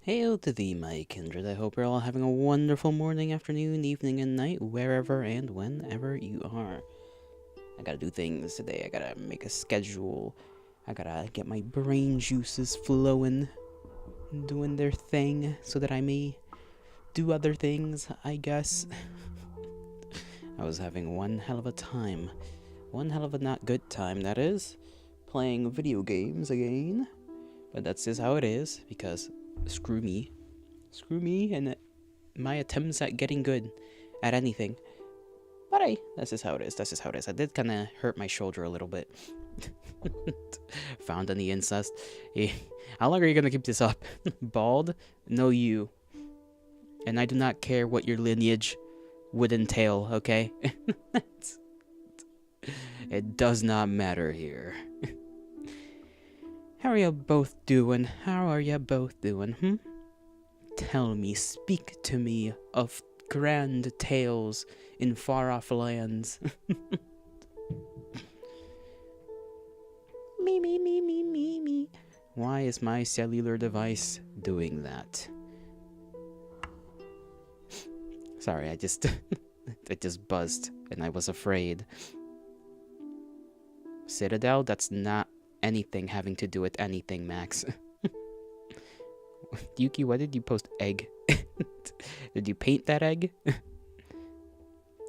Hail to thee, my kindred. I hope you're all having a wonderful morning, afternoon, evening, and night, wherever and whenever you are. I gotta do things today. I gotta make a schedule. I gotta get my brain juices flowing, doing their thing, so that I may do other things, I guess. I was having one hell of a time. One hell of a not good time, that is. Playing video games again. But that's just how it is, because screw me. Screw me and my attempts at getting good at anything. But hey, that's just how it is. That's just how it is. I did kind of hurt my shoulder a little bit. Found any incest. How long are you going to keep this up? Bald? No, you. And I do not care what your lineage would entail, okay? It does not matter here. How are you both doing? How are you both doing, Tell me, speak to me of grand tales in far-off lands. Me. Why is my cellular device doing that? Sorry, I just... it just buzzed, and I was afraid. Citadel? That's not anything having to do with anything, Max. Yuki, why did you post egg? Did you paint that egg?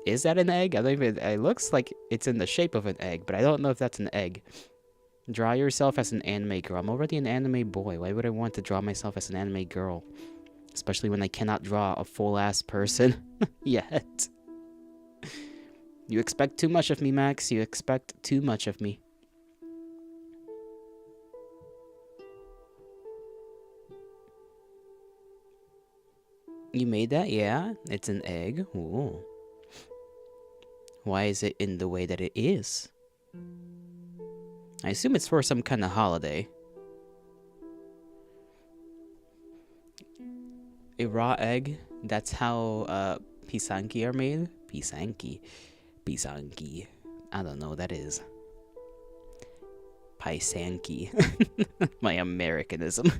Is that an egg? I don't even... It looks like it's in the shape of an egg, but I don't know if that's an egg. Draw yourself as an anime girl. I'm already an anime boy. Why would I want to draw myself as an anime girl? Especially when I cannot draw a full-ass person yet. You expect too much of me, Max. You expect too much of me. You made that? Yeah? It's an egg? Ooh. Why is it in the way that it is? I assume it's for some kind of holiday. A raw egg? That's how pisanki are made? Pisanki. I don't know what that is. Pisanki. My Americanism.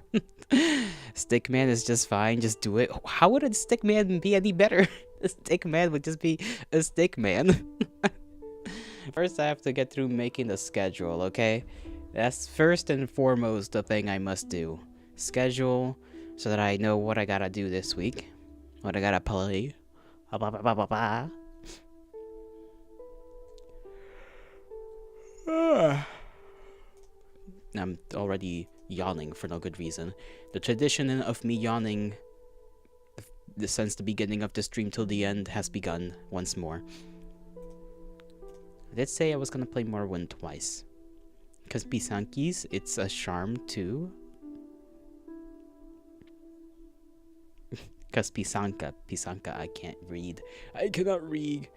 Stickman is just fine, just do it. How would a Stickman be any better? A Stickman would just be a Stickman. First, I have to get through making the schedule, okay? That's first and foremost the thing I must do. Schedule, so that I know what I gotta do this week. What I gotta play. I'm already yawning for no good reason. The tradition of me yawning since the beginning of the stream till the end has begun once more. I did say I was gonna play Morrowind twice. Because Pisanki's, it's a charm too. Because Pisanka, I can't read. I cannot read.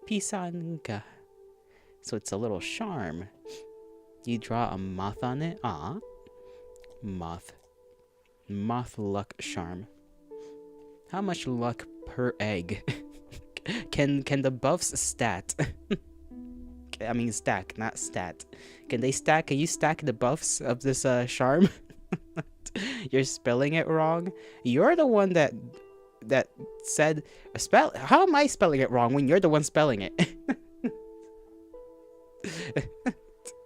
Pisanka. So it's a little charm. You draw a moth on it. Ah, moth luck charm. How much luck per egg? Can the buffs stat? I mean stack, not stat. Can they stack? Can you stack the buffs of this charm? You're spelling it wrong. You're the one that said spell. How am I spelling it wrong when you're the one spelling it?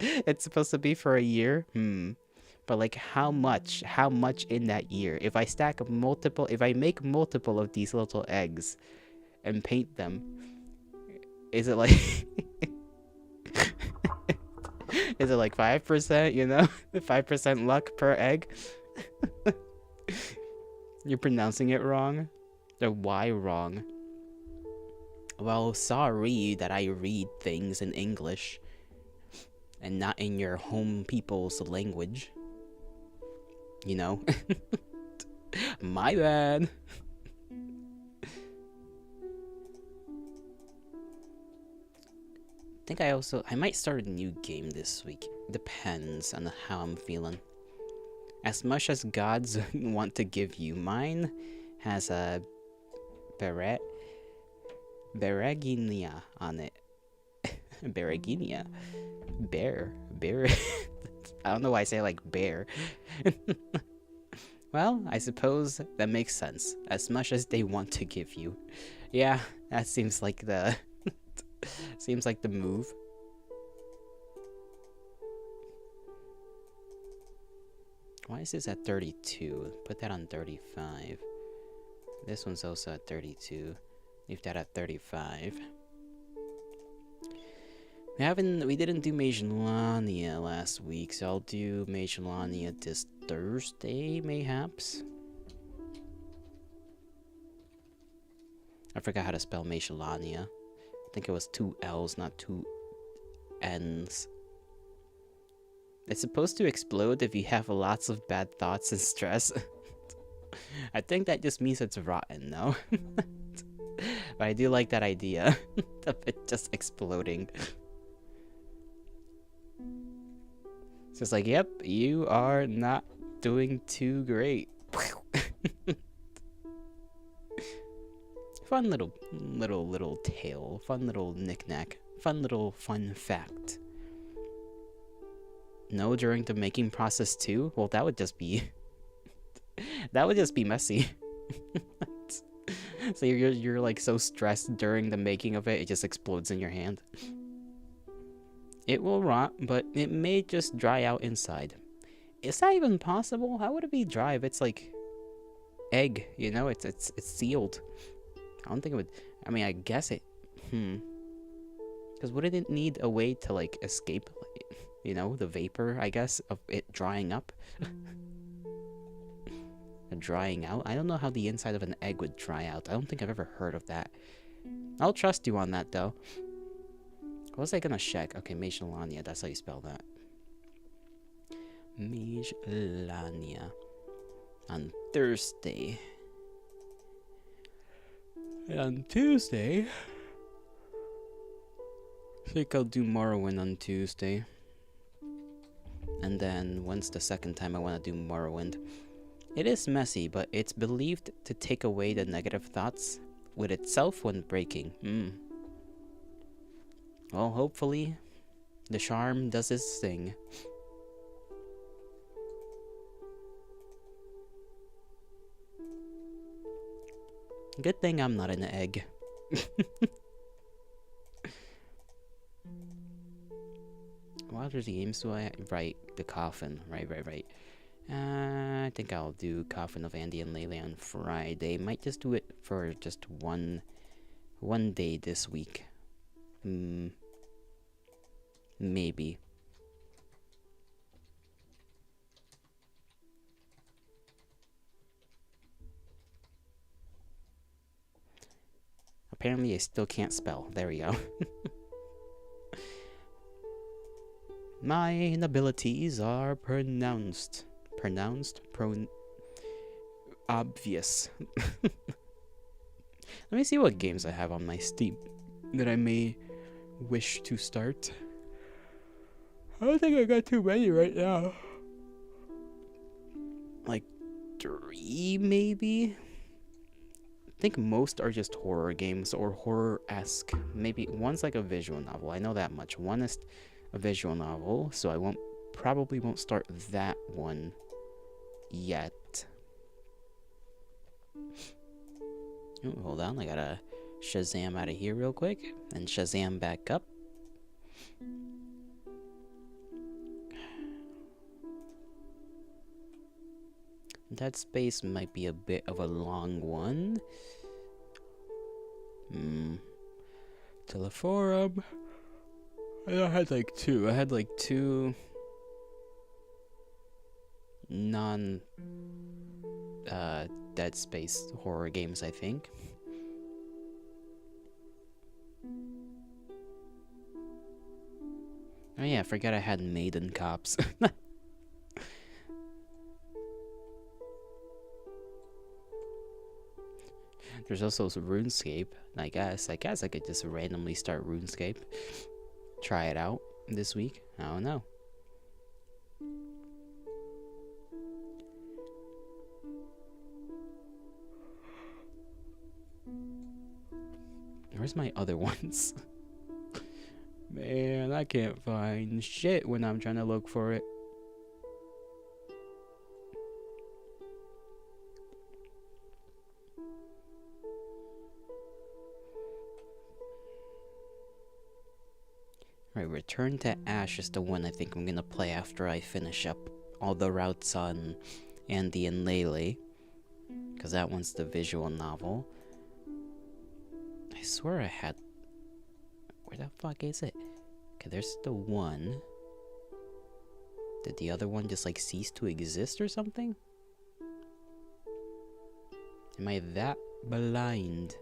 It's supposed to be for a year. But like how much in that year? If I make multiple of these little eggs and paint them, is it like is it like 5%, you know? 5% luck per egg? You're pronouncing it wrong? Or why wrong? Well, sorry that I read things in English and not in your home people's language. You know? My bad. I might start a new game this week. Depends on how I'm feeling. As much as gods want to give you, mine has a Bereginia on it. Bereginia. Bear. I don't know why I say like bear. Well, I suppose that makes sense. As much as they want to give you. Yeah, that seems like the seems like the move. Why is this at 32? Put that on 35. This one's also at 32. Leave that at 35. We didn't do Magelania last week, so I'll do Magelania this Thursday, mayhaps. I forgot how to spell Magelania. I think it was 2 L's, not 2 N's. It's supposed to explode if you have lots of bad thoughts and stress. I think that just means it's rotten, no? But I do like that idea of it just exploding. It's just like, yep, you are not doing too great. Fun little tale, fun little knick-knack, fun little fun fact. No, during the making process too? Well, that would just be messy. So you're like so stressed during the making of it, it just explodes in your hand. It will rot, but it may just dry out inside. Is that even possible? How would it be dry if it's like egg, you know? It's sealed. I don't think it would. I mean, I guess it. Because wouldn't it need a way to like escape, you know, the vapor, I guess, of it drying up? Drying out? I don't know how the inside of an egg would dry out. I don't think I've ever heard of that. I'll trust you on that, though. What was I gonna check? Okay, Magelania, that's how you spell that. Magelania. On Thursday. And on Tuesday, I think I'll do Morrowind on Tuesday. And then, when's the second time I want to do Morrowind? It is messy, but it's believed to take away the negative thoughts with itself when breaking. Well, hopefully, the charm does its thing. Good thing I'm not an egg. What other games do I... Right, the Coffin. Right. I think I'll do Coffin of Andy and Lele on Friday. Might just do it for just one day this week. Maybe. Apparently I still can't spell. There we go. My inabilities are obvious. Let me see what games I have on my Steam that I may wish to start. I don't think I got too many right now. Like 3 maybe? I think most are just horror games or horror-esque. Maybe one's like a visual novel. I know that much. One is a visual novel, so I probably won't start that one yet. Oh, hold on, I gotta Shazam out of here real quick and Shazam back up. That space might be a bit of a long one. Teleforum. I had like 2. I had like 2 non Dead Space horror games, I think. Oh yeah, I forgot I had Maiden Cops. There's also RuneScape. I guess I could just randomly start RuneScape. Try it out this week. I don't know. Where's my other ones? Man, I can't find shit when I'm trying to look for it. Right, Return to Ash is the one I think I'm gonna play after I finish up all the routes on Andy and Lele. Because that one's the visual novel. I swear I had... Where the fuck is it? Okay, there's the one. Did the other one just, like, cease to exist or something? Am I that blind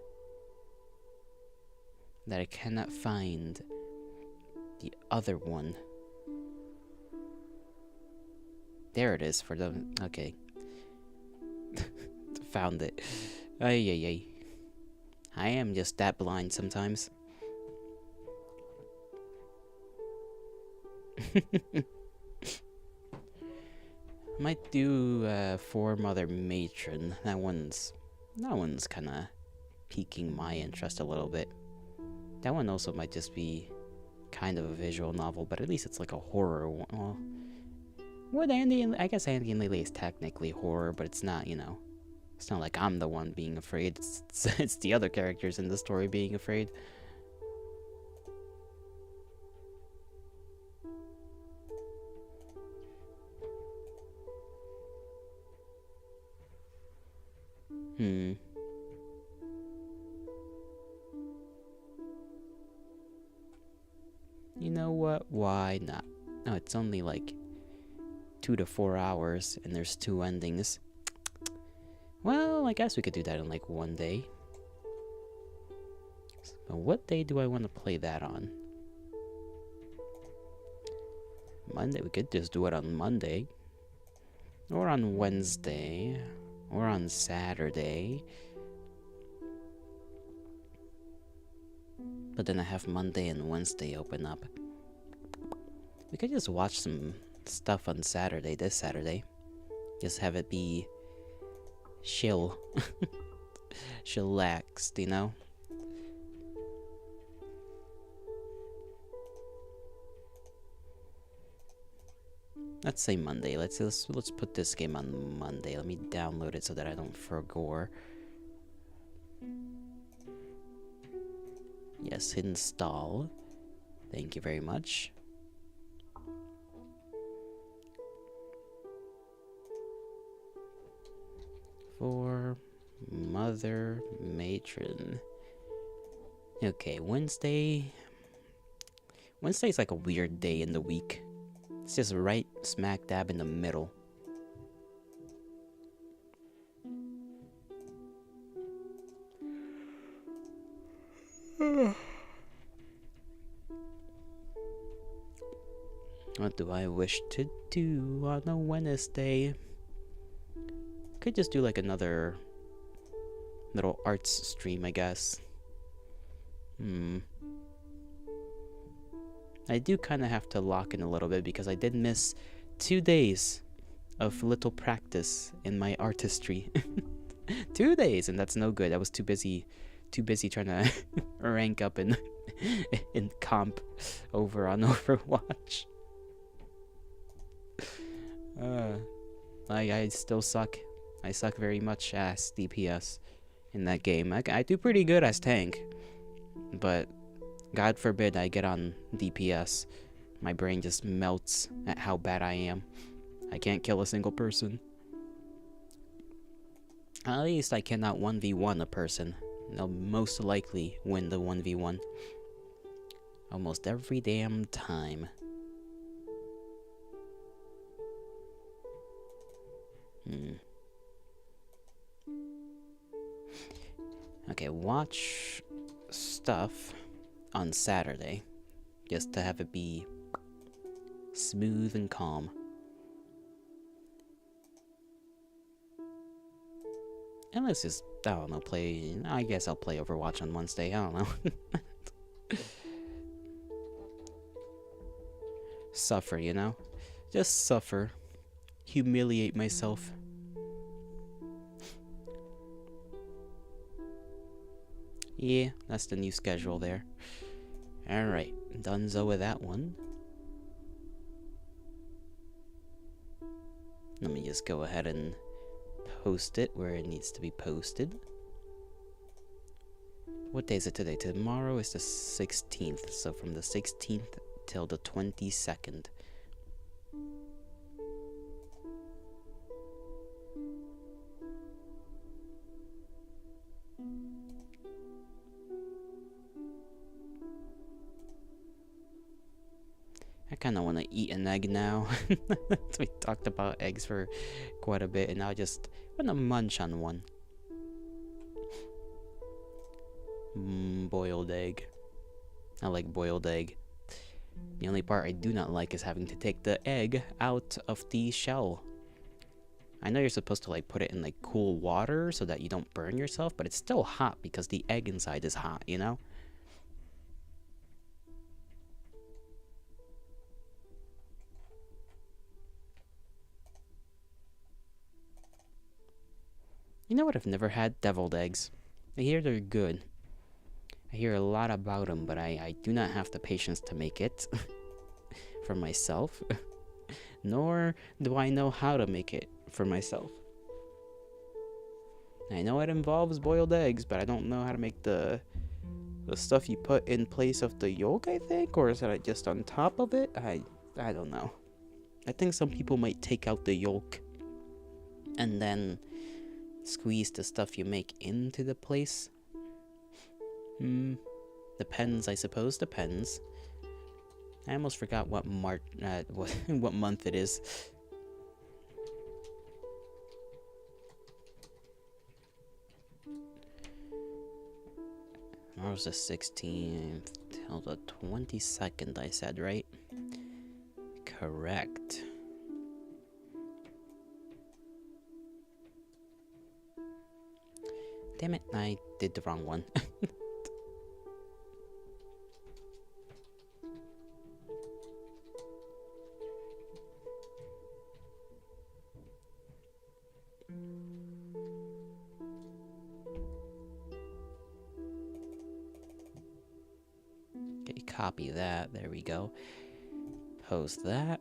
that I cannot find the other one? There it is for the... Okay. Found it. Ay, ay, ay. I am just that blind sometimes. Might do For Mother Matron. That one's kind of piquing my interest a little bit. That one also might just be kind of a visual novel, but at least it's like a horror one. Well, I guess Andy and Lele is technically horror, but it's not, you know. It's not like I'm the one being afraid. It's the other characters in the story being afraid. You know what? Why not? No, it's only like 2 to 4 hours, and there's 2 endings. Well, I guess we could do that in like one day. But what day do I want to play that on? Monday? We could just do it on Monday. Or on Wednesday. Or on Saturday. But then I have Monday and Wednesday open up. We could just watch some stuff on Saturday, this Saturday. Just have it be chill. Chillaxed, you know? Let's say Monday. Let's put this game on Monday. Let me download it so that I don't forget. Yes, install. Thank you very much. For Mother Matron. Okay, Wednesday. Wednesday's like a weird day in the week. It's just right smack dab in the middle. What do I wish to do on a Wednesday? Could just do like another little arts stream, I guess. I do kind of have to lock in a little bit because I did miss 2 days of little practice in my artistry. 2 days, and that's no good. I was too busy trying to rank up in comp over on Overwatch. I still suck. I suck very much as DPS in that game. I do pretty good as tank, but God forbid I get on DPS. My brain just melts at how bad I am. I can't kill a single person. At least I cannot 1v1 a person. They'll most likely win the 1v1. Almost every damn time. Okay, watch stuff on Saturday. Just to have it be smooth and calm. And let's just, I don't know, I guess I'll play Overwatch on Wednesday, I don't know. Suffer, you know? Just suffer. Humiliate myself. Yeah, that's the new schedule there. Alright, donezo with that one. Let me just go ahead and post it where it needs to be posted. What day is it today? Tomorrow is the 16th, so from the 16th till the 22nd. I kind of want to eat an egg now. We talked about eggs for quite a bit, and now I just want to munch on one. Boiled egg. I like boiled egg. The only part I do not like is having to take the egg out of the shell. I know you're supposed to like put it in like cool water so that you don't burn yourself, but it's still hot because the egg inside is hot, you know? You know what? I've never had deviled eggs. I hear they're good. I hear a lot about them, but I do not have the patience to make it for myself. Nor do I know how to make it for myself. I know it involves boiled eggs, but I don't know how to make the stuff you put in place of the yolk, I think? Or is that just on top of it? I don't know. I think some people might take out the yolk and then squeeze the stuff you make into the place. Depends, I suppose. Depends. I almost forgot what what month it is. Tomorrow's the 16th till the 22nd, I said, right? Correct. Damn it, I did the wrong one. Okay, copy that. There we go. Post that.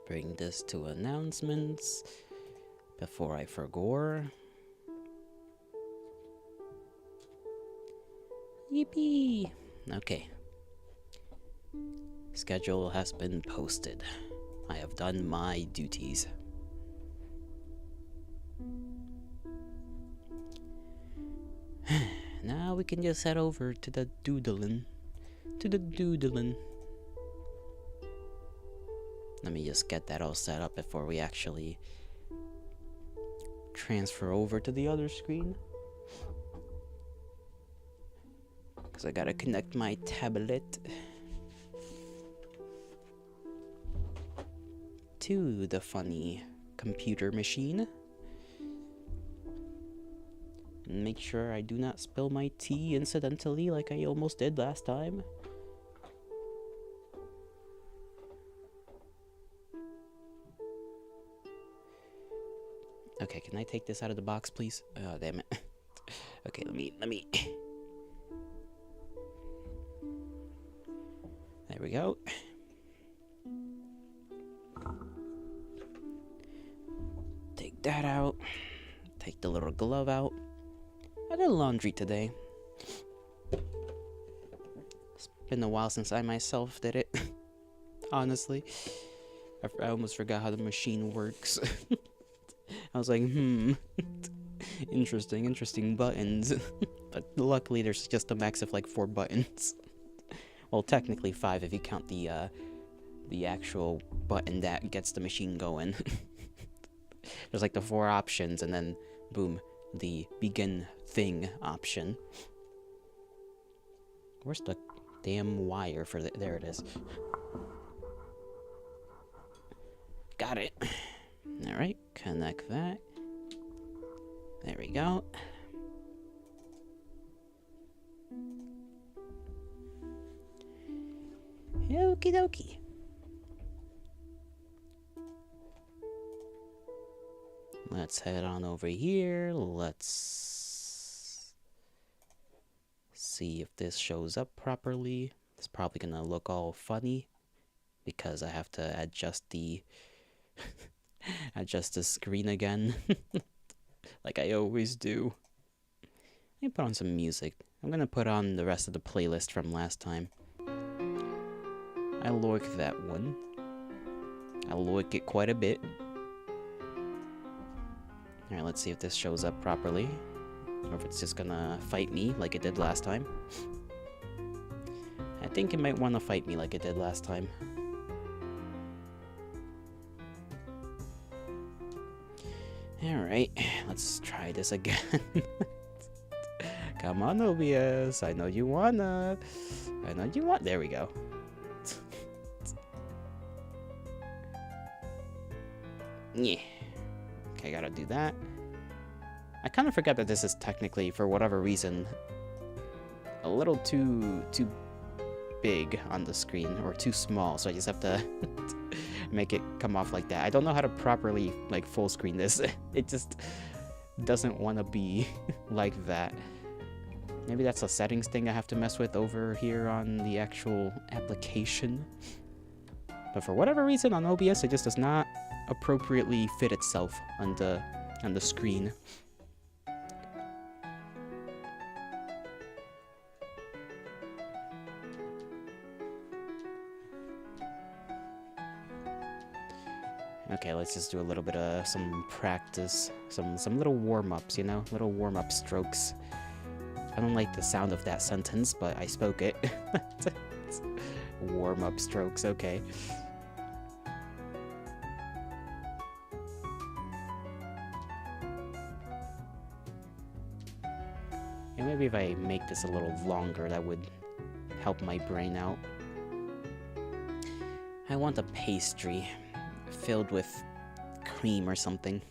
Bring this to announcements before I forgot. Yippee! Okay. Schedule has been posted. I have done my duties. Now we can just head over to the doodlin'. Let me just get that all set up before we actually transfer over to the other screen. Because I gotta connect my tablet to the funny computer machine. And make sure I do not spill my tea incidentally like I almost did last time. Okay, can I take this out of the box, please? Oh, damn it. Okay, let me. There we go. Take that out. Take the little glove out. I did laundry today. It's been a while since I myself did it. Honestly. I almost forgot how the machine works. I was like, interesting buttons. But luckily there's just a max of like 4 buttons. Well, technically 5 if you count the actual button that gets the machine going. There's like the 4 options and then boom, the begin thing option. Where's the damn wire for the, there it is. Got it. Alright, connect that. There we go. Okie dokie. Let's head on over here. Let's see if this shows up properly. It's probably gonna look all funny because I have to adjust the adjust the screen again like I always do. Let me put on some music. I'm gonna put on the rest of the playlist from last time. I like that one. I like it quite a bit. Alright, let's see if this shows up properly. Or if it's just gonna fight me like it did last time. I think it might want to fight me like it did last time. Alright, let's try this again. Come on, Obius. I know you wanna. I know you want. There we go. Yeah. Okay, gotta do that. I kind of forgot that this is technically, for whatever reason, a little too big on the screen, or too small, so I just have to make it come off like that. I don't know how to properly, like, full screen this. It just doesn't want to be like that. Maybe that's a settings thing I have to mess with over here on the actual application. But for whatever reason on OBS, it just does not appropriately fit itself on the screen. Okay, let's just do a little bit of some practice, some little warm-ups, you know, little warm-up strokes. I don't like the sound of that sentence, but I spoke it. Warm-up strokes, okay. And maybe if I make this a little longer, that would help my brain out. I want a pastry filled with cream or something.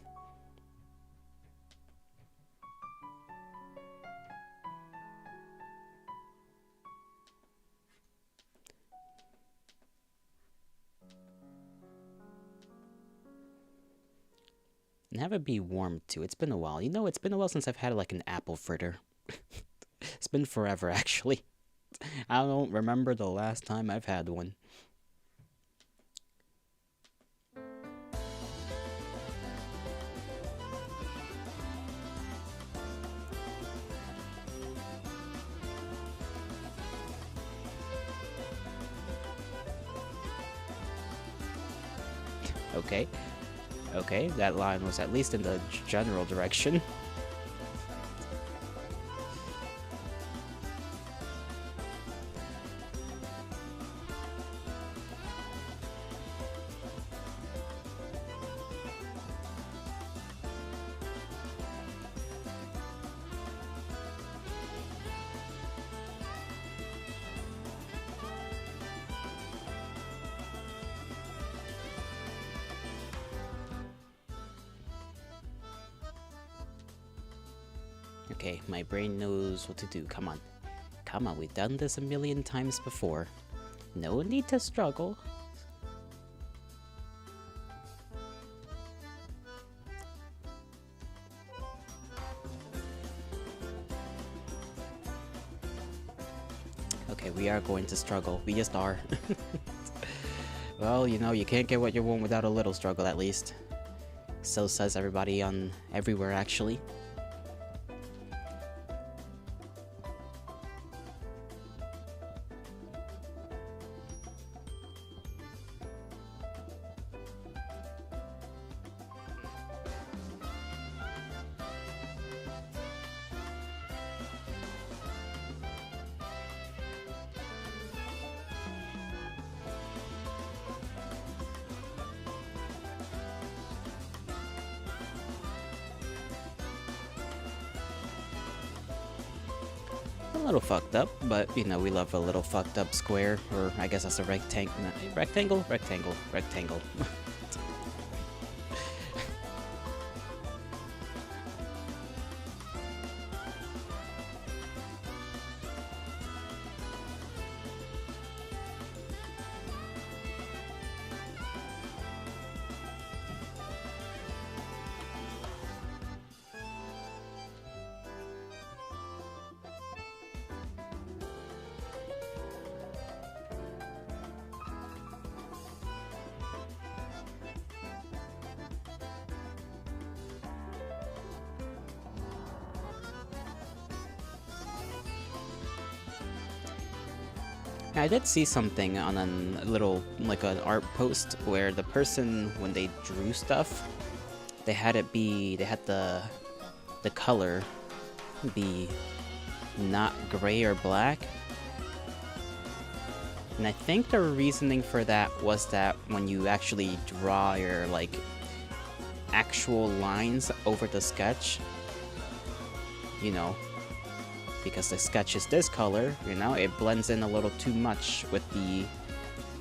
And have it be warm too. It's been a while. You know, it's been a while since I've had like an apple fritter. It's been forever, actually. I don't remember the last time I've had one. Okay. Okay, that line was at least in the general direction. Okay, my brain knows what to do. Come on. Come on, we've done this a million times before. No need to struggle. Okay, we are going to struggle. We just are. Well, you know, you can't get what you want without a little struggle, at least. So says everybody on everywhere, actually. A little fucked up, but you know, we love a little fucked up square, or I guess that's a rectangle. Rectangle? Rectangle. Rectangle. I did see something on a little, like an art post, where the person, when they drew stuff, they had the color be not gray or black. And I think the reasoning for that was that when you actually draw your, like, actual lines over the sketch, you know, because the sketch is this color, you know, it blends in a little too much with the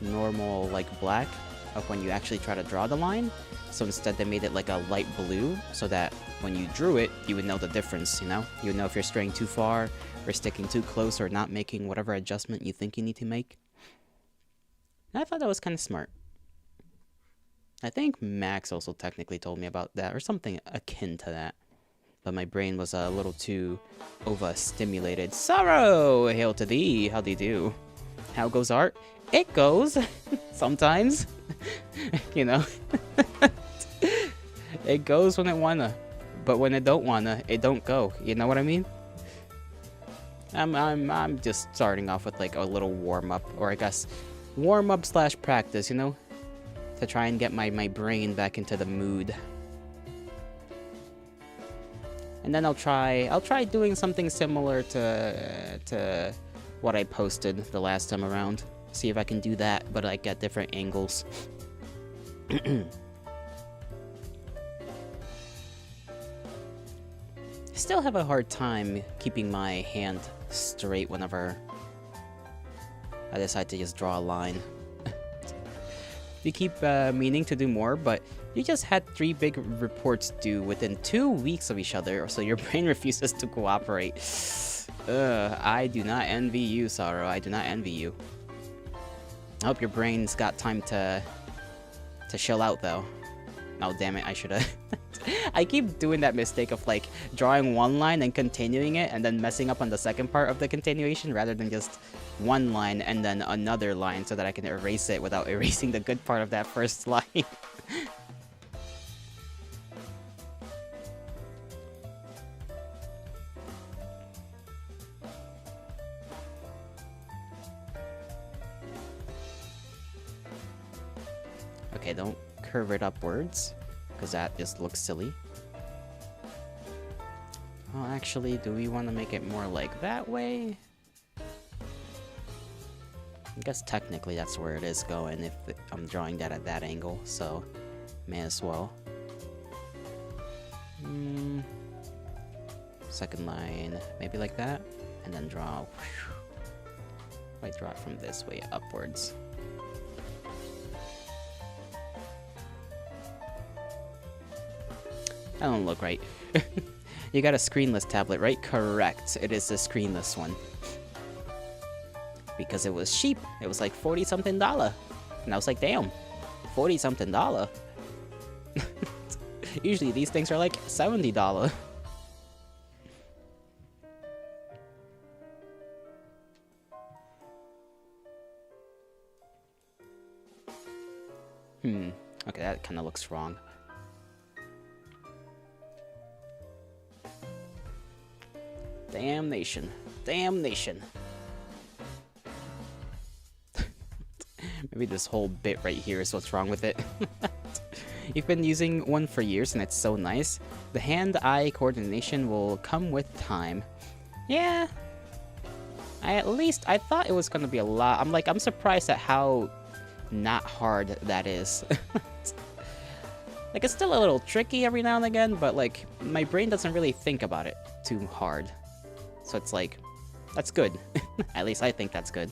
normal, like, black of when you actually try to draw the line. So instead they made it like a light blue, so that when you drew it, you would know the difference, you know? You would know if you're straying too far, or sticking too close, or not making whatever adjustment you think you need to make. And I thought that was kind of smart. I think Max also technically told me about that, or something akin to that. But my brain was a little too overstimulated. Sorrow! Hail to thee! How do you do? How goes art? It goes! Sometimes. You know? It goes when it wanna. But when it don't wanna, it don't go. You know what I mean? I'm just starting off with like a little warm-up. Or I guess warm-up / practice, you know? To try and get my brain back into the mood. And then I'll try doing something similar to what I posted the last time around. See if I can do that, but like at different angles. Still have a hard time keeping my hand straight whenever I decide to just draw a line. You keep meaning to do more, but you just had 3 big reports due within 2 weeks of each other, so your brain refuses to cooperate. I do not envy you, Sorrow. I do not envy you. I hope your brain's got time to chill out, though. Oh, damn it, I should've... I keep doing that mistake of, like, drawing one line and continuing it, and then messing up on the second part of the continuation, rather than just one line and then another line, so that I can erase it without erasing the good part of that first line. Okay, don't curve it upwards, because that just looks silly. Well, actually, do we want to make it more like that way? I guess technically that's where it is going if I'm drawing that at that angle, so may as well. Second line, maybe like that, and then draw. Might draw it from this way upwards. That don't look right. You got a screenless tablet, right? Correct. It is the screenless one. Because it was cheap. It was like $40-something. And I was like, damn, $40-something. Usually these things are like $70. Okay, that kind of looks wrong. Damnation. Damnation. Maybe this whole bit right here is what's wrong with it. You've been using one for years and it's so nice. The hand-eye coordination will come with time. Yeah. I thought it was gonna be a lot. I'm surprised at how not hard that is. Like, it's still a little tricky every now and again, but like, my brain doesn't really think about it too hard. So it's like, that's good. At least I think that's good.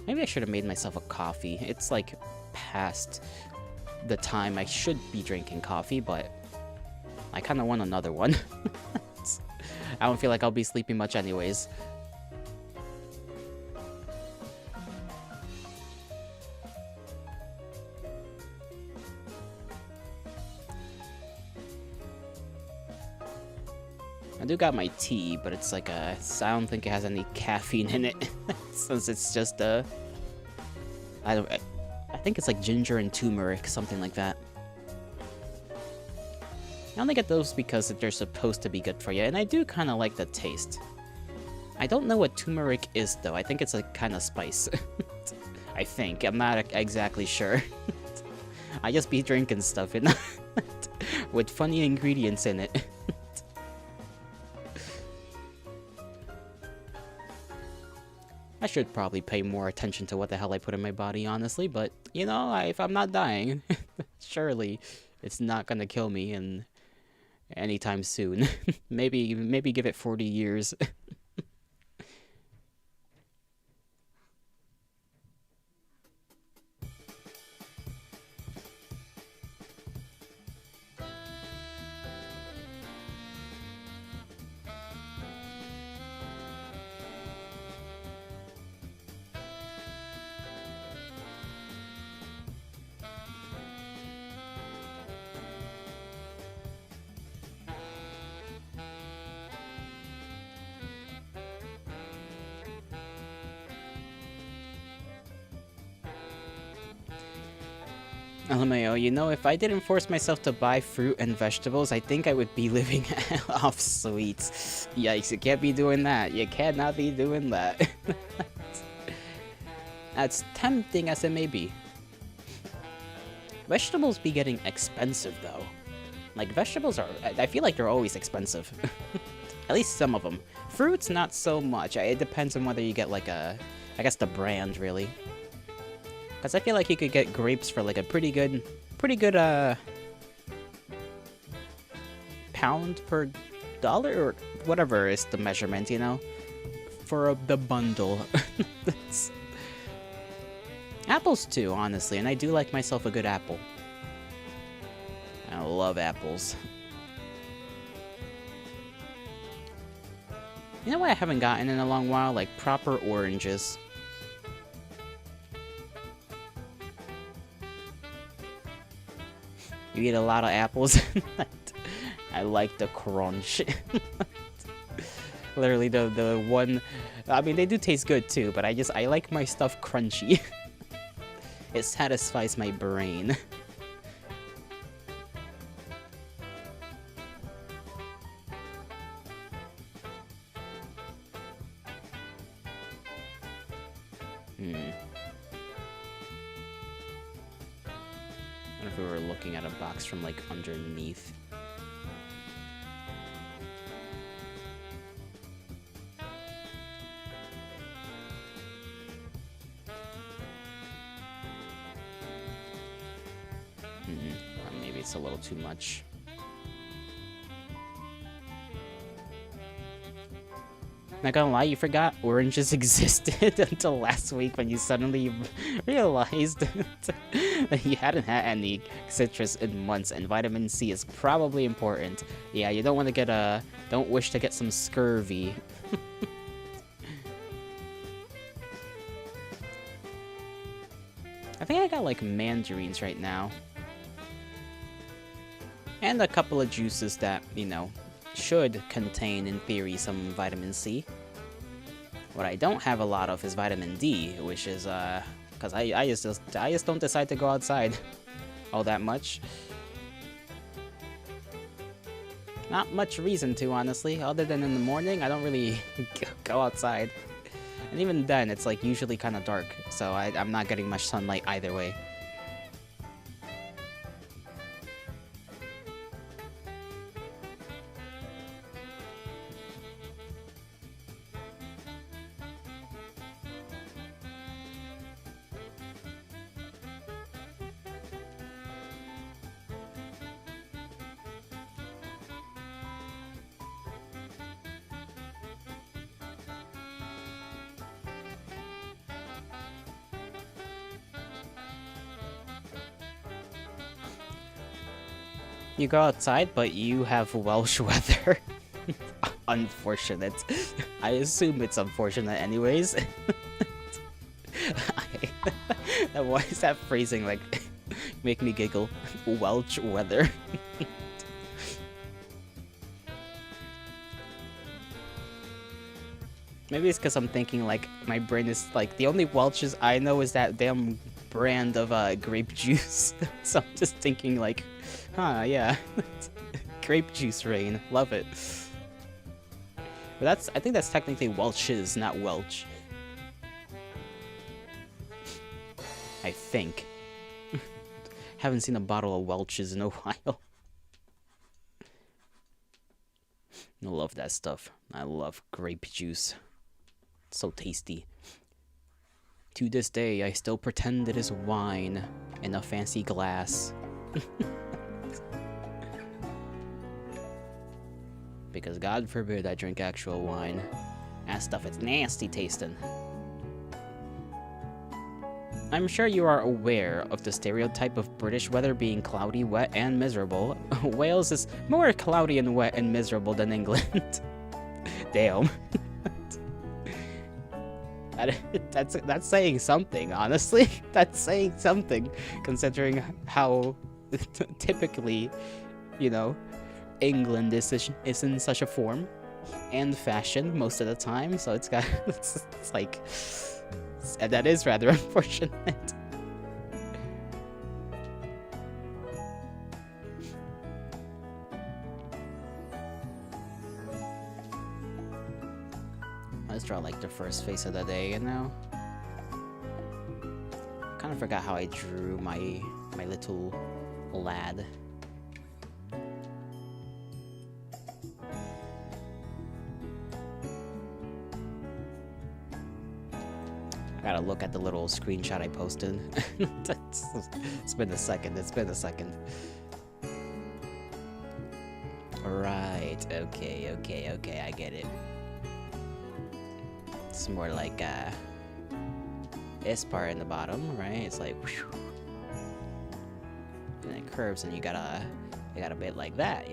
Maybe I should have made myself a coffee. It's like past the time I should be drinking coffee, but I kind of want another one. I don't feel like I'll be sleeping much anyways. I do got my tea, but it's like I don't think it has any caffeine in it. Since it's just I think it's like ginger and turmeric, something like that. I only get those because they're supposed to be good for you, and I do kind of like the taste. I don't know what turmeric is, though. I think it's a kind of spice. I think. I'm not exactly sure. I just be drinking stuff with funny ingredients in it. I should probably pay more attention to what the hell I put in my body, honestly, but, you know, if I'm not dying, surely it's not gonna kill me anytime soon. maybe give it 40 years. LMAO, you know, if I didn't force myself to buy fruit and vegetables, I think I would be living off sweets. Yikes, you can't be doing that. You cannot be doing that. As tempting as it may be. Vegetables be getting expensive, though. Like, vegetables are... I feel like they're always expensive. At least some of them. Fruits, not so much. It depends on whether you get, like, I guess the brand, really. Because I feel like you could get grapes for, like, a pretty good, pound per dollar, or whatever is the measurement, you know? For the bundle. Apples, too, honestly, and I do like myself a good apple. I love apples. You know what I haven't gotten in a long while? Like, proper oranges. You eat a lot of apples. I like the crunch. Literally the one... I mean, they do taste good too, but I like my stuff crunchy. It satisfies my brain. I wonder if we were looking at a box from, like, underneath. Or maybe it's a little too much. Not gonna lie, you forgot oranges existed until last week when you suddenly realized that you hadn't had any citrus in months, and vitamin C is probably important. Yeah, you don't want to get don't wish to get some scurvy. I think I got, like, mandarins right now. And a couple of juices that, you know, should contain, in theory, some vitamin C. What I don't have a lot of is vitamin D, which is, because I just don't decide to go outside all that much. Not much reason to, honestly, other than in the morning, I don't really go outside. And even then, it's, like, usually kind of dark, so I'm not getting much sunlight either way. You go outside, but you have Welsh weather. Unfortunate. I assume it's unfortunate anyways. Why is that phrasing, like, make me giggle? Welsh weather. Maybe it's because I'm thinking, like, my brain is, like, the only Welch's I know is that damn brand of grape juice. So I'm just thinking, like, huh, yeah. Grape juice rain. Love it. But I think that's technically Welch's, not Welch. I think. Haven't seen a bottle of Welch's in a while. I love that stuff. I love grape juice. It's so tasty. To this day, I still pretend it is wine in a fancy glass. Because God forbid I drink actual wine. That stuff is nasty tasting. I'm sure you are aware of the stereotype of British weather being cloudy, wet, and miserable. Wales is more cloudy and wet and miserable than England. Damn. That's saying something, honestly. That's saying something, considering how typically, you know, England is in such a form and fashion most of the time. So it's got it's like. And that is rather unfortunate. Let's draw like the first face of the day, you know? Kind of forgot how I drew my little lad. I gotta look at the little screenshot I posted. It's been a second. Right. Okay. I get it. It's more like this part in the bottom, right? It's like, whew. And it curves, and you got a bit like that.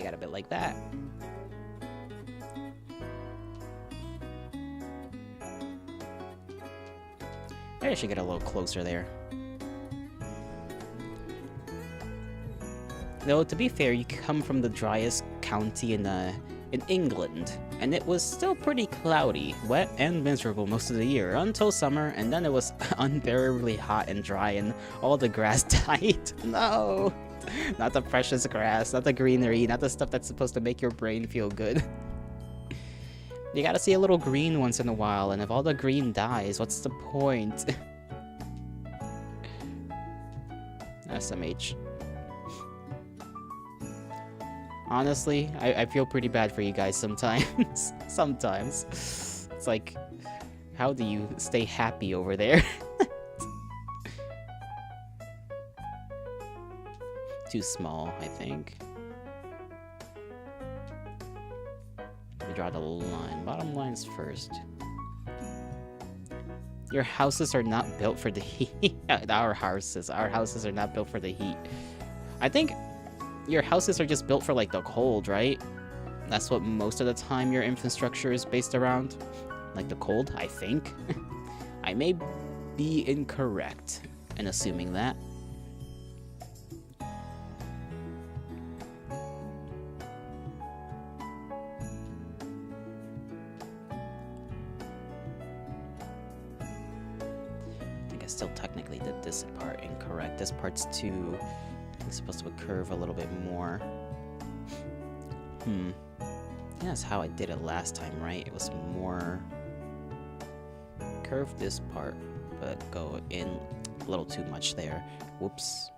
I should get a little closer there. Though, to be fair, you come from the driest county in England, and it was still pretty cloudy, wet, and miserable most of the year, until summer, and then it was unbearably hot and dry, and all the grass died. No! Not the precious grass, not the greenery, not the stuff that's supposed to make your brain feel good. You gotta see a little green once in a while, and if all the green dies, what's the point? SMH. Honestly, I feel pretty bad for you guys sometimes. Sometimes. It's like, how do you stay happy over there? Too small, I think. We draw the line. Bottom lines first. Your houses are not built for the heat. Our houses are not built for the heat. I think your houses are just built for like the cold, right? That's what most of the time your infrastructure is based around. Like the cold, I think. I may be incorrect in assuming that. Still technically did this part incorrect. This part's too... It's supposed to curve a little bit more. Yeah, that's how I did it last time, right? It was more... Curve this part, but go in a little too much there. Whoops.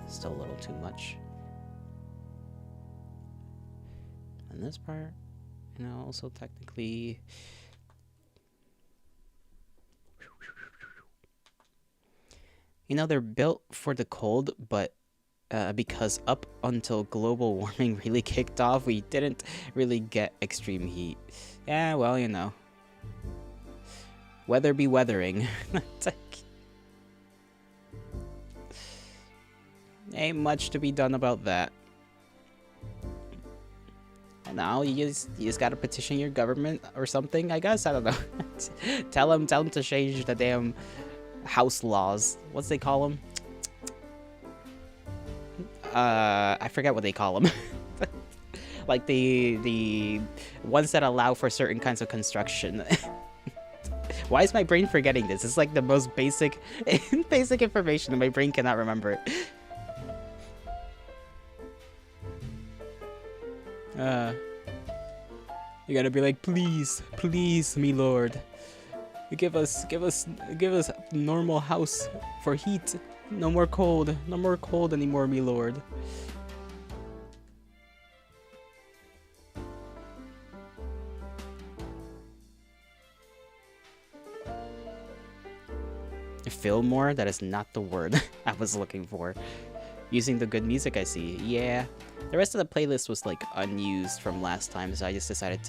Still a little too much. And this part, you know, also technically... You know, they're built for the cold, but because up until global warming really kicked off, we didn't really get extreme heat. Yeah, well, you know. Weather be weathering. Ain't much to be done about that. And now you just gotta petition your government or something, I guess? I don't know. Tell them to change the damn... house laws. What's they call them? I forget what they call them. Like the ones that allow for certain kinds of construction. Why is my brain forgetting this? It's like the most basic information and my brain cannot remember it. You gotta be like, please, please, me lord, give us normal house for heat. No more cold anymore, me lord. Fillmore? That is not the word I was looking for. Using the good music, I see. Yeah. The rest of the playlist was like unused from last time, so I just decided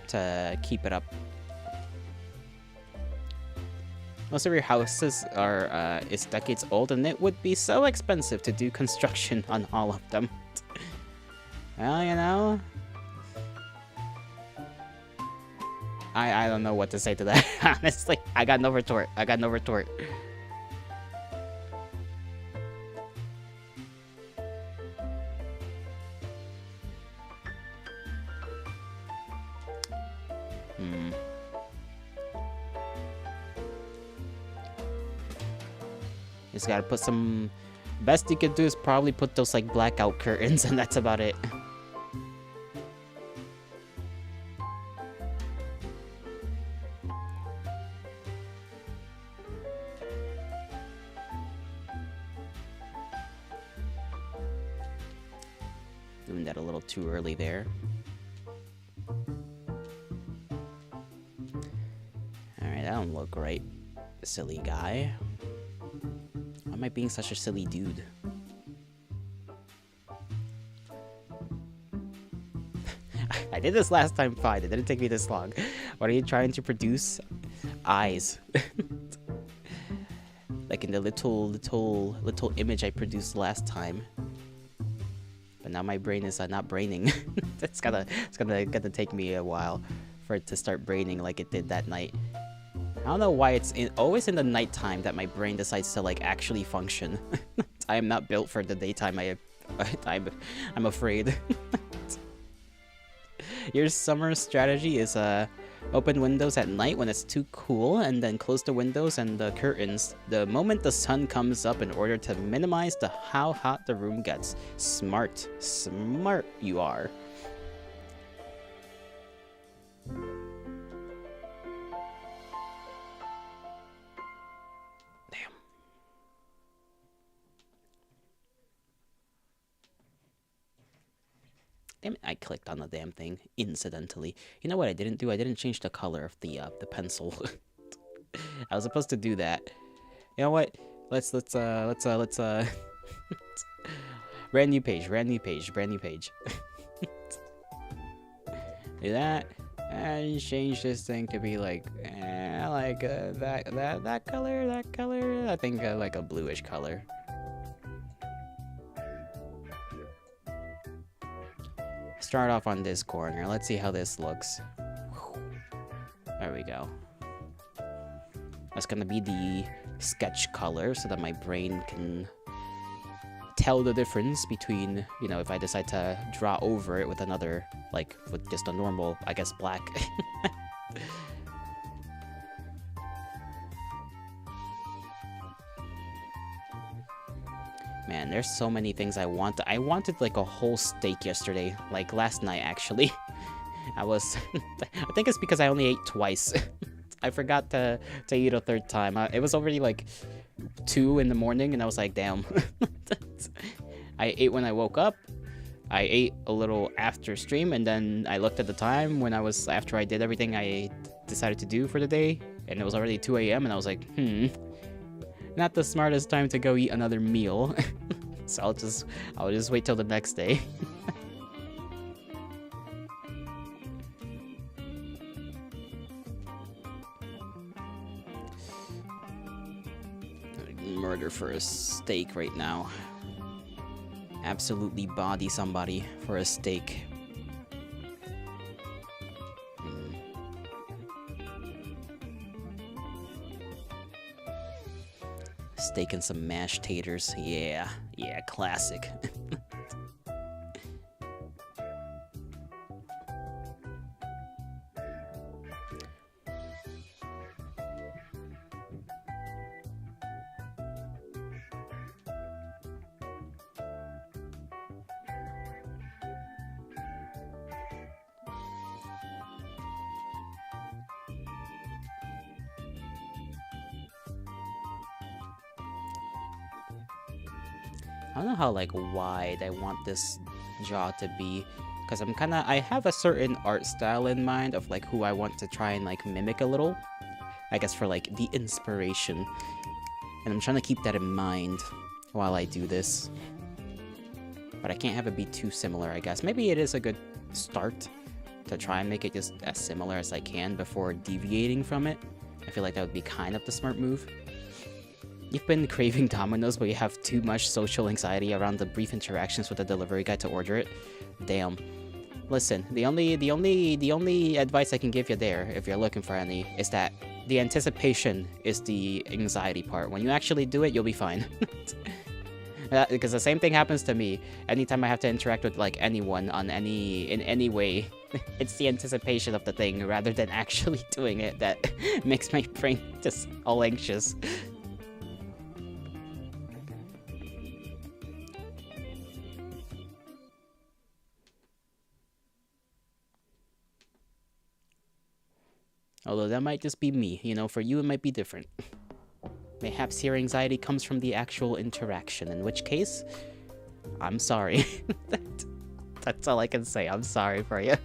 to keep it up. Most of your houses are is decades old, and it would be so expensive to do construction on all of them. Well, you know, I don't know what to say to that. Honestly, I got no retort. Just gotta put some... Best you could do is probably put those, like, blackout curtains, and that's about it. Doing that a little too early there. Alright, that don't look right. Silly guy. Why am I being such a silly dude? I did this last time fine. It didn't take me this long. What are you trying to produce? Eyes. Like in the little image I produced last time. But now my brain is not braining. It's gonna take me a while for it to start braining like it did that night. I don't know why it's always in the nighttime that my brain decides to like actually function. I am not built for the daytime. I'm afraid. Your summer strategy is open windows at night when it's too cool, and then close the windows and the curtains the moment the sun comes up in order to minimize how hot the room gets. Smart you are. Damn it, I clicked on the damn thing incidentally. You know what I didn't do? I didn't change the color of the pencil. I was supposed to do that. You know what? Let's brand new page. Do that and change this thing to be like that color. I think like a bluish color. Start off on this corner. Let's see how this looks. There we go. That's gonna be the sketch color so that my brain can tell the difference between, you know, if I decide to draw over it with another, like with just a normal, I guess, black. Man, there's so many things I want. I wanted like a whole steak yesterday, like last night actually. I think it's because I only ate twice. I forgot to eat a third time. It was already like 2 in the morning, and I was like, damn. I ate when I woke up. I ate a little after stream, and then I looked at the time when after I did everything I decided to do for the day, and it was already 2 a.m. and I was like, not the smartest time to go eat another meal. So I'll just wait till the next day. Murder for a steak right now. Absolutely body somebody for a steak. Steak and some mashed taters. Yeah, classic. I don't know how like wide I want this jaw to be, because I have a certain art style in mind of like who I want to try and like mimic a little, I guess, for like the inspiration, and I'm trying to keep that in mind while I do this. But I can't have it be too similar, I guess. Maybe it is a good start to try and make it just as similar as I can before deviating from it. I feel like that would be kind of the smart move. You've been craving Domino's, but you have too much social anxiety around the brief interactions with the delivery guy to order it. Damn. Listen, the only advice I can give you there, if you're looking for any, is that the anticipation is the anxiety part. When you actually do it, you'll be fine. Because the same thing happens to me anytime I have to interact with like anyone in any way. It's the anticipation of the thing rather than actually doing it that makes my brain just all anxious. Although that might just be me, you know, for you it might be different. Perhaps your anxiety comes from the actual interaction, in which case, I'm sorry. That's all I can say, I'm sorry for you.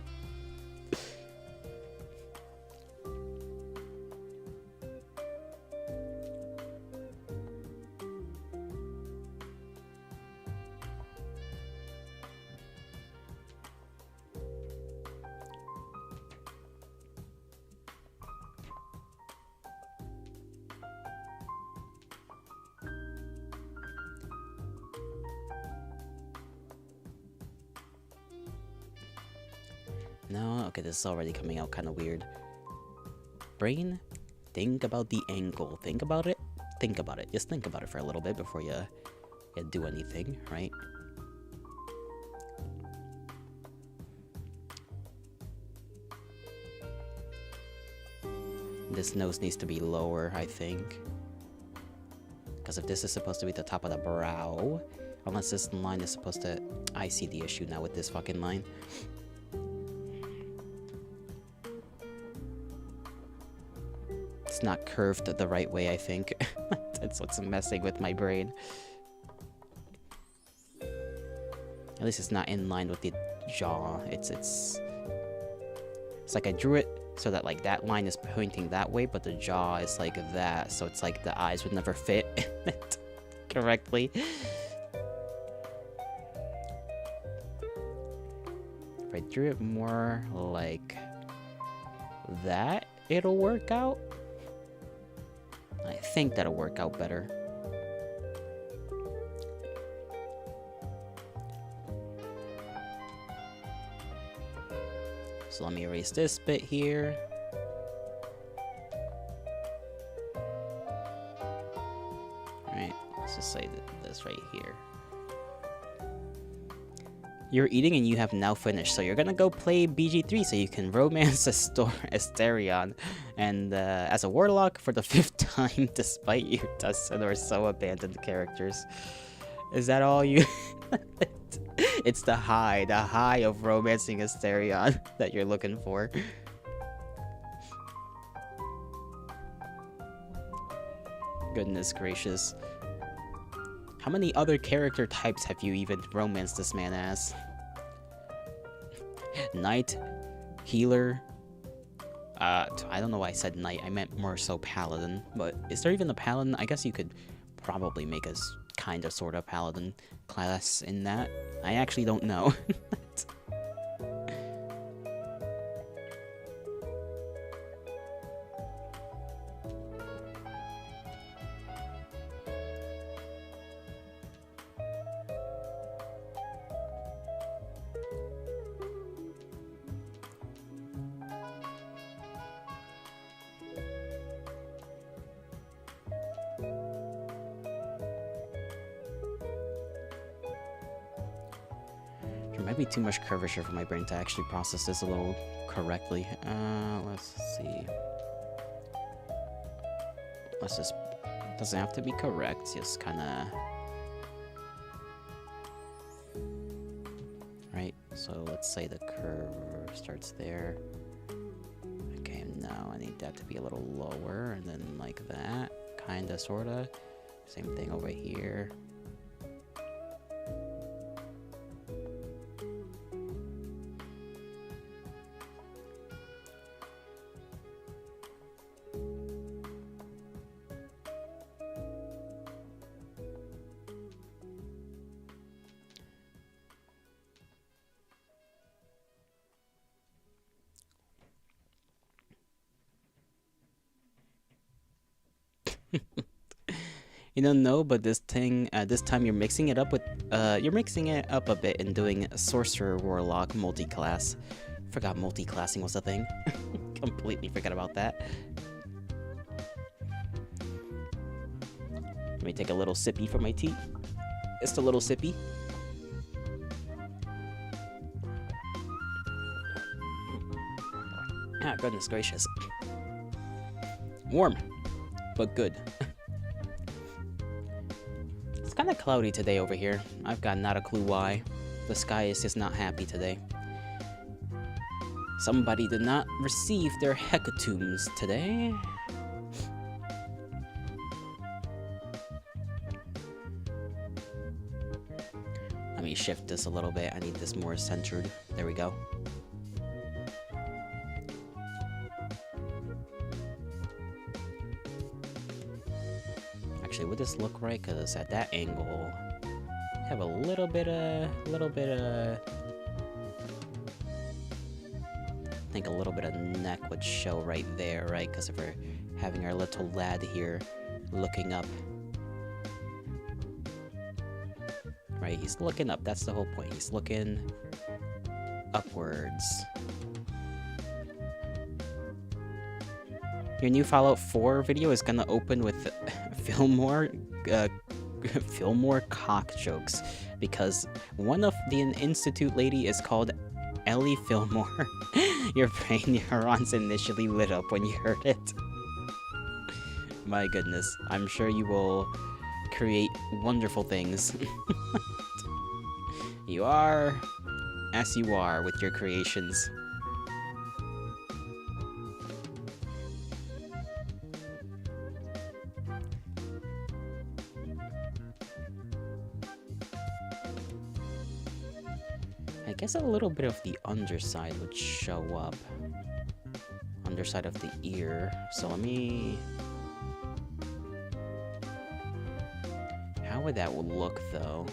No, okay, this is already coming out kind of weird. Brain, think about the angle. Think about it. Think about it. Just think about it for a little bit before you do anything, right? This nose needs to be lower, I think. Because if this is supposed to be the top of the brow, unless this line is supposed to... I see the issue now with this fucking line. It's not curved the right way, I think. That's what's messing with my brain. At least it's not in line with the jaw. It's like I drew it so that like that line is pointing that way, but the jaw is like that, so it's like the eyes would never fit correctly. If I drew it more like that, it'll work out. I think that'll work out better. So let me erase this bit here. Alright, let's just say this right here. You're eating and you have now finished, so you're gonna go play BG3 so you can romance Asterion and as a warlock for the 5th time despite your dozen or so abandoned characters. Is that all you... It's the high of romancing Asterion that you're looking for. Goodness gracious. How many other character types have you even romanced this man as? Knight, healer. I don't know why I said knight. I meant more so paladin. But is there even a paladin? I guess you could probably make a kind of sort of paladin class in that. I actually don't know. There might be too much curvature for my brain to actually process this a little correctly. Let's see. Let's just... Doesn't have to be correct, just kinda... Right, so let's say the curve starts there. Okay, now I need that to be a little lower, and then like that. Kinda, sorta. Same thing over here. You don't know, but this time you're mixing it up with, you're mixing it up a bit and doing Sorcerer Warlock multi-class. Forgot multi-classing was a thing. Completely forgot about that. Let me take a little sippy for my tea. Just a little sippy. Ah, goodness gracious. Warm, but good. It's kind of cloudy today over here. I've got not a clue why. The sky is just not happy today. Somebody did not receive their hecatombs today. Let me shift this a little bit. I need this more centered. There we go. Actually, would this look right? Because at that angle, I have a little bit of, I think a little bit of neck would show right there, right? Because if we're having our little lad here looking up. Right, he's looking up, that's the whole point. He's looking upwards. Your new Fallout 4 video is gonna open with Fillmore cock jokes, because one of the Institute lady is called Ellie Fillmore. Your brain neurons initially lit up when you heard it. My goodness, I'm sure you will create wonderful things. You are as you are with your creations. I guess a little bit of the underside would show up. Underside of the ear. So let me... How would that look, though?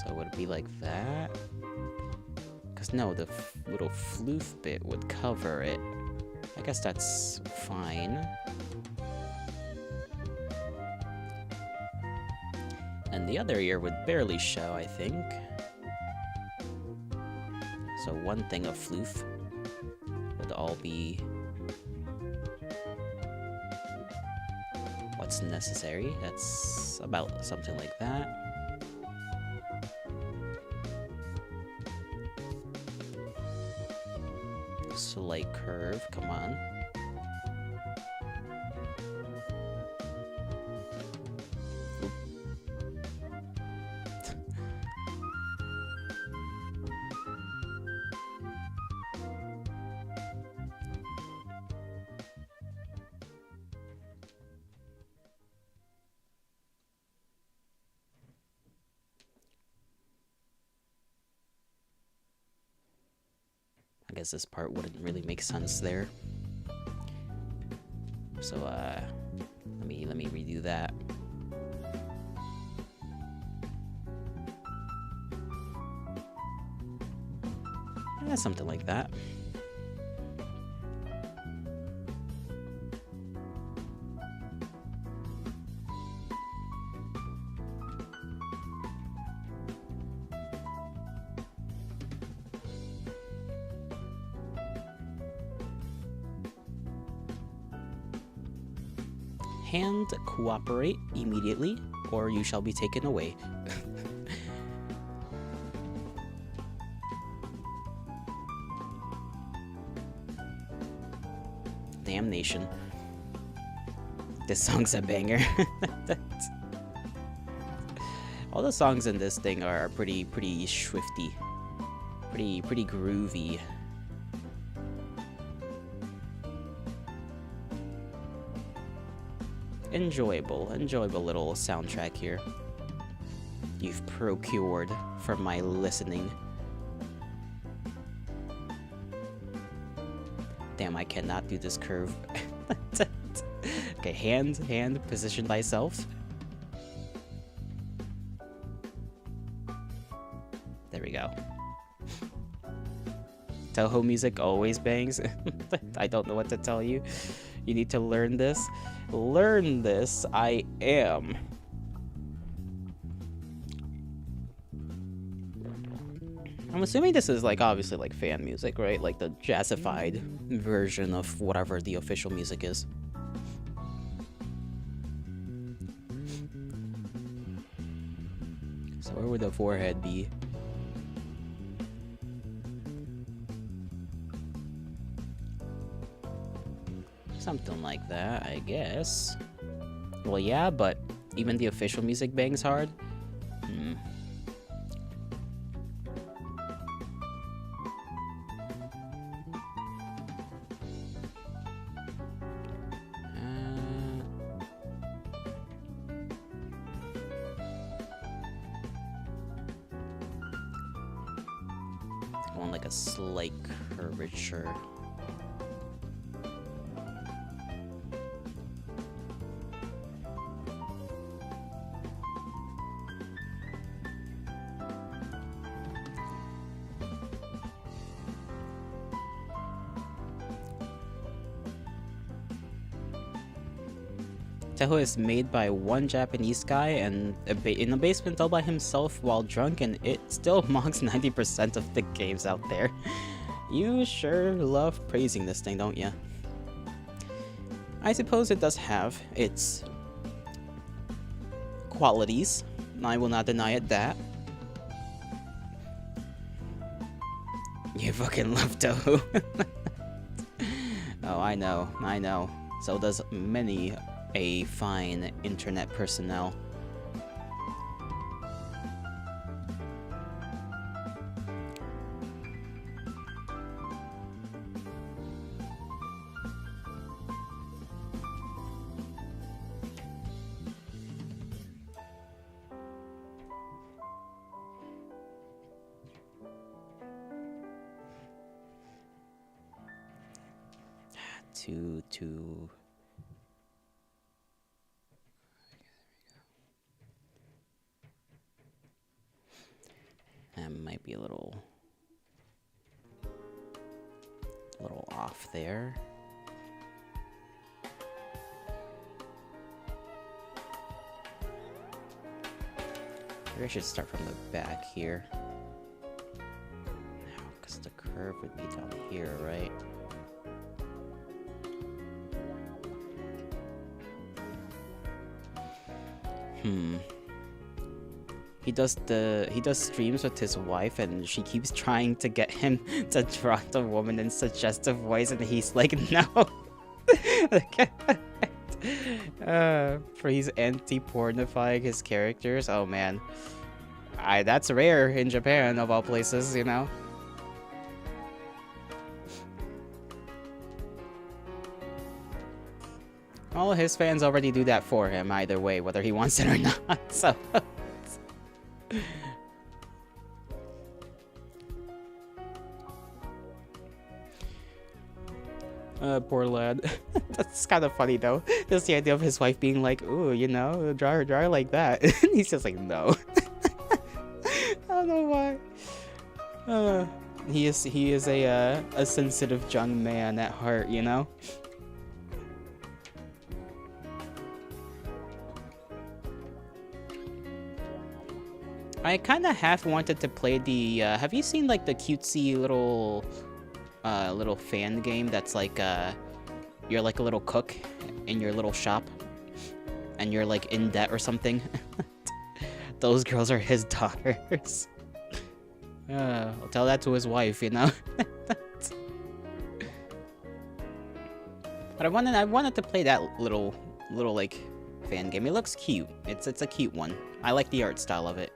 So would it be like that? Because no, the little floof bit would cover it. I guess that's fine. And the other ear would barely show, I think. So one thing of floof would all be what's necessary. That's about something like that. Slight curve, come on. Oop. I guess this part wouldn't really make sense there. So let me redo that. Yeah, something like that. Hand cooperate immediately, or you shall be taken away. Damnation. This song's a banger. All the songs in this thing are pretty swifty. Pretty groovy. Enjoyable little soundtrack here you've procured from my listening. Damn, I cannot do this curve. Okay, hand, position thyself. There we go. Toho music always bangs. I don't know what to tell you. You need to learn this. Learn this. I am. I'm assuming this is, like, obviously, like, fan music, right? Like, the jazzified version of whatever the official music is. So where would the forehead be? Something like that, I guess. Well, yeah, but even the official music bangs hard. Going like a slight curvature. Teho is made by one Japanese guy and in a basement all by himself while drunk, and it still mocks 90% of the games out there. You sure love praising this thing, don't ya? I suppose it does have its qualities. I will not deny it that. You fucking love Toho. Oh, I know, I know. So does many a fine internet personnel. Two. That might be a little off there. Maybe I should start from the back here. No, because the curve would be down here, right? He does streams with his wife, and she keeps trying to get him to draw the woman in suggestive ways, and he's like, no. For he's anti-pornifying his characters. Oh man, that's rare in Japan of all places, you know. All his fans already do that for him either way, whether he wants it or not. So. Poor lad. That's kind of funny though. Just the idea of his wife being like, "Ooh, you know, draw her like that." He's just like, "No." I don't know why. He is a sensitive young man at heart, you know. I kind of half wanted to play the. Have you seen like the cutesy little fan game that's like you're like a little cook in your little shop, and you're like in debt or something? Those girls are his daughters. I'll tell that to his wife, you know. But I wanted to play that little like fan game. It looks cute. It's a cute one. I like the art style of it.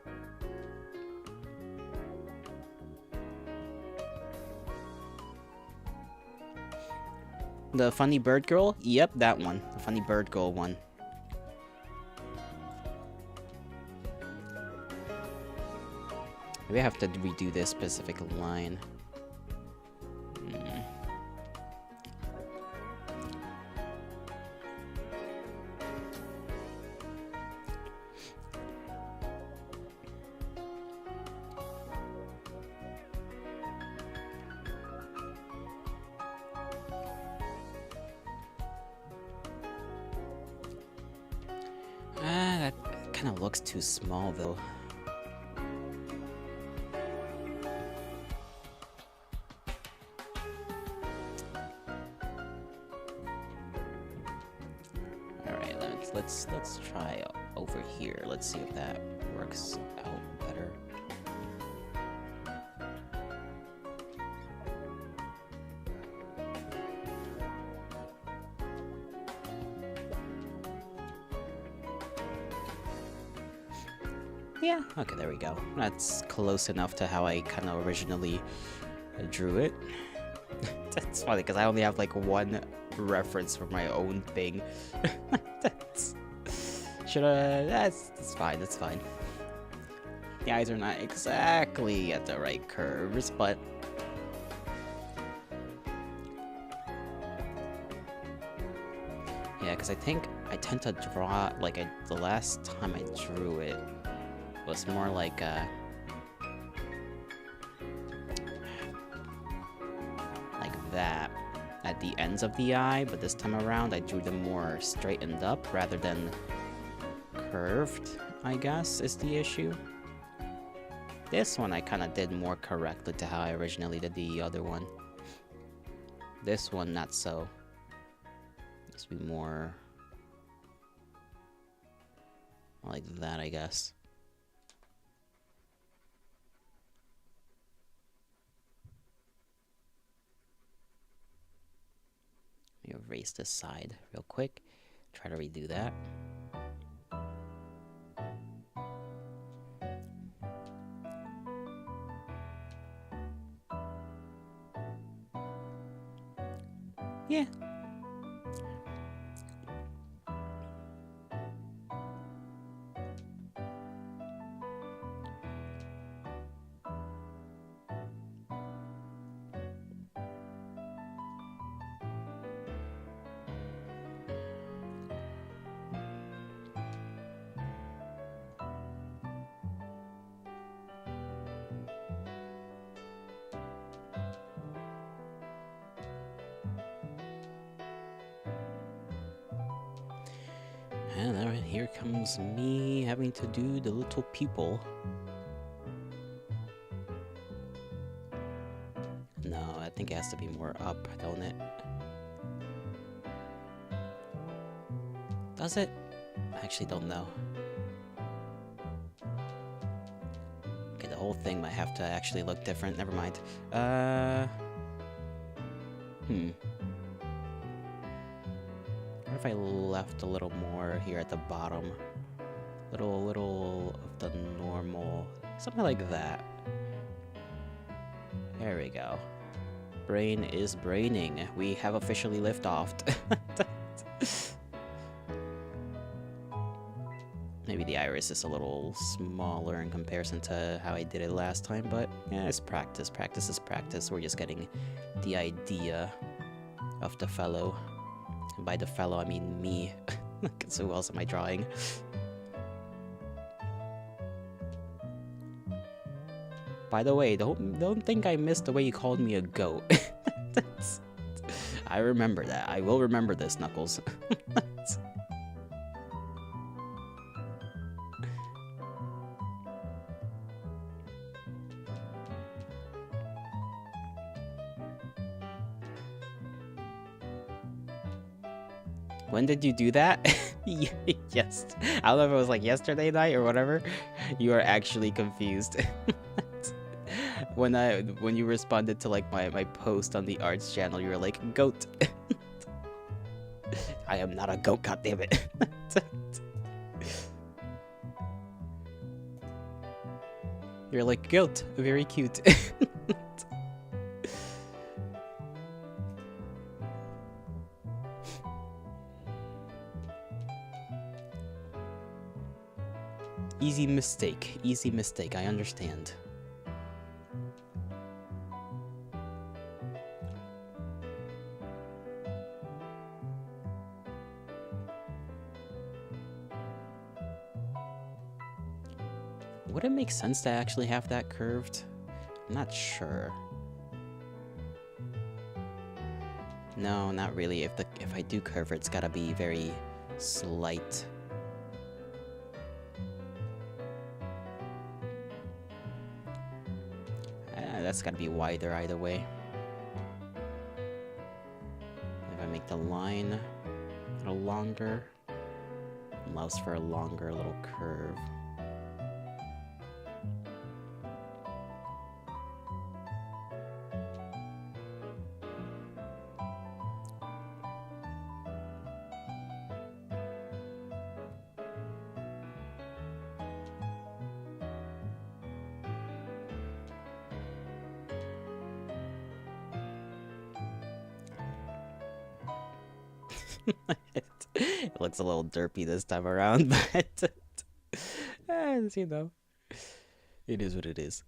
The funny bird girl? Yep, that one. The funny bird girl one. Maybe I have to redo this specific line. kind of looks too small, though. Alright, let's try over here. Let's see if that works out better. Yeah, okay, there we go. That's close enough to how I kind of originally drew it. That's funny, because I only have like one reference for my own thing. That's fine, that's fine. The eyes are not exactly at the right curves, but yeah, because I think I tend to draw like the last time I drew it was more like that at the ends of the eye, but this time around I drew them more straightened up rather than curved, I guess, is the issue. This one I kind of did more correctly to how I originally did the other one. This one, not so. This would be more like that, I guess. Let me erase this side real quick. Try to redo that. Yeah. And alright, here comes me having to do the little pupil. No, I think it has to be more up, don't it? Does it? I actually don't know. Okay, the whole thing might have to actually look different. Never mind. What if I left a little more here at the bottom? Little of the normal, something like that. There we go. Brain is braining. We have officially liftoff. Maybe the iris is a little smaller in comparison to how I did it last time, but yeah, it's practice. Practice is practice. We're just getting the idea of the fellow. And by the fellow, I mean me. Because who else am I drawing? By the way, don't think I missed the way you called me a goat. I remember that. I will remember this, Knuckles. When did you do that? Yes. I don't know if it was like yesterday night or whatever. You are actually confused. When you responded to like my post on the arts channel, you were like, goat. I am not a goat, goddammit. You're like, goat, very cute. Easy mistake, I understand. Would it make sense to actually have that curved? I'm not sure. No, not really. If I do curve it, it's gotta be very slight. That's gotta be wider either way. If I make the line a little longer, allows for a longer little curve. It looks a little derpy this time around, but you know, it is what it is.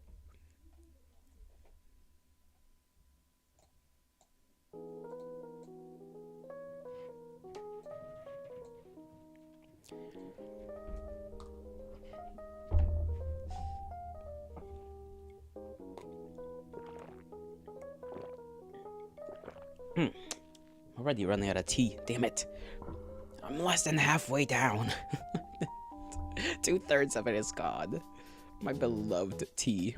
Already running out of tea. Damn it. I'm less than halfway down. 2/3 of it is gone. My beloved tea.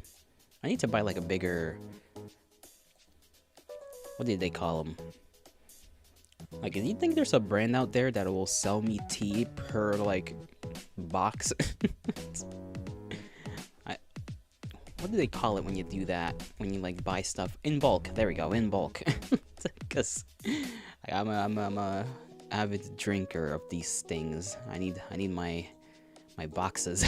I need to buy like a bigger... What did they call them? Like, do you think there's a brand out there that will sell me tea per, like, box? What do they call it when you do that? When you, like, buy stuff in bulk? There we go, in bulk. Because I'm a avid drinker of these things. I need my boxes.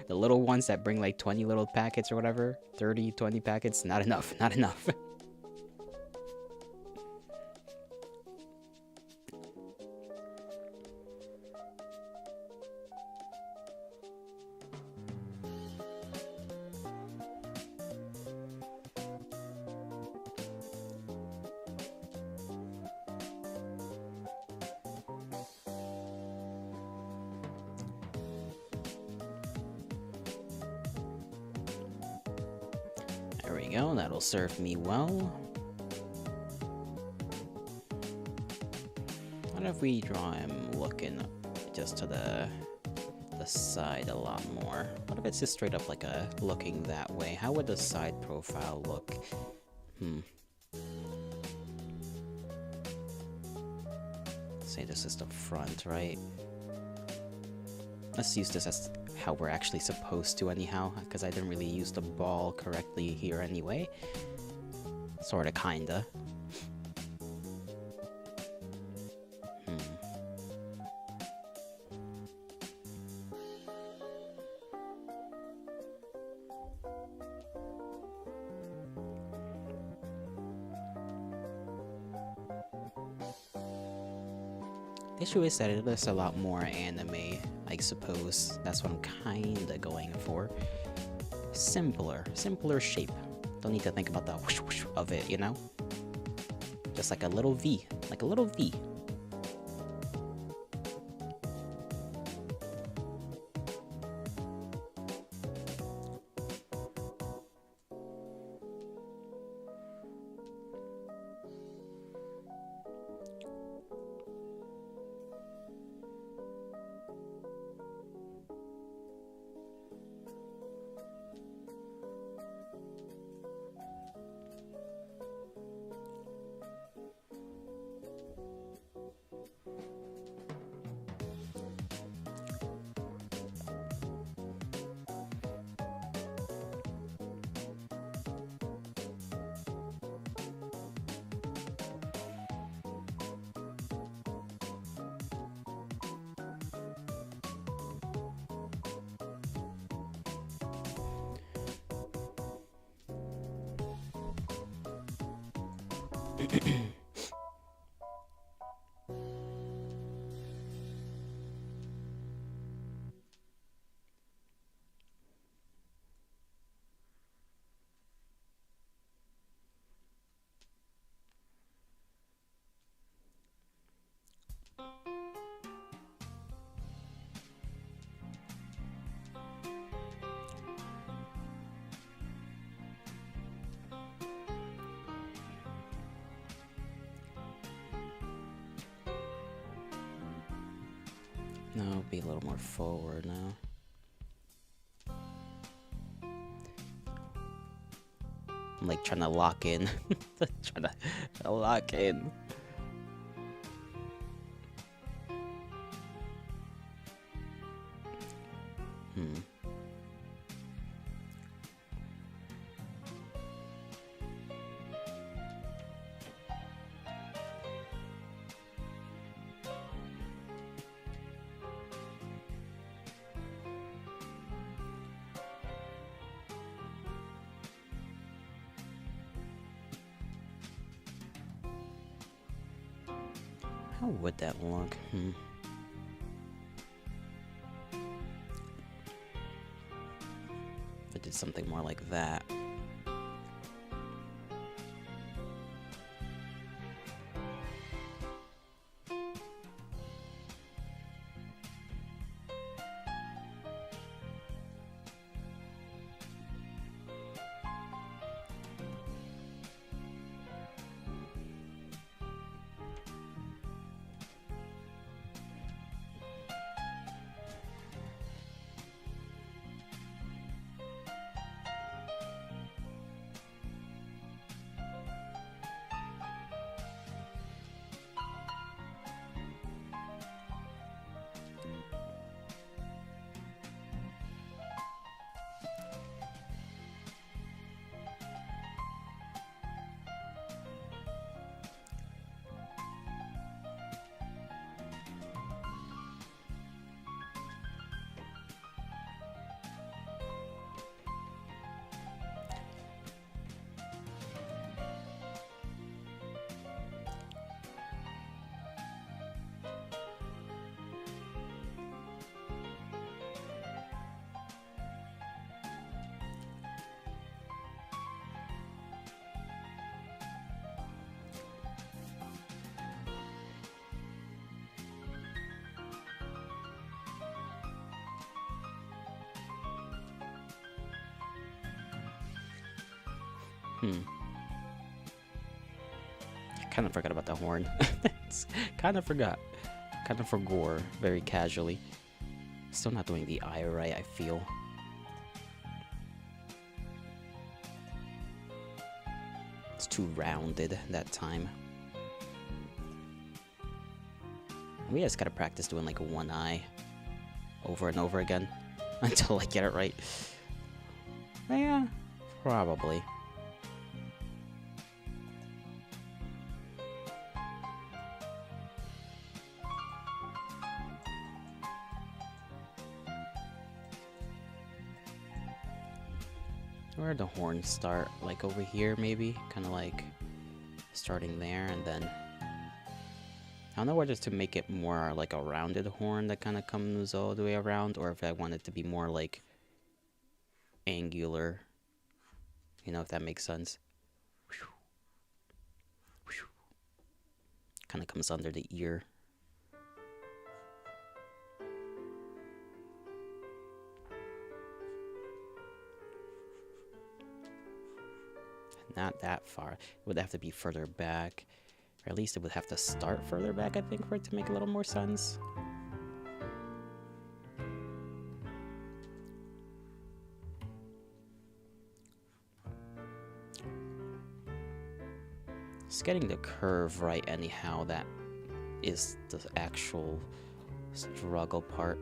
The little ones that bring like 20 little packets or whatever, 30, 20 packets, not enough, not enough. There we go, that'll serve me well. What if we draw him looking just to the side a lot more? What if it's just straight up like a looking that way? How would the side profile look? Say this is the front, right? Let's use this as how we're actually supposed to anyhow, because I didn't really use the ball correctly here anyway. Sorta, kinda. The issue is that it looks a lot more anime, I suppose. That's what I'm kinda going for. Simpler shape. Don't need to think about the whoosh whoosh of it, you know? Just like a little V, like a little V. No, be a little more forward now. I'm like trying to lock in. Trying to lock in. How would that look? If I did something more like that. Kind of forgot about the horn. Kind of forgot. Kind of forgot very casually. Still not doing the eye right, I feel. It's too rounded that time. We just gotta practice doing like one eye over and over again until I get it right. Yeah, probably. Where'd the horns start? Like over here, maybe? Kind of like starting there, and then I don't know whether to make it more like a rounded horn that kind of comes all the way around, or if I want it to be more like angular. You know, if that makes sense. Kind of comes under the ear. Not that far. It would have to be further back. Or at least it would have to start further back, I think, for it to make a little more sense. Just getting the curve right anyhow, that is the actual struggle part.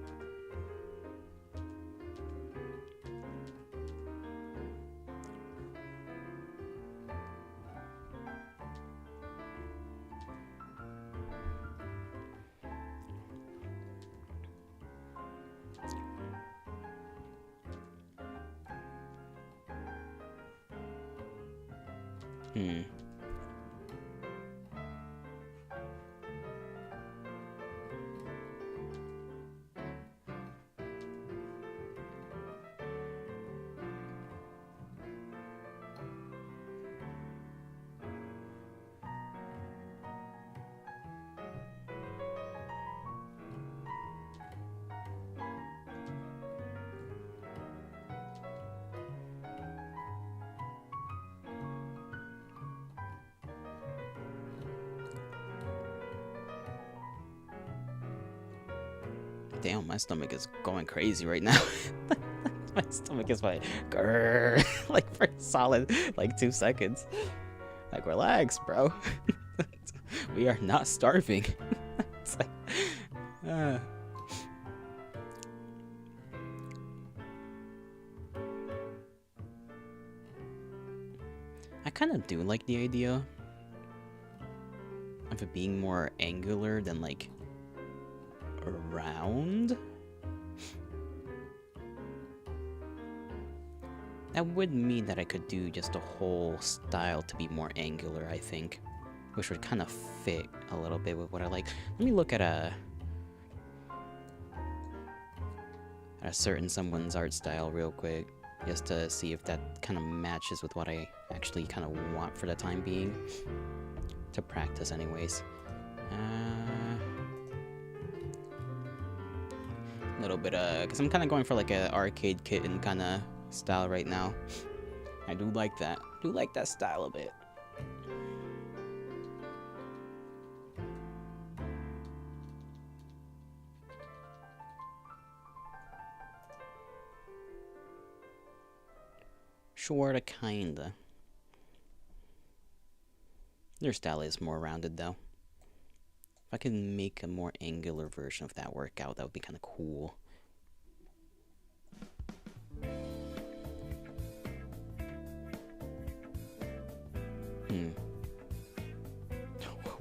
Damn, my stomach is going crazy right now. My stomach is like, grrr, like for solid, like 2 seconds. Like, relax, bro. We are not starving. It's like, I kind of do like the idea of it being more angular than, like, round. That would mean that I could do just a whole style to be more angular, I think. Which would kind of fit a little bit with what I like. Let me look at a certain someone's art style real quick, just to see if that kind of matches with what I actually kind of want for the time being. To practice anyways. A little bit because I'm kind of going for like a arcade kitten kind of style right now. I do like that. Do like that style a bit. Sorta, kinda. Their style is more rounded though. If I could make a more angular version of that workout, that would be kind of cool.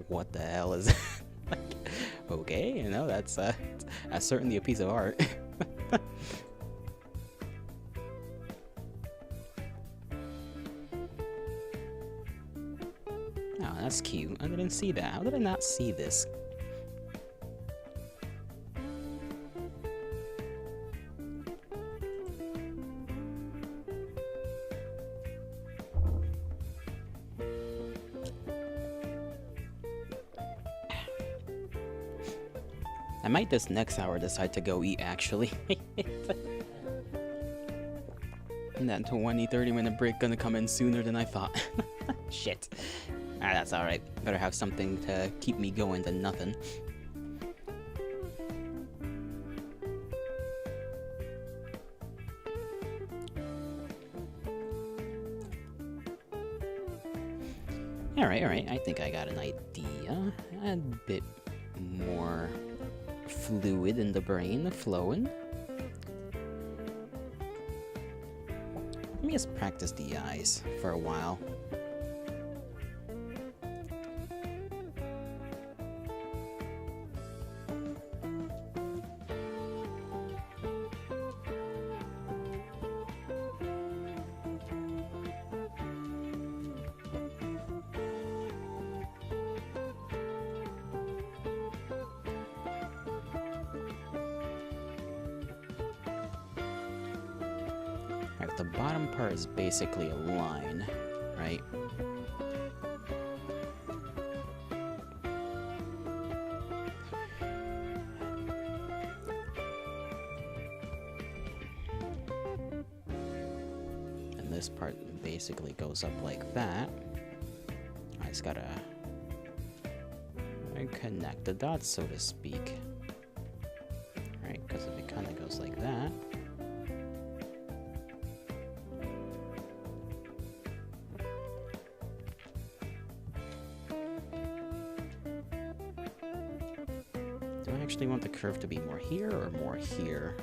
What the hell is that? Like, okay, you know, that's certainly a piece of art. Oh, that's cute. I didn't see that. How did I not see this? I might this next hour decide to go eat, actually. And that 20-30 minute break gonna come in sooner than I thought. Shit. Ah, that's alright. Better have something to keep me going than nothing. Alright. I think I got an idea. A bit more fluid in the brain, flowing. Let me just practice the eyes for a while. The bottom part is basically a line, right? And this part basically goes up like that. I just gotta connect the dots, so to speak. Right, because if it kind of goes like that, do I want the curve to be more here or more here?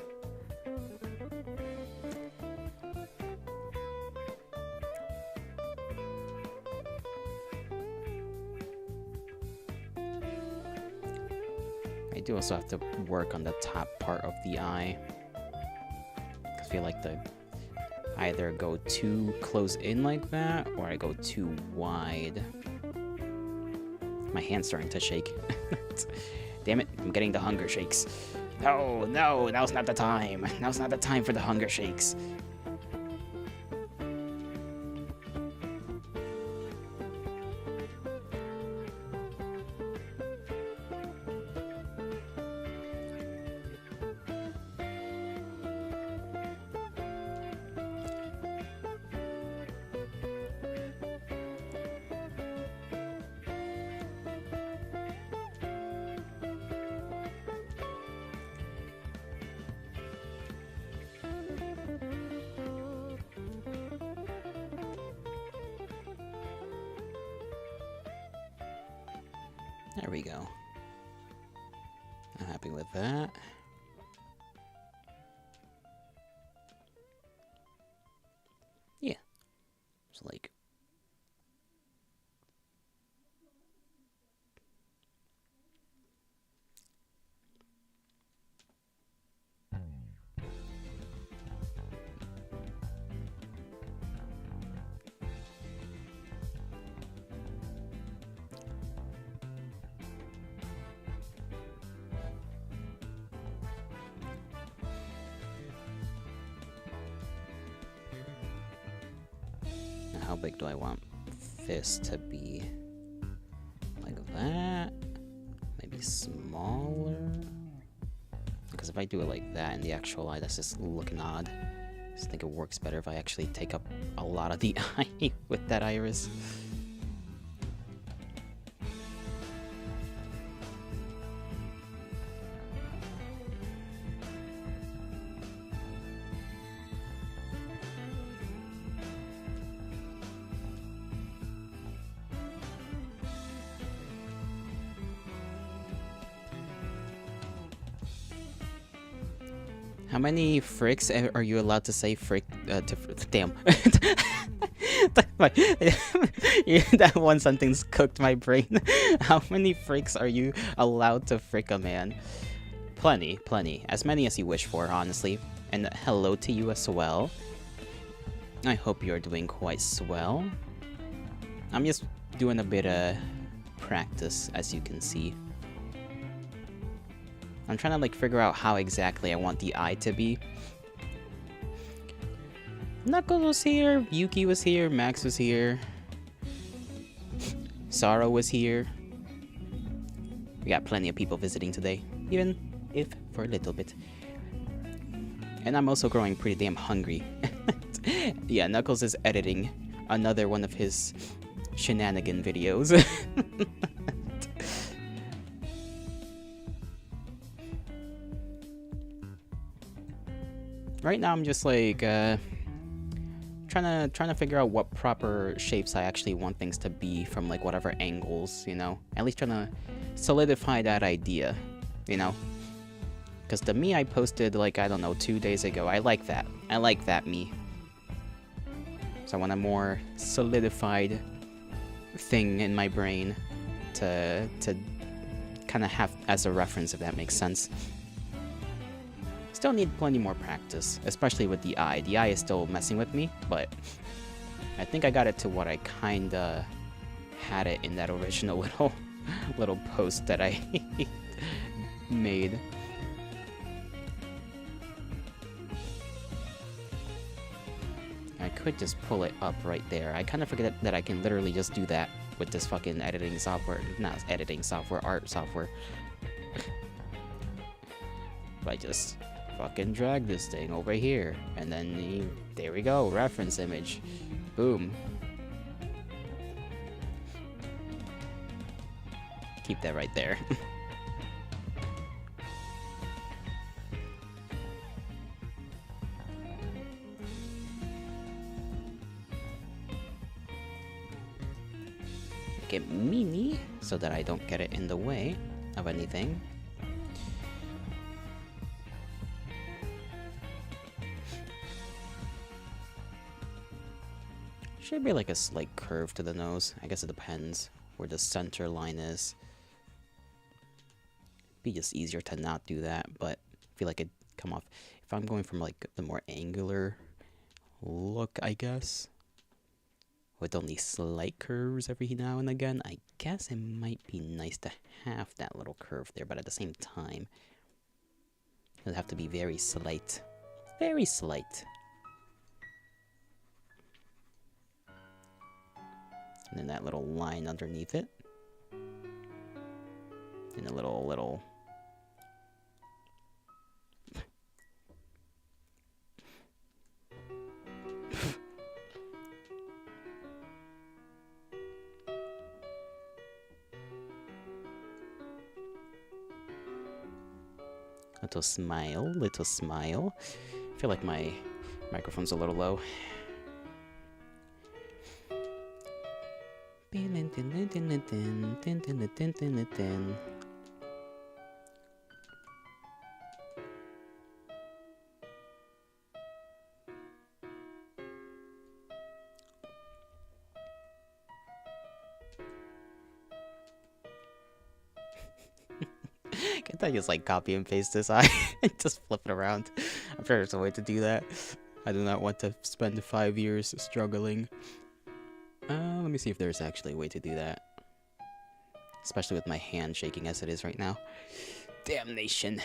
I do also have to work on the top part of the eye. I feel like I either go too close in like that or I go too wide. My hand's starting to shake. Damn it, I'm getting the hunger shakes. No, now's not the time. Now's not the time for the hunger shakes. There we go. I'm happy with that. Yeah. It's like... How big do I want this to be? Like that? Maybe smaller? Because if I do it like that in the actual eye, that's just looking odd. I just think it works better if I actually take up a lot of the eye with that iris. How many fricks are you allowed to say frick damn. That one sentence cooked my brain. How many fricks are you allowed to frick a man? Plenty, plenty. As many as you wish for, honestly. And hello to you as well. I hope you're doing quite swell. I'm just doing a bit of practice, as you can see. I'm trying to like figure out how exactly I want the eye to be. Knuckles was here, Yuki was here, Max was here, Sara was here. We got plenty of people visiting today, even if for a little bit. And I'm also growing pretty damn hungry. Yeah, Knuckles is editing another one of his shenanigan videos. Right now I'm just like trying to figure out what proper shapes I actually want things to be from like whatever angles, you know? At least trying to solidify that idea, you know? Because the me I posted like, I don't know, 2 days ago, I like that. I like that me. So I want a more solidified thing in my brain to kind of have as a reference, if that makes sense. Still need plenty more practice, especially with the eye. The eye is still messing with me, but I think I got it to what I kinda had it in that original little post that I made. I could just pull it up right there. I kind of forget that I can literally just do that with this fucking editing software. Not editing software, art software. If I just fucking drag this thing over here, and then there we go, reference image. Boom. Keep that right there. Get mini so that I don't get it in the way of anything. Should be like a slight curve to the nose. I guess it depends where the center line is. Be just easier to not do that, but I feel like it'd come off. If I'm going from like the more angular look, I guess, with only slight curves every now and again, I guess it might be nice to have that little curve there, but at the same time, it'll have to be very slight. Very slight. And then that little line underneath it. And a little... little smile, little smile. I feel like my microphone's a little low. Can't I just like copy and paste this eye and just flip it around? I'm sure there's a way to do that. I do not want to spend 5 years struggling. Let me see if there's actually a way to do that. Especially with my hand shaking as it is right now. Damnation.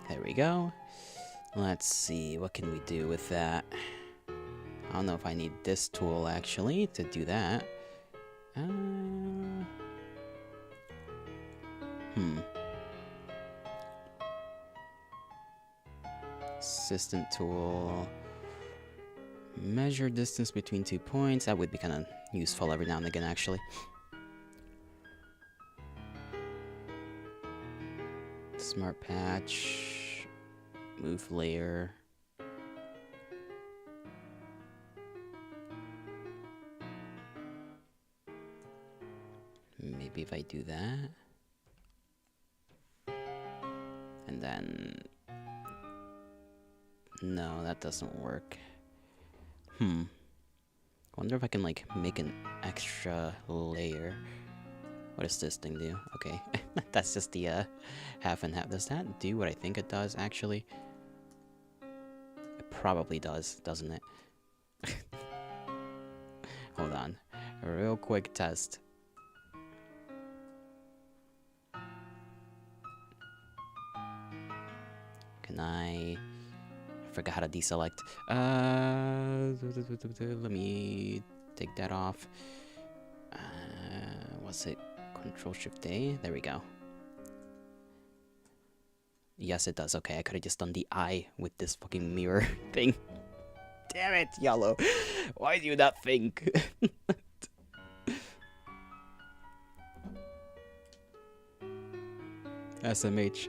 There we go. Let's see, what can we do with that? I don't know if I need this tool actually to do that. Assistant tool. Measure distance between 2 points. That would be kind of useful every now and again, actually. Smart patch. Move layer. Maybe if I do that. And then... No, that doesn't work. Wonder if I can, like, make an extra layer. What does this thing do? Okay. That's just the, half and half. Does that do what I think it does, actually? It probably does, doesn't it? Hold on. A real quick test. Can I forgot how to deselect. Let me take that off. What's it? Control-Shift-A? There we go. Yes, it does. Okay, I could have just done the eye with this fucking mirror thing. Damn it, Yellow. Why do you not think? SMH.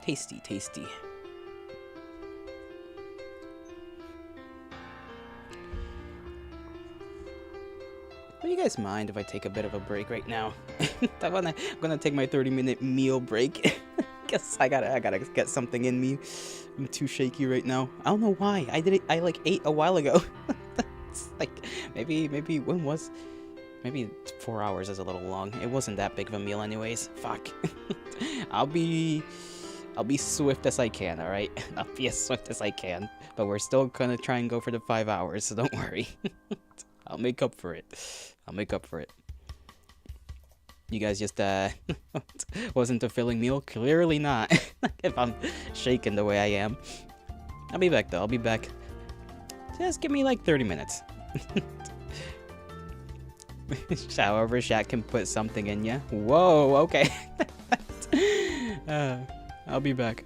Tasty, tasty. Do you guys mind if I take a bit of a break right now? I'm gonna take my 30-minute meal break. Guess I gotta get something in me. I'm too shaky right now. I don't know why. I like ate a while ago. It's like maybe when was maybe 4 hours is a little long. It wasn't that big of a meal anyways. Fuck. I'll be swift as I can, alright? I'll be as swift as I can. But we're still gonna try and go for the 5 hours, so don't worry. I'll make up for it. I'll make up for it. You guys just, wasn't a filling meal? Clearly not. If I'm shaking the way I am. I'll be back, though. I'll be back. Just give me, like, 30 minutes. However, Shaq can put something in ya. Whoa, okay. I'll be back.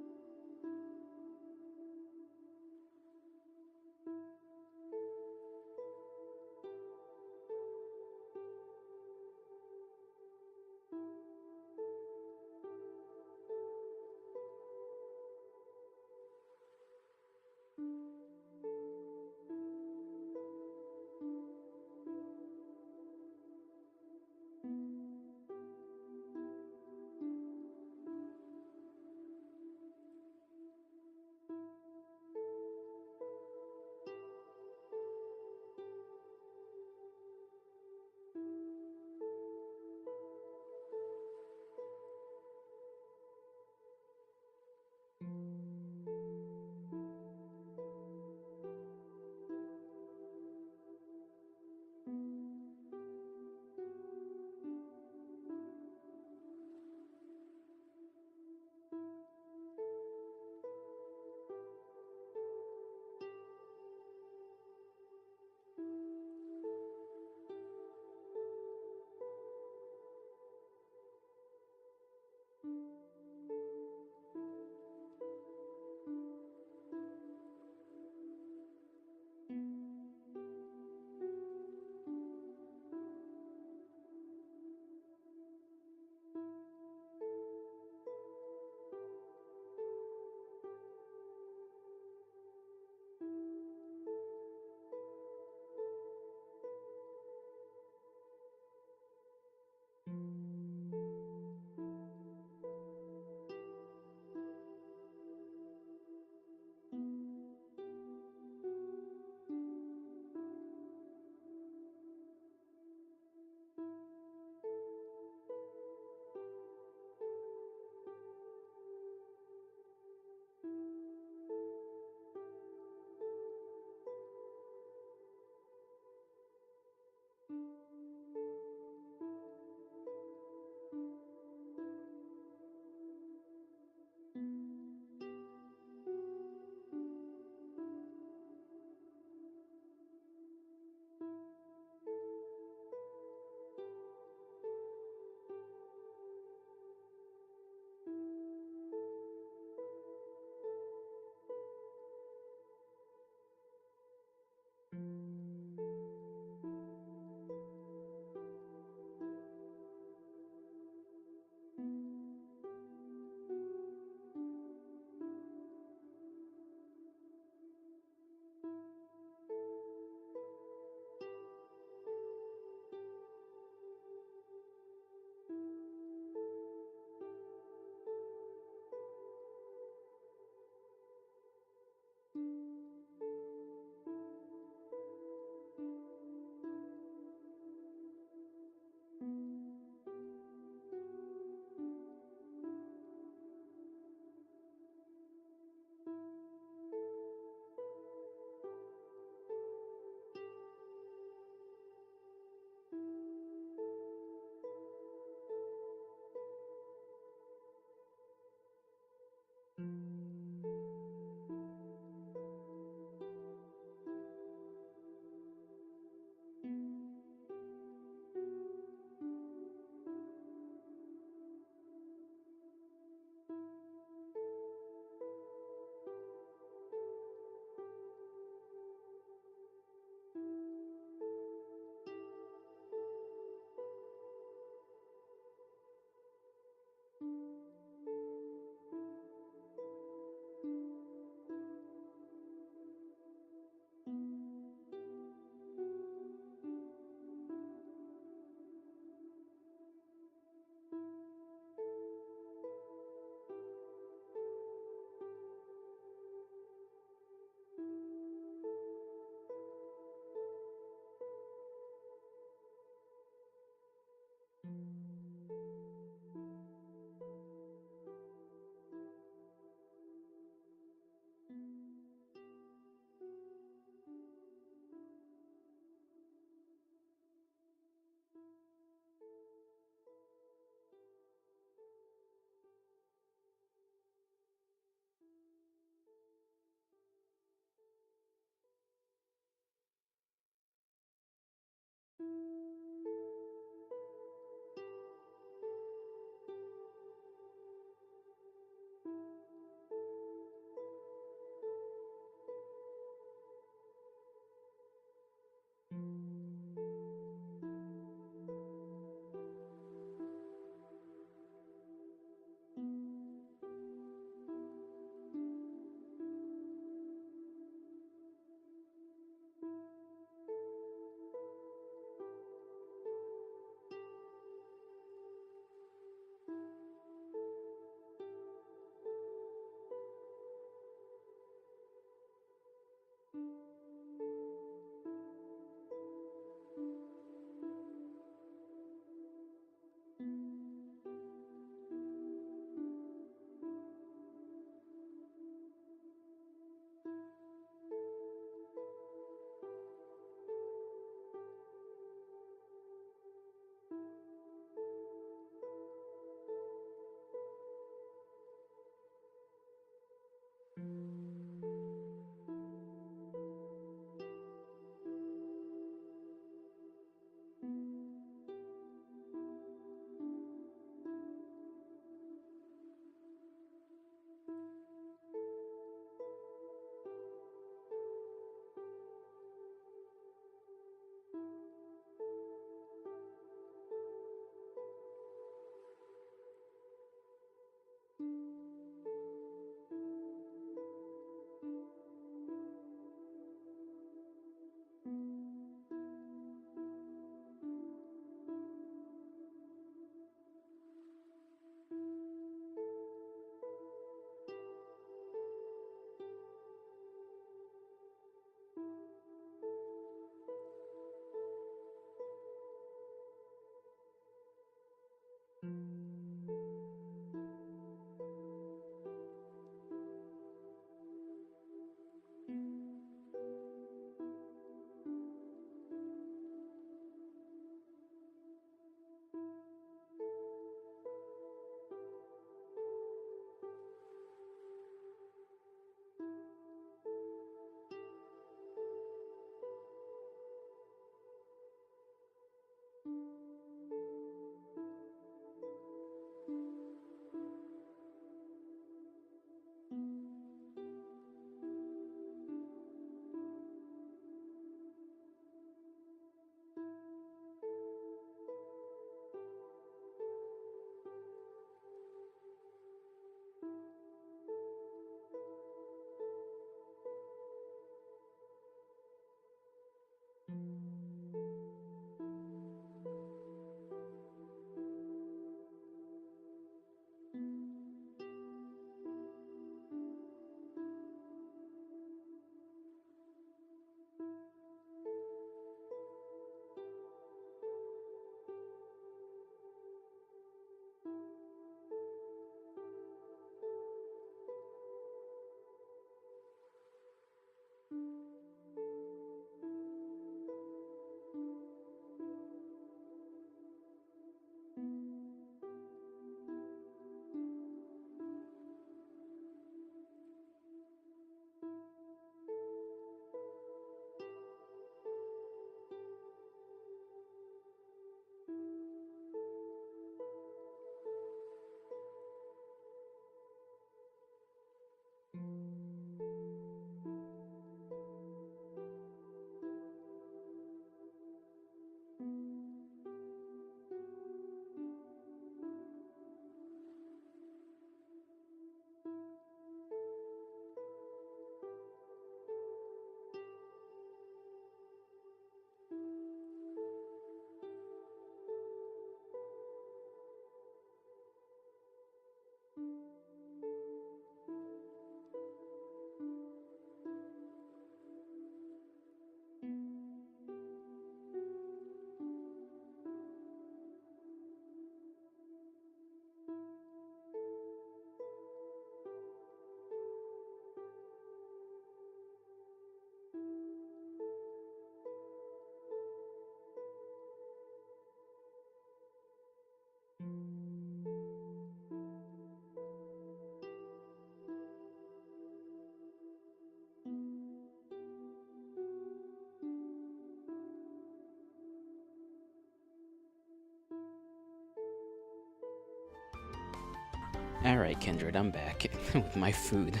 Alright, Kindred, I'm back with my food.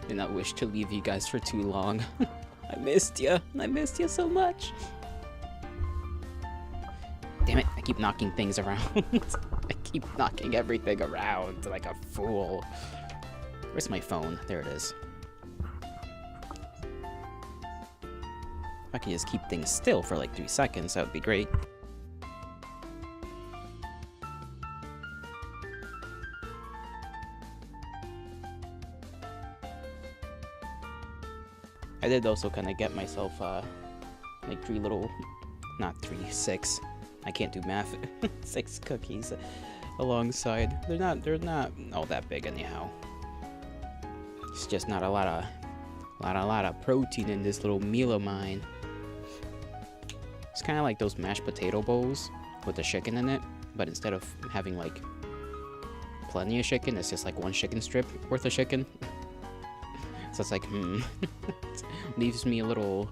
Did not wish to leave you guys for too long. I missed you. I missed you so much. Damn it, I keep knocking things around. I keep knocking everything around like a fool. Where's my phone? There it is. If I could just keep things still for like 3 seconds, that would be great. I did also kind of get myself, like 6. I can't do math. 6 cookies alongside. They're not all that big anyhow. It's just not a lot of protein in this little meal of mine. It's kind of like those mashed potato bowls with the chicken in it, but instead of having like plenty of chicken, it's just like 1 chicken strip worth of chicken. So it's like, leaves me a little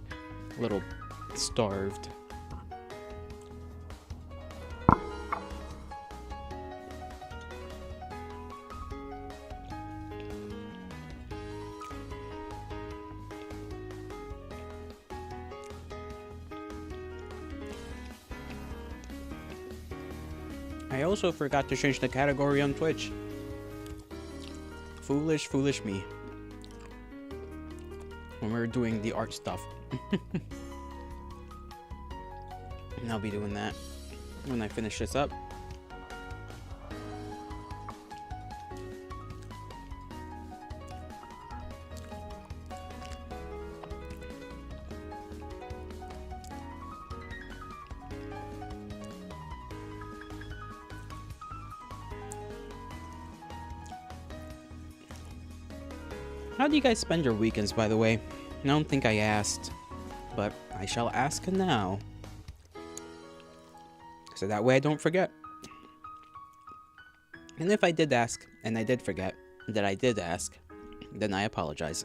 starved. I also forgot to change the category on Twitch. Foolish me. When we were doing the art stuff. And I'll be doing that when I finish this up. How do you guys spend your weekends, by the way? I don't think I asked, but I shall ask now. So that way I don't forget. And if I did ask, and I did forget that I did ask, then I apologize.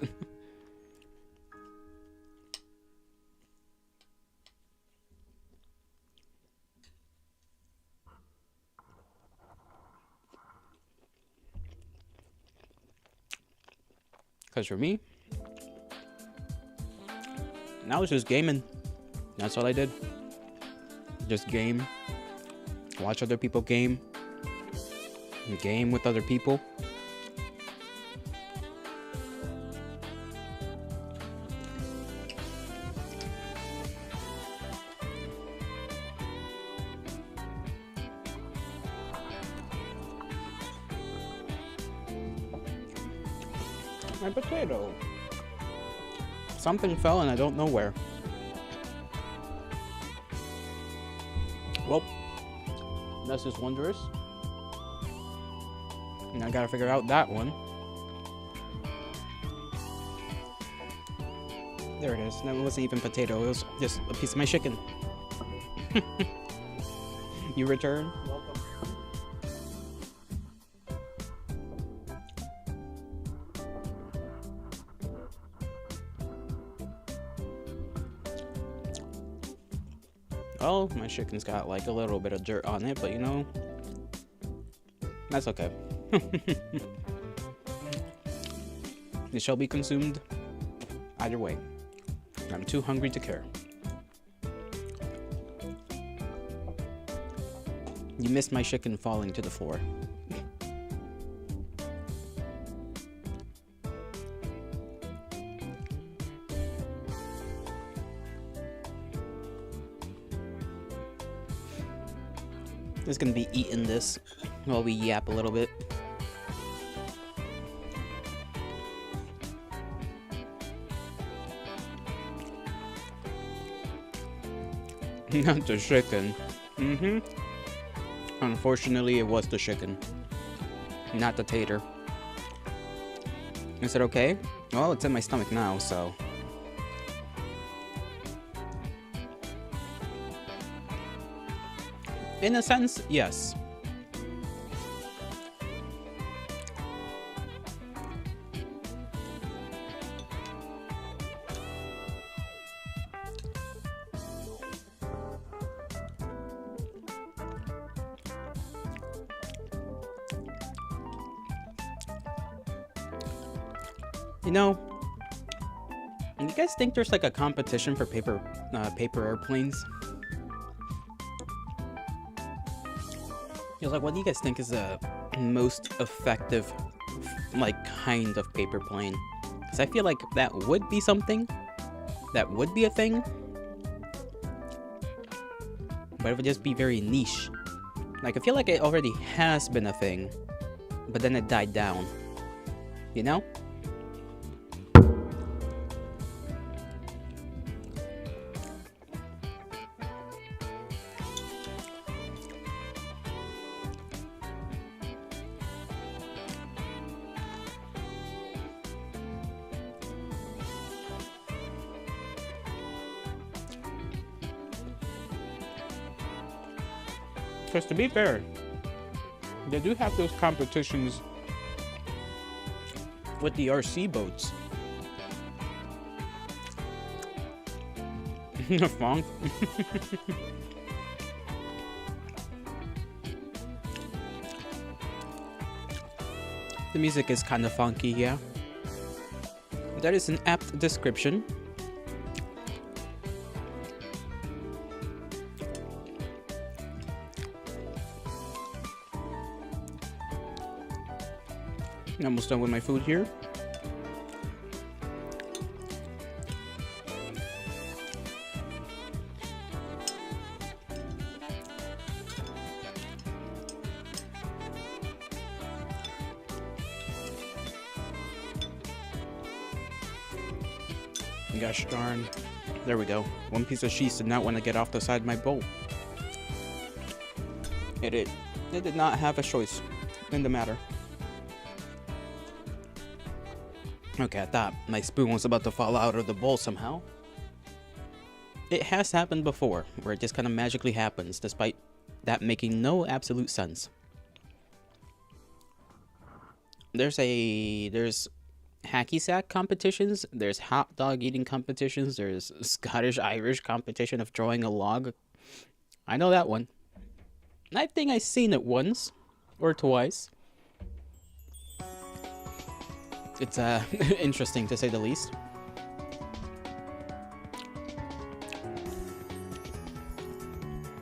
Because for me, now it's just gaming. That's all I did. Just game. Watch other people game. Game with other people. My potato. Something fell and I don't know where. Well, that's just wondrous. And I gotta figure out that one. There it is. That wasn't even potato. It was just a piece of my chicken. You return? Welcome. Well, my chicken's got like a little bit of dirt on it, but you know, that's okay. It shall be consumed either way. I'm too hungry to care. You missed my chicken falling to the floor. Just gonna be eating this while we yap a little bit. Not the chicken. Unfortunately, it was the chicken, not the tater. Is it okay? Well, it's in my stomach now, so. In a sense, yes. You know, you guys think there's like a competition for paper airplanes? Like, what do you guys think is the most effective, like, kind of paper plane? Because I feel like that would be something. That would be a thing. But it would just be very niche. Like, I feel like it already has been a thing, but then it died down. You know? Because to be fair, they do have those competitions with the RC boats. Funk. The music is kind of funky, yeah. That is an apt description. Almost done with my food here. Gosh darn. There we go. One piece of cheese did not want to get off the side of my bowl. It did not have a choice in the matter. Okay, I thought my spoon was about to fall out of the bowl somehow. It has happened before, where it just kind of magically happens, despite that making no absolute sense. There's hacky sack competitions, there's hot dog eating competitions, there's Scottish-Irish competition of drawing a log. I know that one. I think I've seen it once or twice. It's interesting to say the least.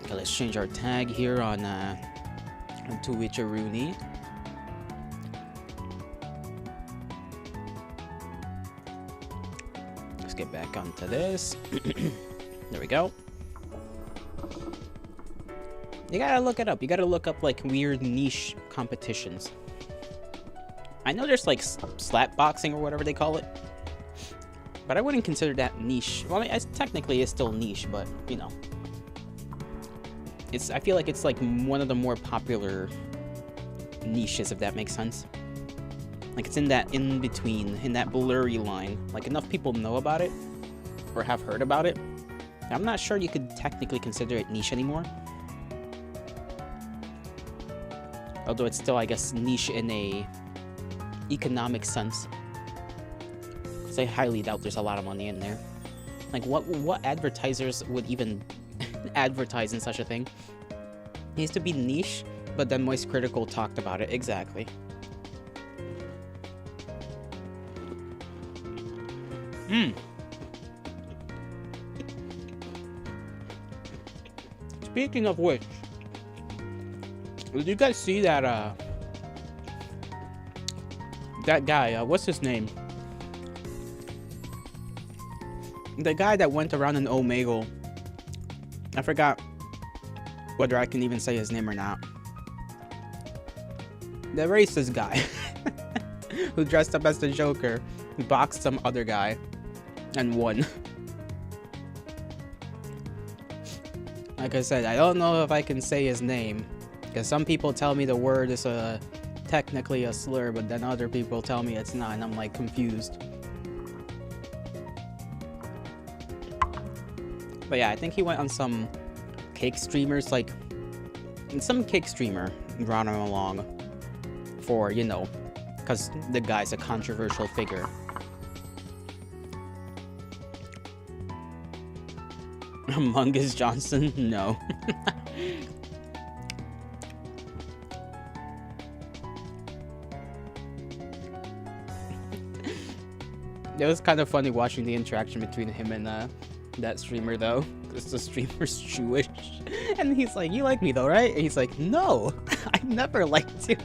Okay, let's change our tag here on Twitcheroonie. Let's get back onto this. There we go. You gotta look it up. You gotta look up like weird niche competitions. I know there's like slap boxing or whatever they call it, but I wouldn't consider that niche. Well, I mean, technically it's still niche, but you know, I feel like it's like one of the more popular niches, if that makes sense. Like it's in that in between, in that blurry line. Like enough people know about it or have heard about it. I'm not sure you could technically consider it niche anymore. Although it's still, I guess, niche in a economic sense. Because I highly doubt there's a lot of money in there. Like, what advertisers would even advertise in such a thing? It needs to be niche, but then Moist Critical talked about it. Exactly. Speaking of which, did you guys see that, that guy, what's his name? The guy that went around in Omegle. I forgot whether I can even say his name or not. The racist guy who dressed up as the Joker, boxed some other guy, and won. Like I said, I don't know if I can say his name, because some people tell me the word is technically a slur, but then other people tell me it's not, and I'm like confused. But yeah, I think he went on some cake streamers, like some cake streamer brought him along for, you know, because the guy's a controversial figure. Mungus Johnson? No. It was kind of funny watching the interaction between him and that streamer though. Because the streamer's Jewish. And he's like, you like me though, right? And he's like, no, I never liked you.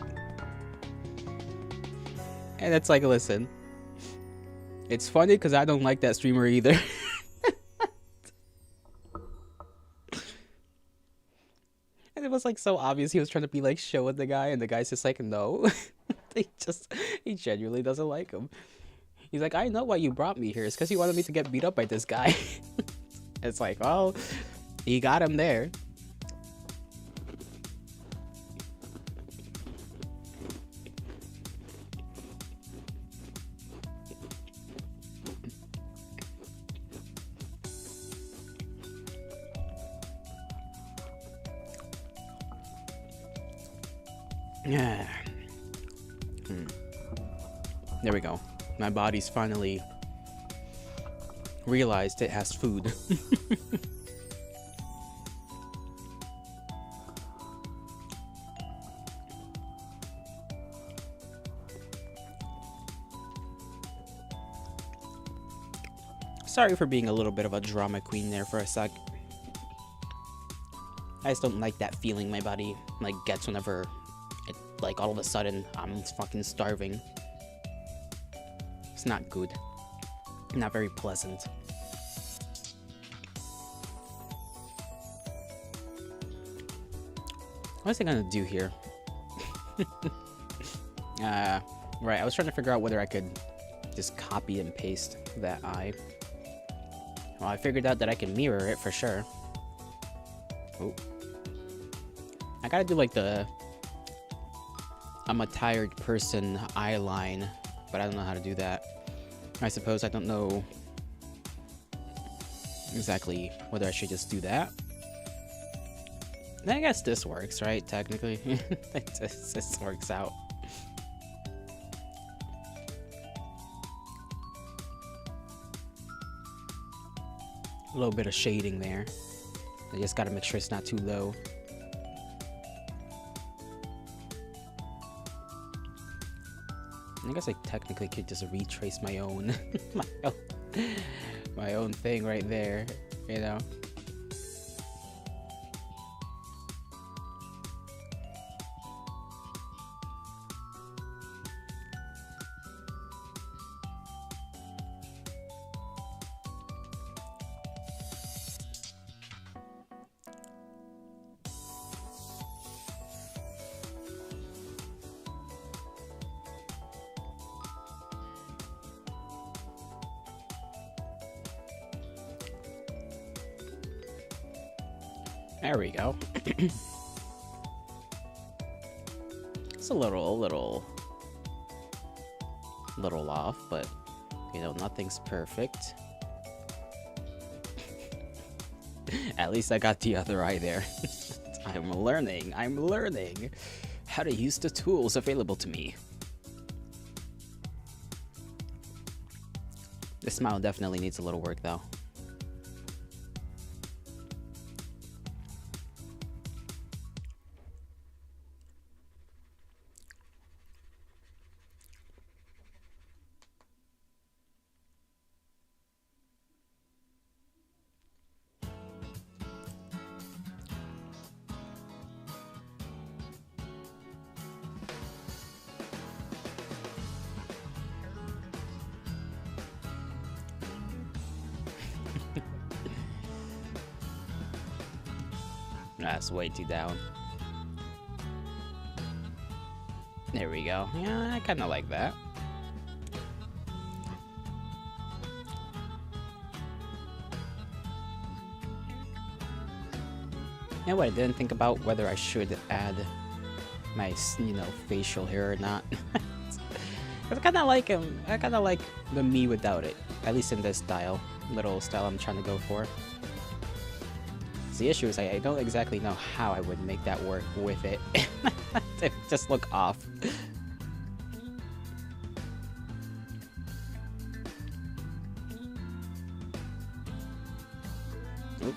And it's like, listen, it's funny because I don't like that streamer either. And it was like so obvious he was trying to be like show with the guy, and the guy's just like, no. He genuinely doesn't like him. He's like, I know why you brought me here. It's because you wanted me to get beat up by this guy. It's like, well, you got him there. Yeah. There we go. My body's finally realized it has food. Sorry for being a little bit of a drama queen there for a sec. I just don't like that feeling my body like gets whenever it, like, all of a sudden I'm fucking starving. It's not good. Not very pleasant. What was I gonna do here? Right, I was trying to figure out whether I could just copy and paste that eye. Well, I figured out that I can mirror it for sure. Oh. I gotta do like the I'm a tired person eye line, but I don't know how to do that. I suppose I don't know exactly whether I should just do that. I guess this works, right? Technically. This works out. A little bit of shading there. I just gotta make sure it's not too low. I guess I technically could just retrace my own my own thing right there, you know. There we go. It's a little off, but you know, nothing's perfect. At least I got the other eye there. I'm learning how to use the tools available to me. The smile definitely needs a little work though. That's way too down. There we go. Yeah, I kind of like that. You know what I didn't think about? Whether I should add my, you know, facial hair or not. I kind of like him. I kind of like the me without it. At least in this style. Little style I'm trying to go for. The issue is I don't exactly know how I would make that work with it. It just look off. Oop.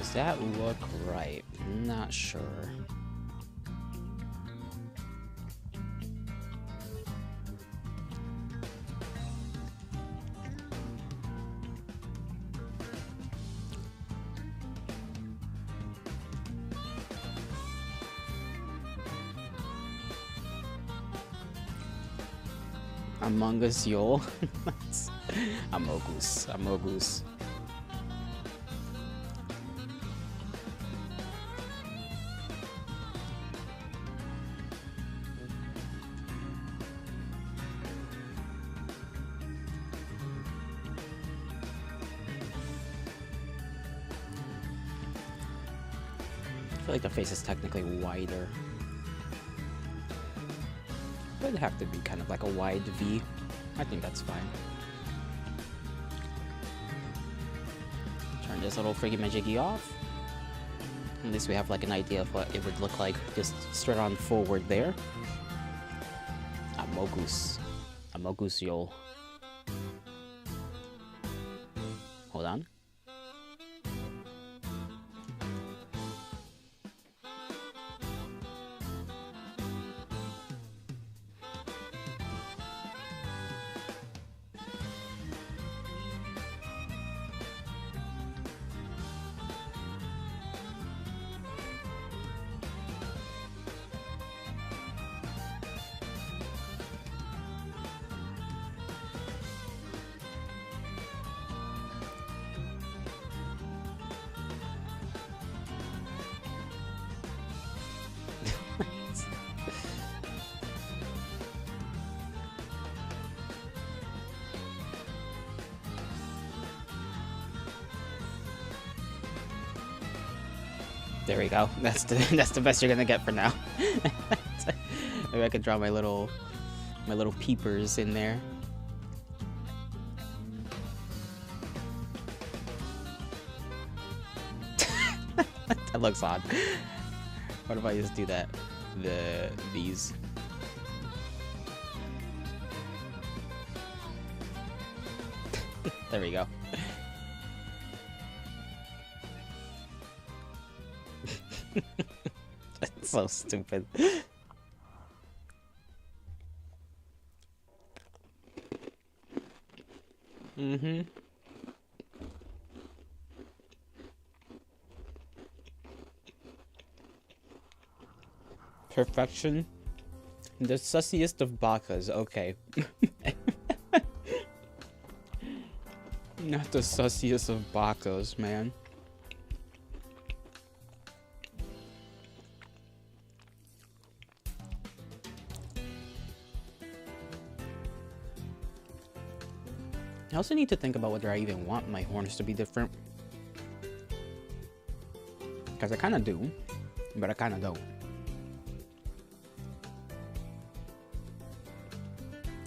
Does that look right? Not sure. Among Us Yol. Amogus. Amogus. I feel like the face is technically wider. It would have to be kind of like a wide V. I think that's fine. Turn this little freaky majiggy off. At least we have like an idea of what it would look like just straight on forward there. Amogus. Amogus Yol. Hold on. There we go. That's the best you're gonna get for now. Maybe I could draw my little peepers in there. That looks odd. What if I just do that? These. There we go. That's so stupid. Mm-hmm. Perfection. The sussiest of bakas. Okay. Not the sussiest of bakas, man. I also need to think about whether I even want my horns to be different. Because I kind of do, but I kind of don't.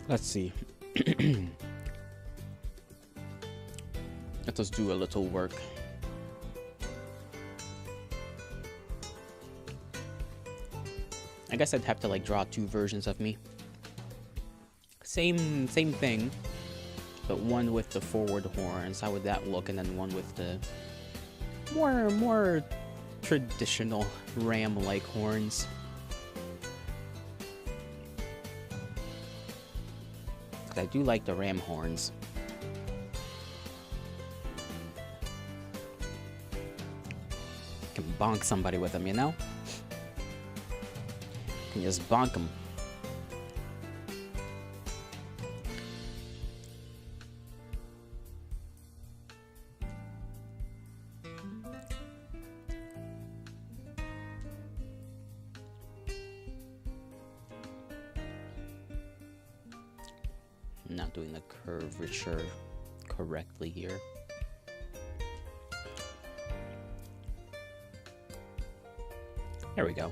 Let's see. Let us do a little work. I guess I'd have to like draw two versions of me. Same thing, but one with the forward horns. How would that look? And then one with the more traditional ram-like horns. I do like the ram horns. Can bonk somebody with them, you know? Can just bonk them. I'm not doing the curvature correctly here. There we go.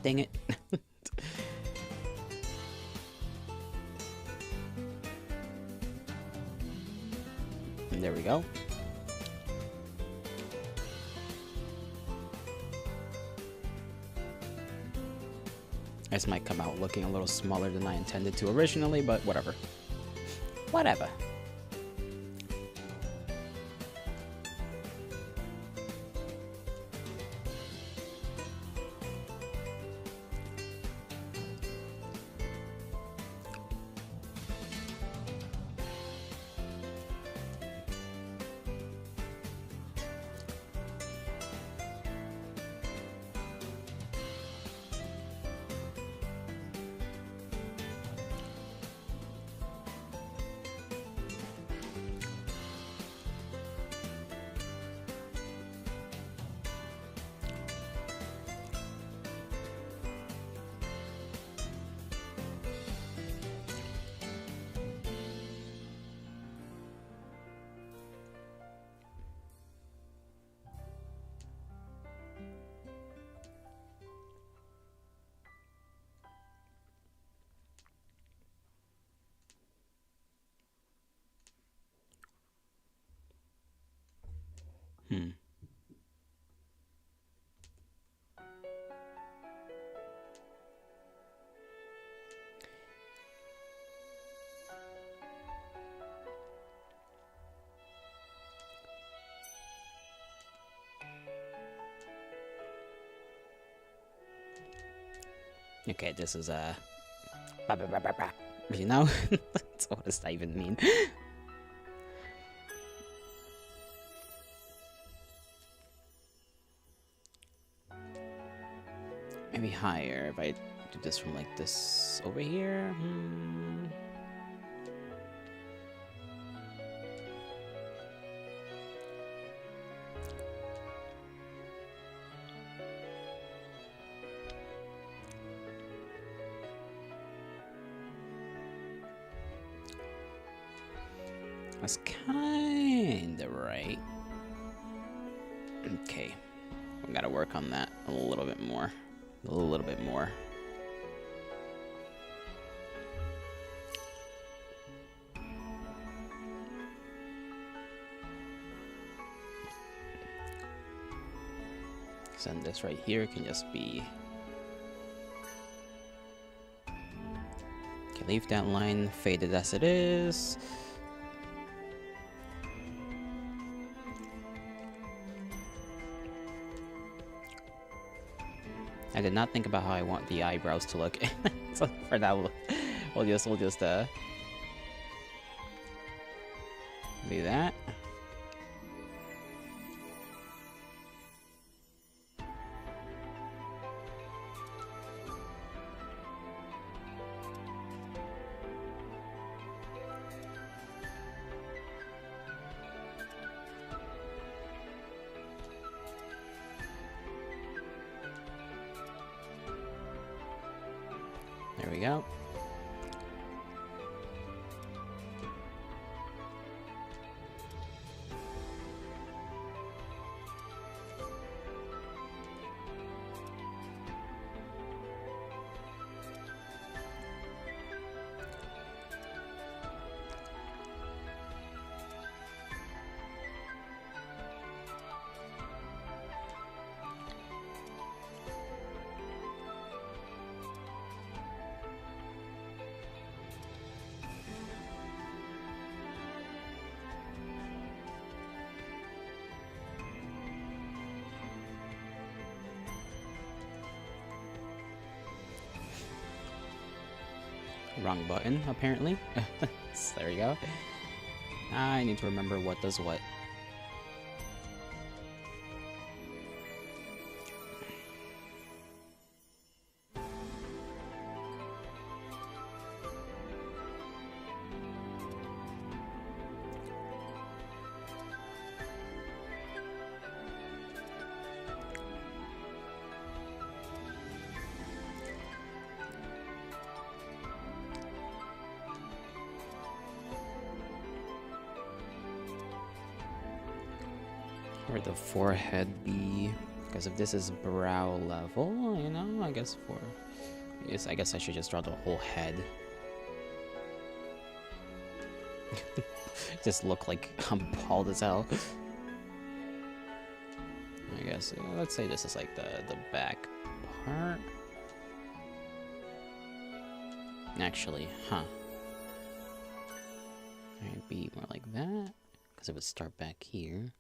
Dang it. And there we go. This might come out looking a little smaller than I intended to originally, but whatever. Whatever. Okay, this is you know? What does that even mean? Maybe higher if I do this from like this over here. That's kinda right. Okay. We gotta work on that a little bit more. A little bit more. Send this right here can just be... Okay, leave that line faded as it is. I did not think about how I want the eyebrows to look. So for now, we'll just do that. There we go. Wrong button, apparently. So there we go. I need to remember what does what. Where the forehead be? Because if this is brow level, you know, I guess I guess I should just draw the whole head. Just look like I'm bald as hell. I guess, let's say this is like the back part. Actually, Might be more like that, because it would start back here.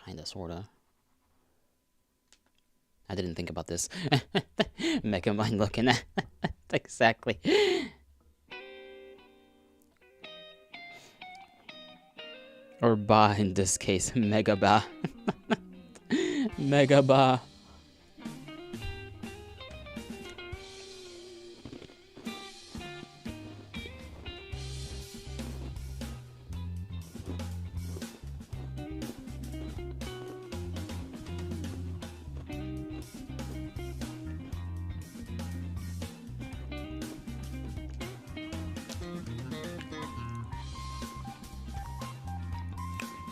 Kinda, sorta. I didn't think about this. Mega Mind looking at exactly. Or Ba in this case, Mega Ba. Mega Ba.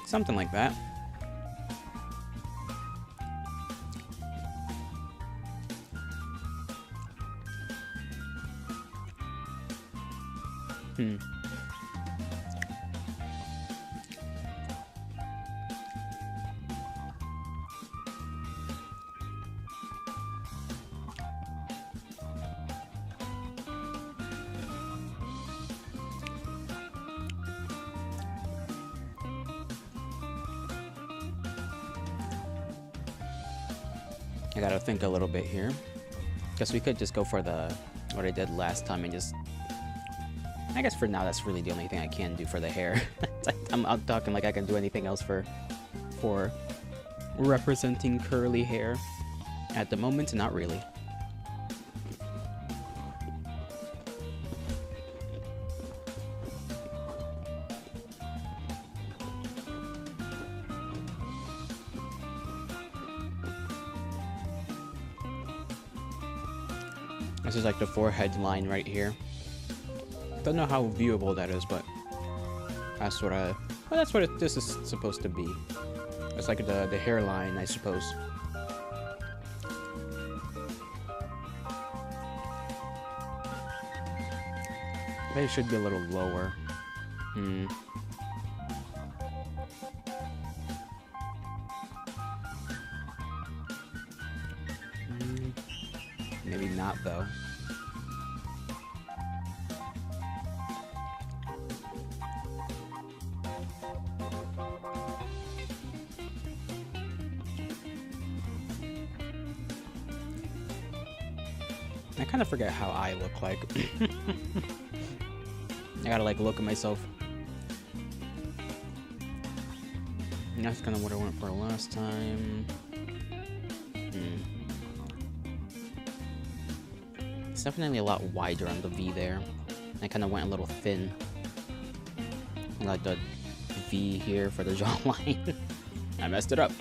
Something like that. I gotta think a little bit here. Guess we could just go for what I did last time and just... I guess for now that's really the only thing I can do for the hair. I'm talking like I can do anything else for representing curly hair. At the moment, not really. This is like the forehead line right here. Don't know how viewable that is, but that's what this is supposed to be. It's like the hairline, I suppose. Maybe it should be a little lower. Maybe not, though. I kind of forget how I look like. I gotta like look at myself. And that's kind of what I went for last time. It's definitely a lot wider on the V there. I kind of went a little thin. I like the V here for the jawline. I messed it up.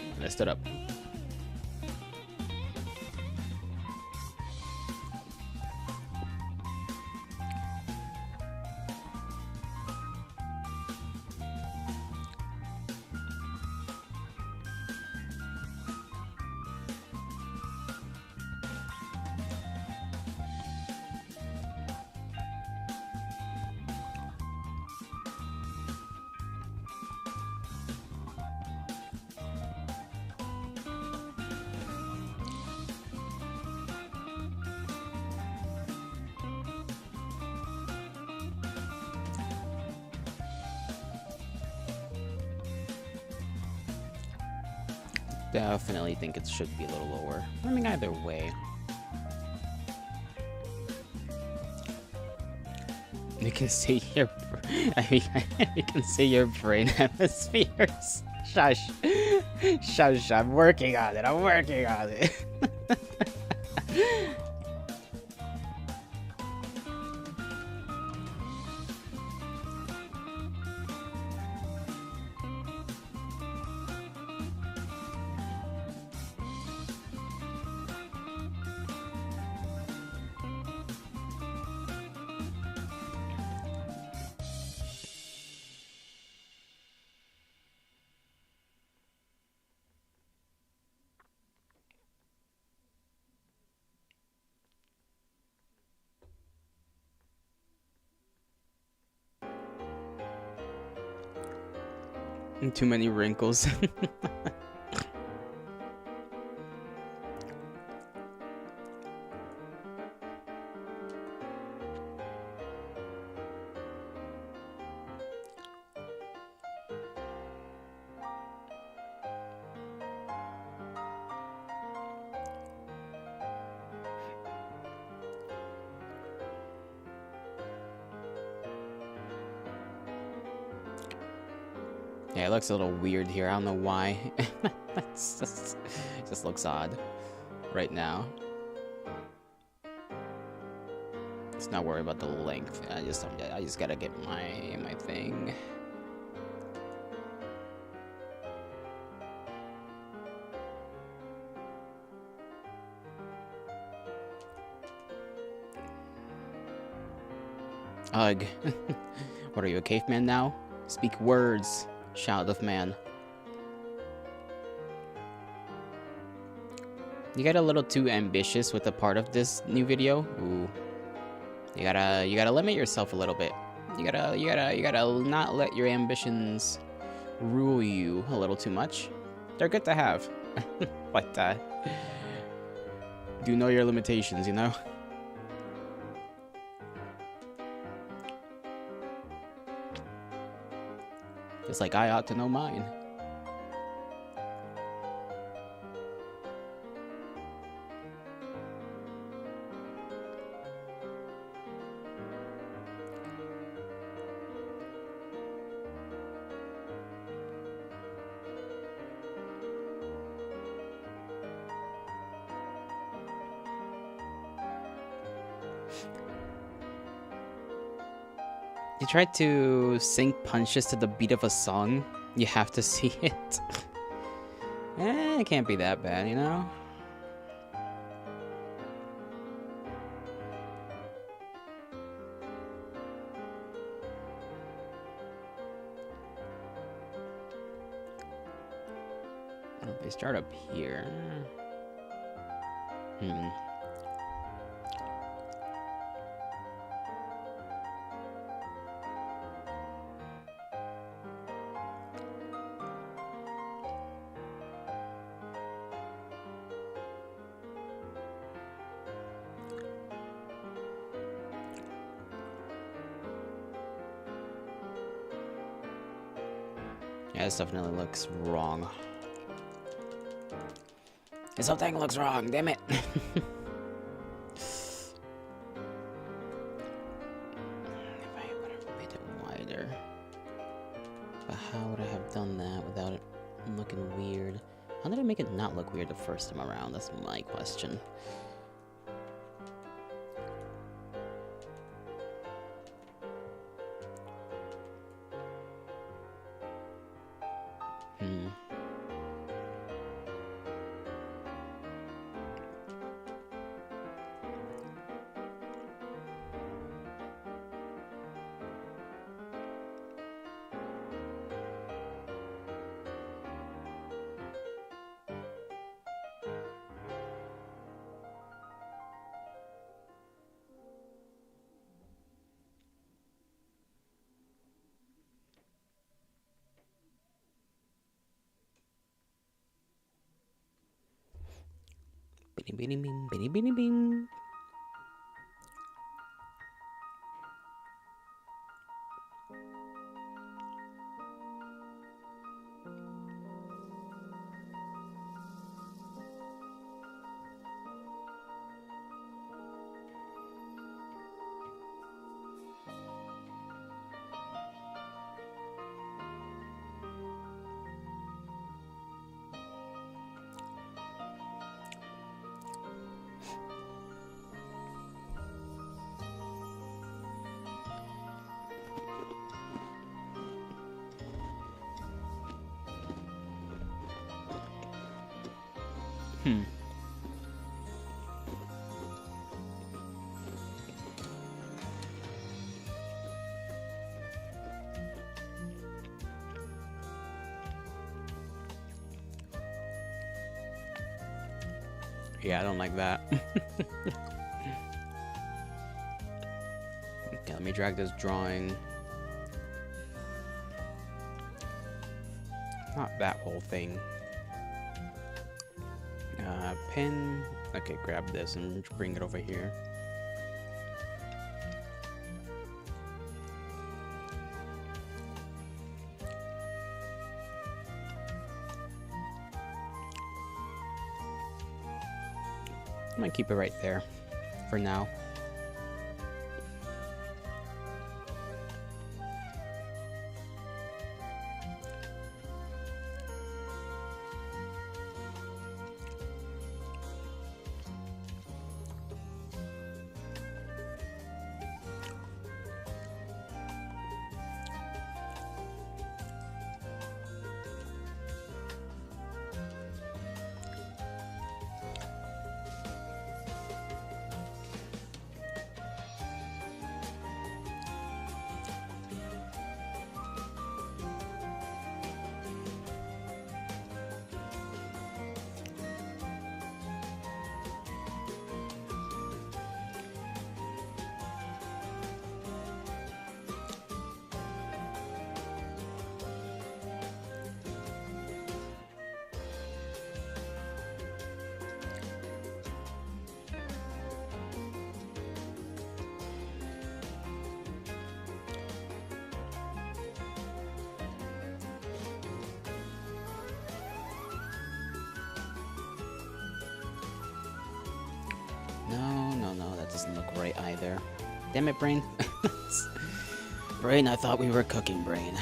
Definitely think it should be a little lower. I mean, either way. You can see your... you can see your brain hemispheres. Shush. Shush, I'm working on it. Too many wrinkles. Yeah, it looks a little weird here. I don't know why. It just looks odd right now. Let's not worry about the length. I just gotta get my thing. Ugh. What are you, a caveman now? Speak words, child of man. You got a little too ambitious with a part of this new video. Ooh. You gotta limit yourself a little bit. You gotta not let your ambitions rule you a little too much. They're good to have. But do know your limitations, you know? Just like I ought to know mine. You tried to sing punches to the beat of a song. You have to see it. It can't be that bad, you know? If they start up here. Yeah, this definitely looks wrong. This whole thing looks wrong, damn it. If I would have made it wider. But how would I have done that without it looking weird? How did I make it not look weird the first time around? That's my question. Bing, bing, bing, bing, bing, bing. Yeah, I don't like that. Okay, let me drag this drawing. Not that whole thing. Pin. Okay, grab this and bring it over here. I'm gonna keep it right there for now. No, that doesn't look right either. Damn it, brain. Brain, I thought we were cooking, brain.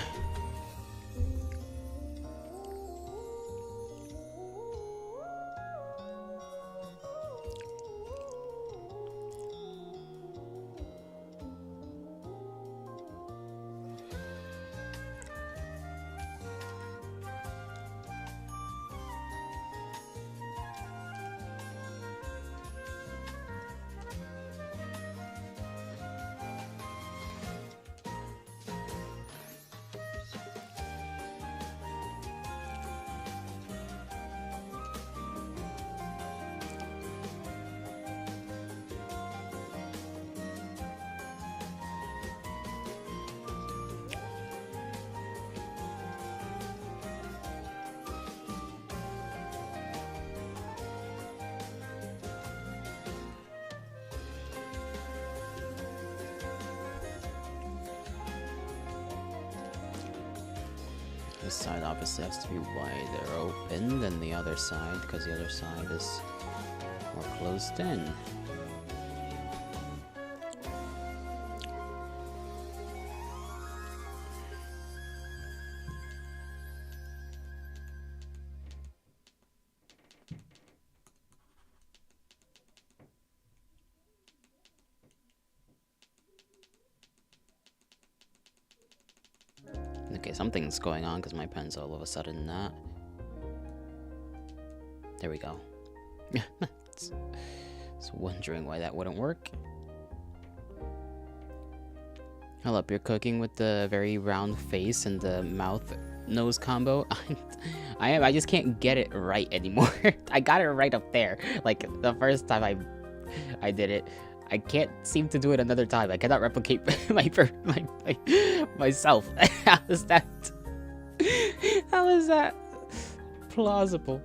This side obviously has to be wider open than the other side, because the other side is more closed in. Okay, something's going on because my pen's all of a sudden not. There we go. Just wondering why that wouldn't work. Hold up, you're cooking with the very round face and the mouth-nose combo? I just can't get it right anymore. I got it right up there. Like, the first time I did it. I can't seem to do it another time. I cannot replicate myself. How is that? How is that plausible?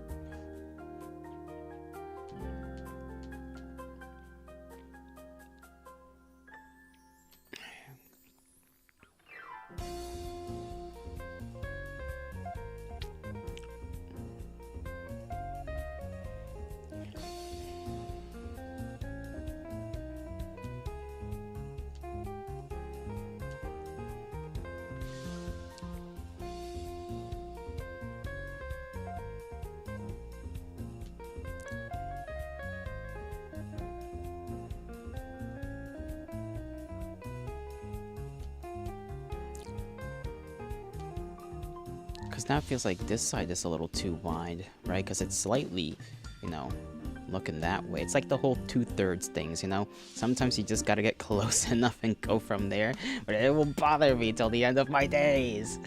Because now it feels like this side is a little too wide, right? Because it's slightly, you know, looking that way. It's like the whole 2/3 things, you know? Sometimes you just gotta get close enough and go from there, but it will bother me till the end of my days.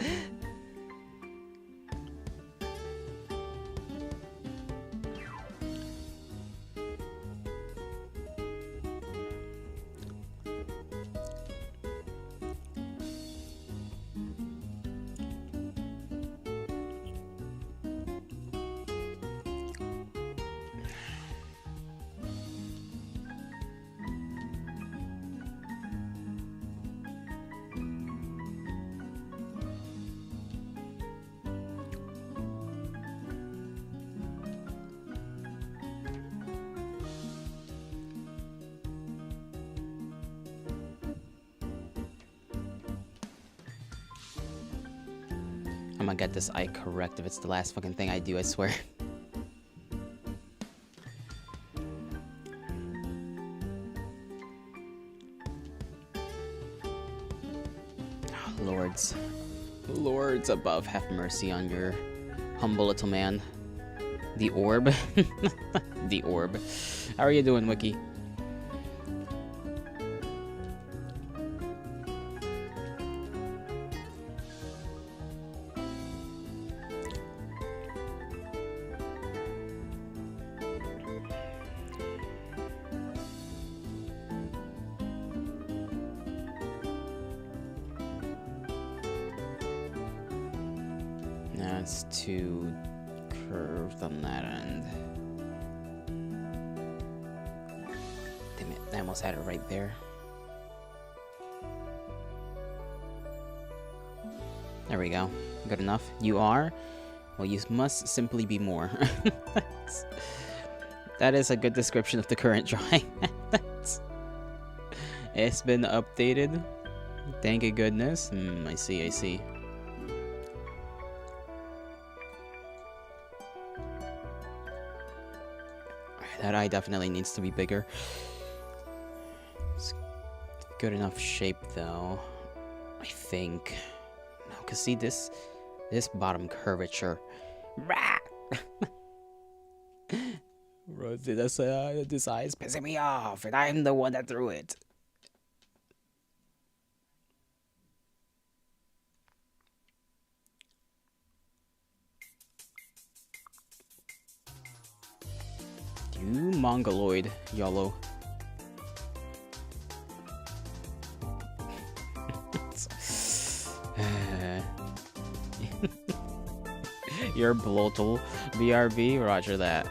I'm gonna get this I correct if it's the last fucking thing I do, I swear. Lords. Lords above, have mercy on your humble little man. The orb. The orb. How are you doing, Wiki? No, it's too curved on that end. Damn it, I almost had it right there. There we go. Good enough. You are? Well, you must simply be more. That is a good description of the current drawing. It's been updated. Thank you goodness. I see, I see. That eye definitely needs to be bigger. It's good enough shape though, I think. No, cause see this bottom curvature. This eye is pissing me off, and I'm the one that threw it. You mongoloid, YOLO. You're bloatal. BRB, roger that.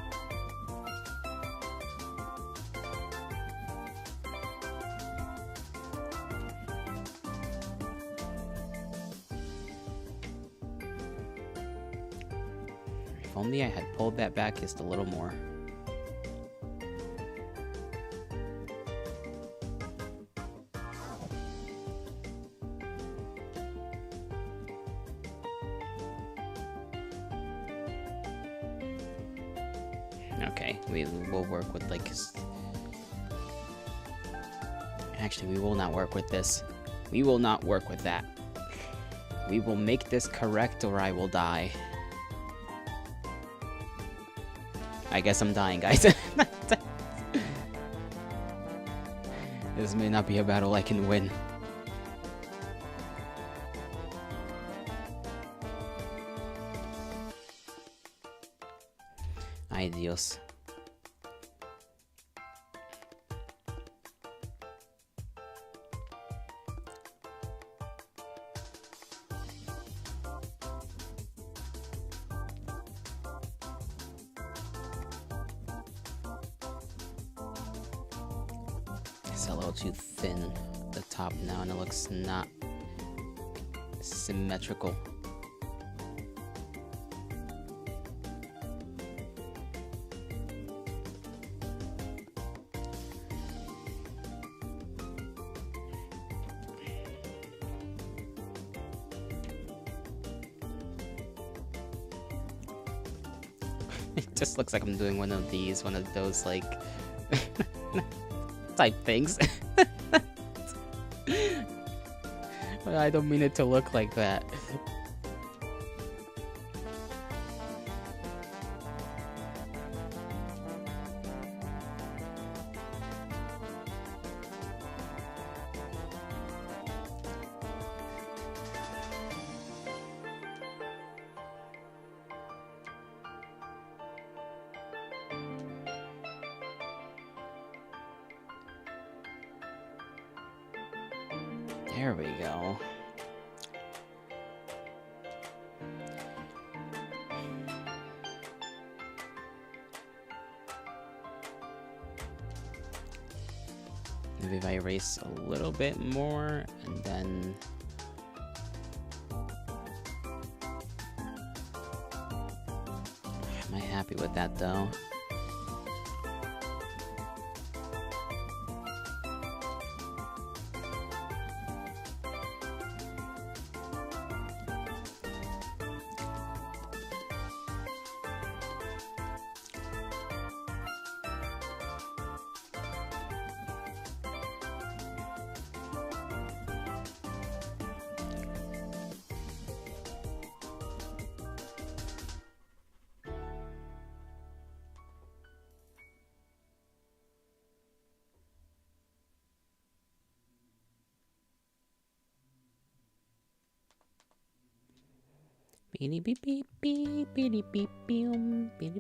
If only I had pulled that back just a little more. Okay, we will work with like... Actually, we will not work with this. We will not work with that. We will make this correct or I will die. I guess I'm dying, guys. This may not be a battle I can win. Ay, Dios. It's a little too thin at the top now, and it looks not symmetrical. It just looks like I'm doing one of those like type things. But I don't mean it to look like that. There we go. Maybe if I erase a little bit more, and then... Am I happy with that, though? Beep beep beep beep beep beep beep beep beep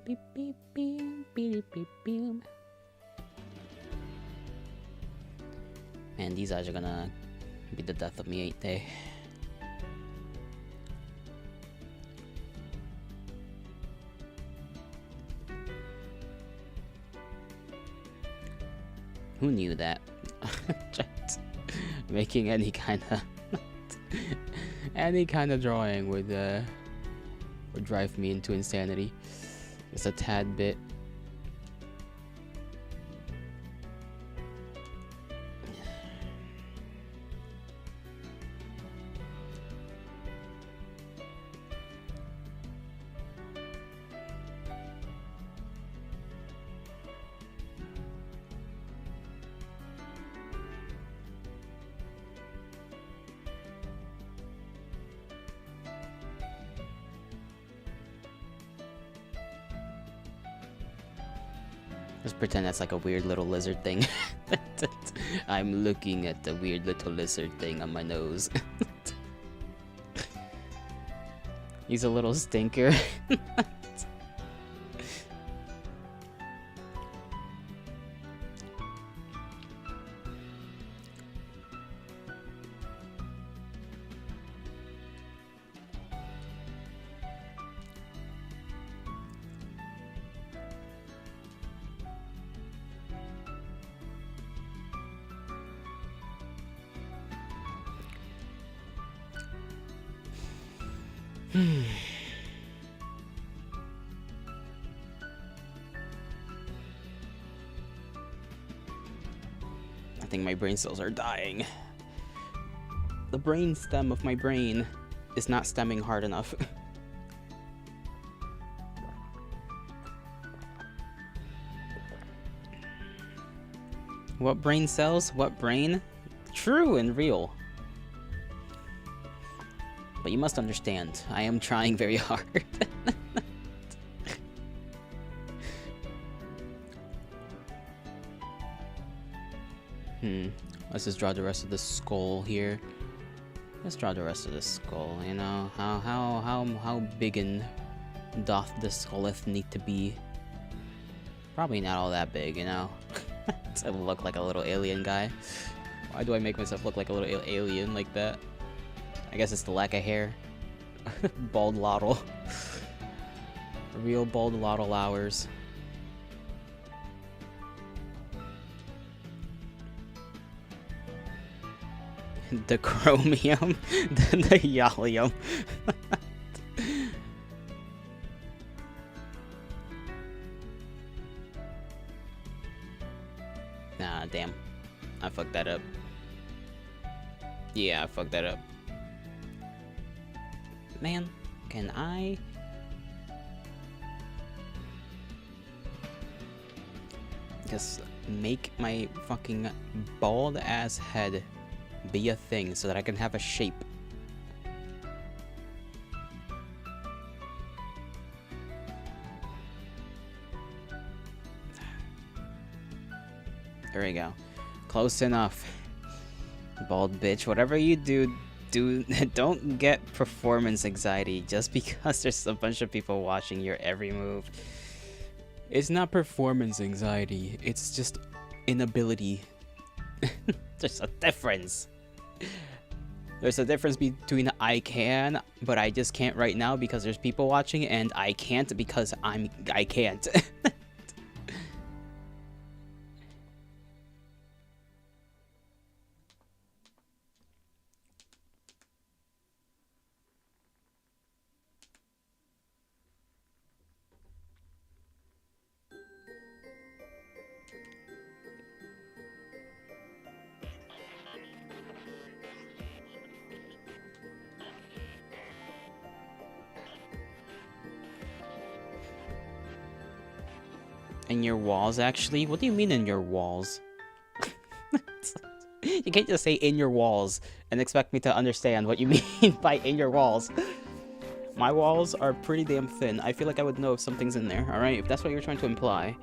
beep beep beep beep. Man, these eyes are gonna be the death of me, ain't they? Who knew that? Just making any kind of drawing would drive me into insanity. Just a tad bit. Just pretend that's like a weird little lizard thing. I'm looking at the weird little lizard thing on my nose. He's a little stinker. I think my brain cells are dying. The brain stem of my brain is not stemming hard enough. What brain cells? What brain? True and real. But you must understand, I am trying very hard. Let's just draw the rest of the skull here. Let's draw the rest of the skull, you know? How big and doth the skulleth need to be? Probably not all that big, you know? To look like a little alien guy. Why do I make myself look like a little alien like that? I guess it's the lack of hair. Bald lottle. Real bald lottle hours. The chromium. the yallium. Nah, damn. I fucked that up. Yeah, I fucked that up. Man, can I... just make my fucking bald ass head be a thing so that I can have a shape? There we go. Close enough. Bald bitch, whatever you do, don't get performance anxiety just because there's a bunch of people watching your every move. It's not performance anxiety, it's just inability. There's a difference. There's a difference between I can, but I just can't right now because there's people watching, and I can't because I can't. In your walls, actually? What do you mean in your walls? You can't just say in your walls and expect me to understand what you mean by in your walls. My walls are pretty damn thin. I feel like I would know if something's in there, alright? If that's what you're trying to imply.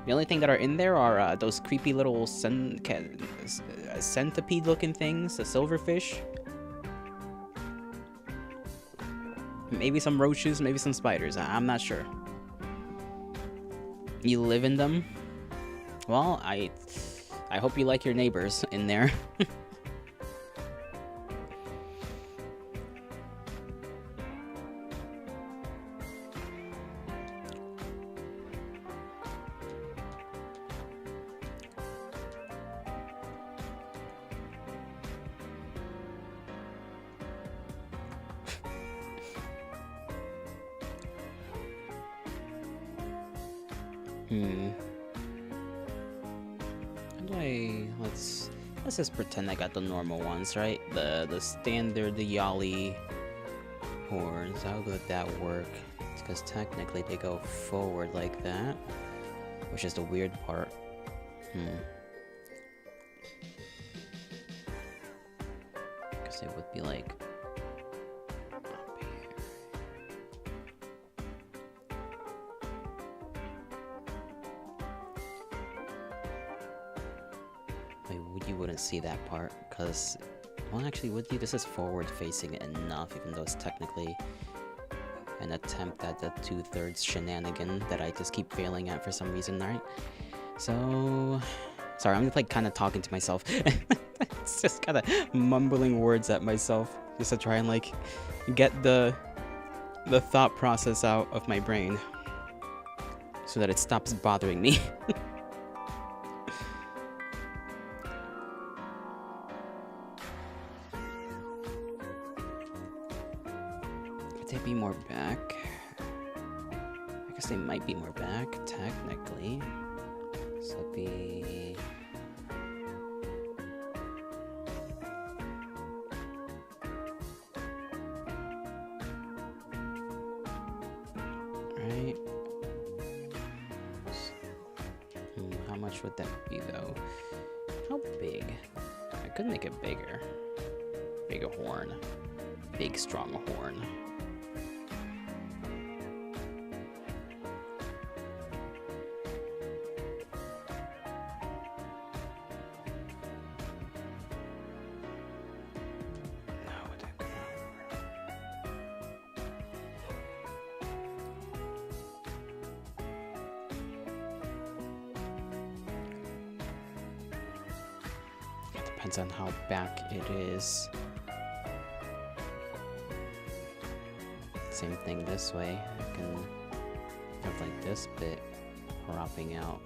The only thing that are in there are those creepy little centipede-looking things, the silverfish. Maybe some roaches, maybe some spiders. I'm not sure. You live in them? Well, I hope you like your neighbors in there. How do let's just pretend I got the normal ones, right? The standard, the Yali horns. How would that work? Because technically they go forward like that, which is the weird part. Because it would be like up here. Wait, you wouldn't see that part, because, well, actually, would you? This is forward-facing enough, even though it's technically an attempt at the 2/3 shenanigan that I just keep failing at for some reason, right? So, sorry, I'm just like kind of talking to myself. It's just kind of mumbling words at myself just to try and like get the thought process out of my brain so that it stops bothering me. Could they be more back? I guess they might be more back, technically. So it'd be... right? How much would that be, though? How big? I could make it bigger. Big horn. Big, strong horn. Depends on how back it is. Same thing this way. I can have like this bit cropping out.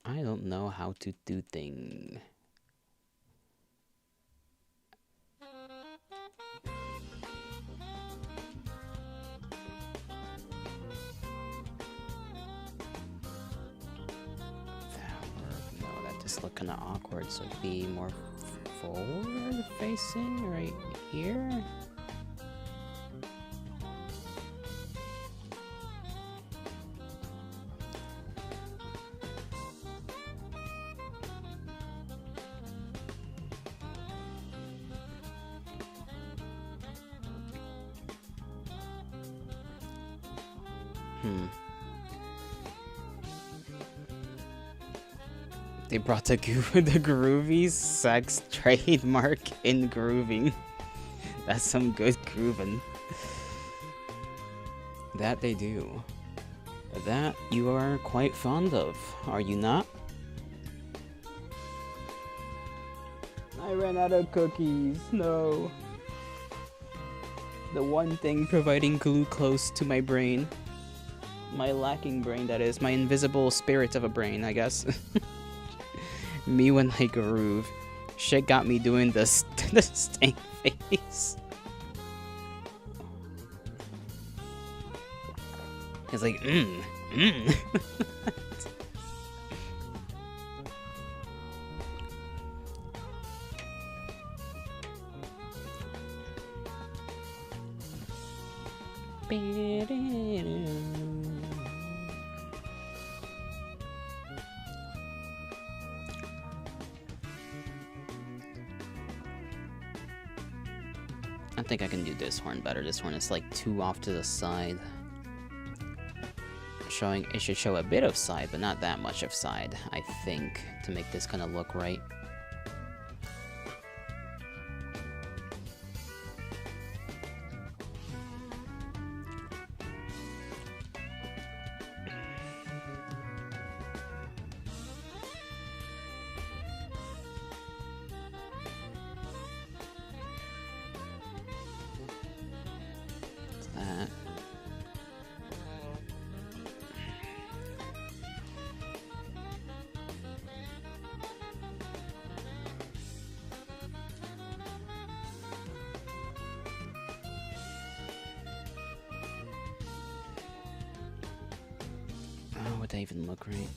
I don't know how to do things. Look kind of awkward, so it'd be more forward facing right here. They brought the groovy sex trademark in grooving. That's some good grooving. That they do. That you are quite fond of, are you not? I ran out of cookies. No. The one thing providing glucose to my brain. My lacking brain, that is. My invisible spirit of a brain, I guess. Me when I groove. Shit got me doing the stank face. It's like, I think I can do this horn better. This horn is like too off to the side. showing, it should show a bit of side, but not that much of side, I think, to make this kind of look right. Would that even look right?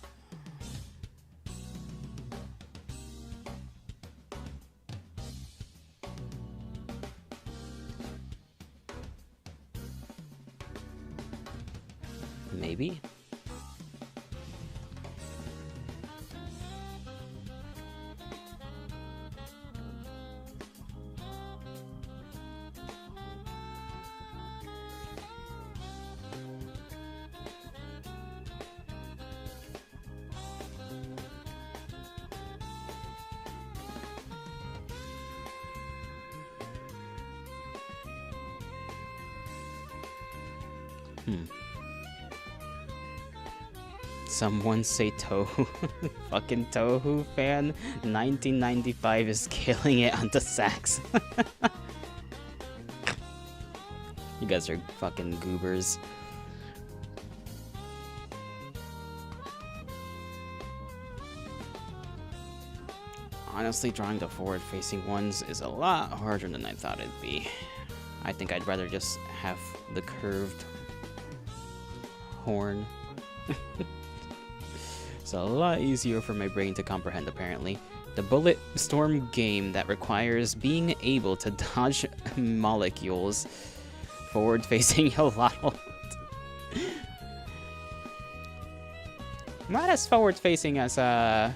Maybe? Someone say Tohu. Fucking Tohu fan. 1995 is killing it on the sax. You guys are fucking goobers. Honestly, drawing the forward-facing ones is a lot harder than I thought it'd be. I think I'd rather just have the curved horn. It's a lot easier for my brain to comprehend, apparently. The bullet storm game that requires being able to dodge molecules forward-facing a lot. Not as forward-facing as the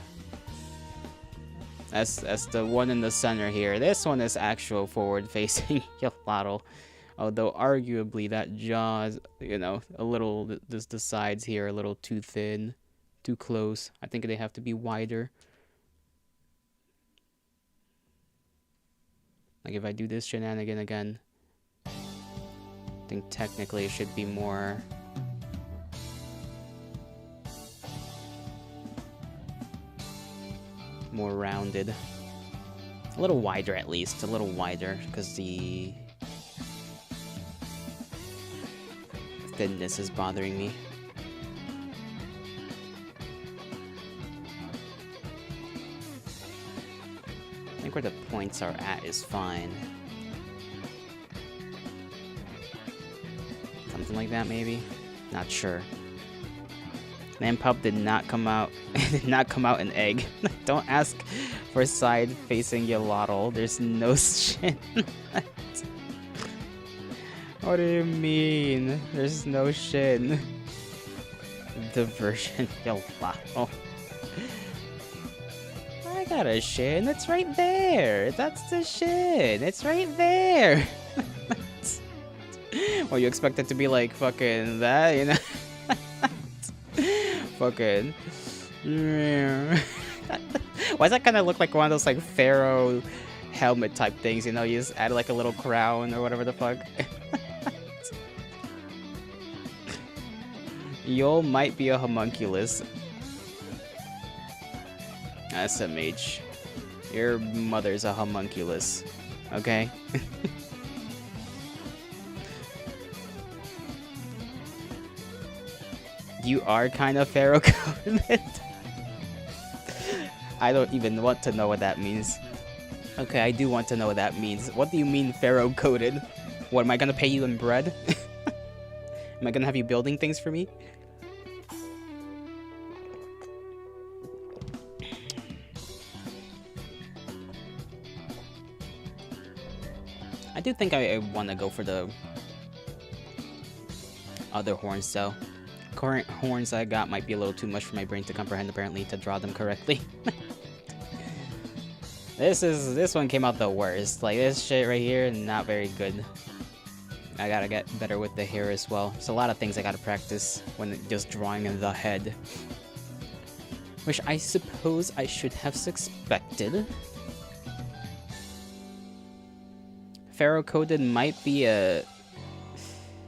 one in the center here. This one is actual forward-facing Yolotl. Although arguably that jaw is, you know, a little, the sides here are a little too thin, too close. I think they have to be wider. Like if I do this shenanigan again, I think technically it should be more rounded. A little wider at least, a little wider, because the thinness is bothering me. I think where the points are at is fine. Something like that, maybe? Not sure. Manpup did not come out an egg. Don't ask for side-facing Yolotl. There's no shin. What do you mean? There's no shin. Diversion Yolotl. I got a shin. It's right there. That's the shin. It's right there. Well, you expect it to be like fucking that, you know? Fucking. Why does that kind of look like one of those like pharaoh helmet type things? You know, you just add like a little crown or whatever the fuck. Yol might be a homunculus. SMH. Your mother's a homunculus. Okay? You are kind of pharaoh coded. I don't even want to know what that means. Okay, I do want to know what that means. What do you mean pharaoh coded? What, am I gonna pay you in bread? Am I gonna have you building things for me? I do think I want to go for the other horns though. Current horns I got might be a little too much for my brain to comprehend, apparently, to draw them correctly. This one came out the worst. Like, this shit right here, not very good. I gotta get better with the hair as well. There's a lot of things I gotta practice when just drawing the head. Which I suppose I should have suspected. Pharaoh-coded might be a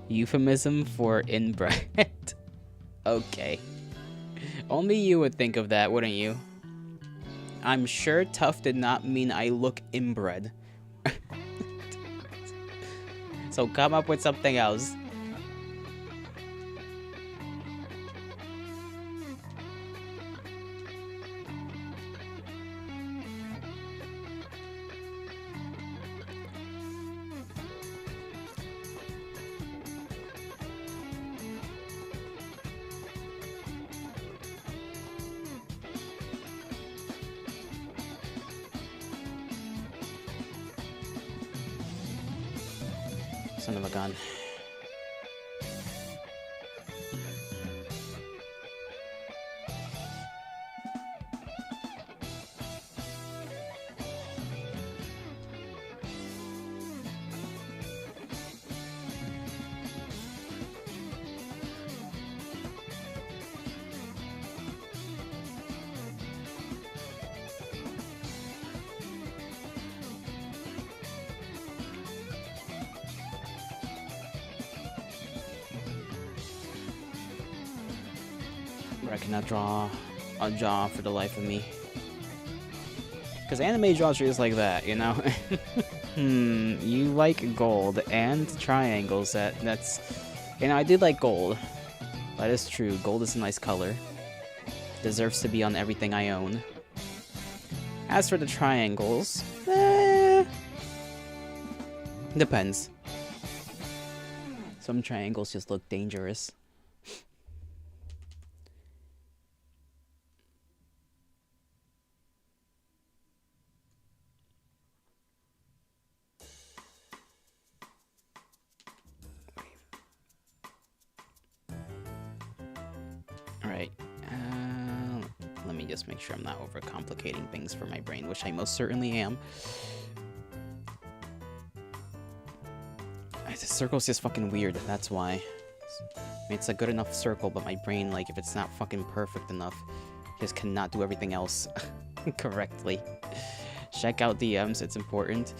euphemism for inbred. Okay. Only you would think of that, wouldn't you? I'm sure tough did not mean I look inbred. So come up with something else. Son of a gun. I cannot draw a jaw for the life of me. Because anime draws just like that, you know? You like gold and triangles. That's... You know, I do like gold. That is true. Gold is a nice color. Deserves to be on everything I own. As for the triangles... depends. Some triangles just look dangerous. Alright, let me just make sure I'm not overcomplicating things for my brain, which I most certainly am. The circle's just fucking weird, that's why. I mean, it's a good enough circle, but my brain, like, if it's not fucking perfect enough, just cannot do everything else correctly. Check out DMs, it's important.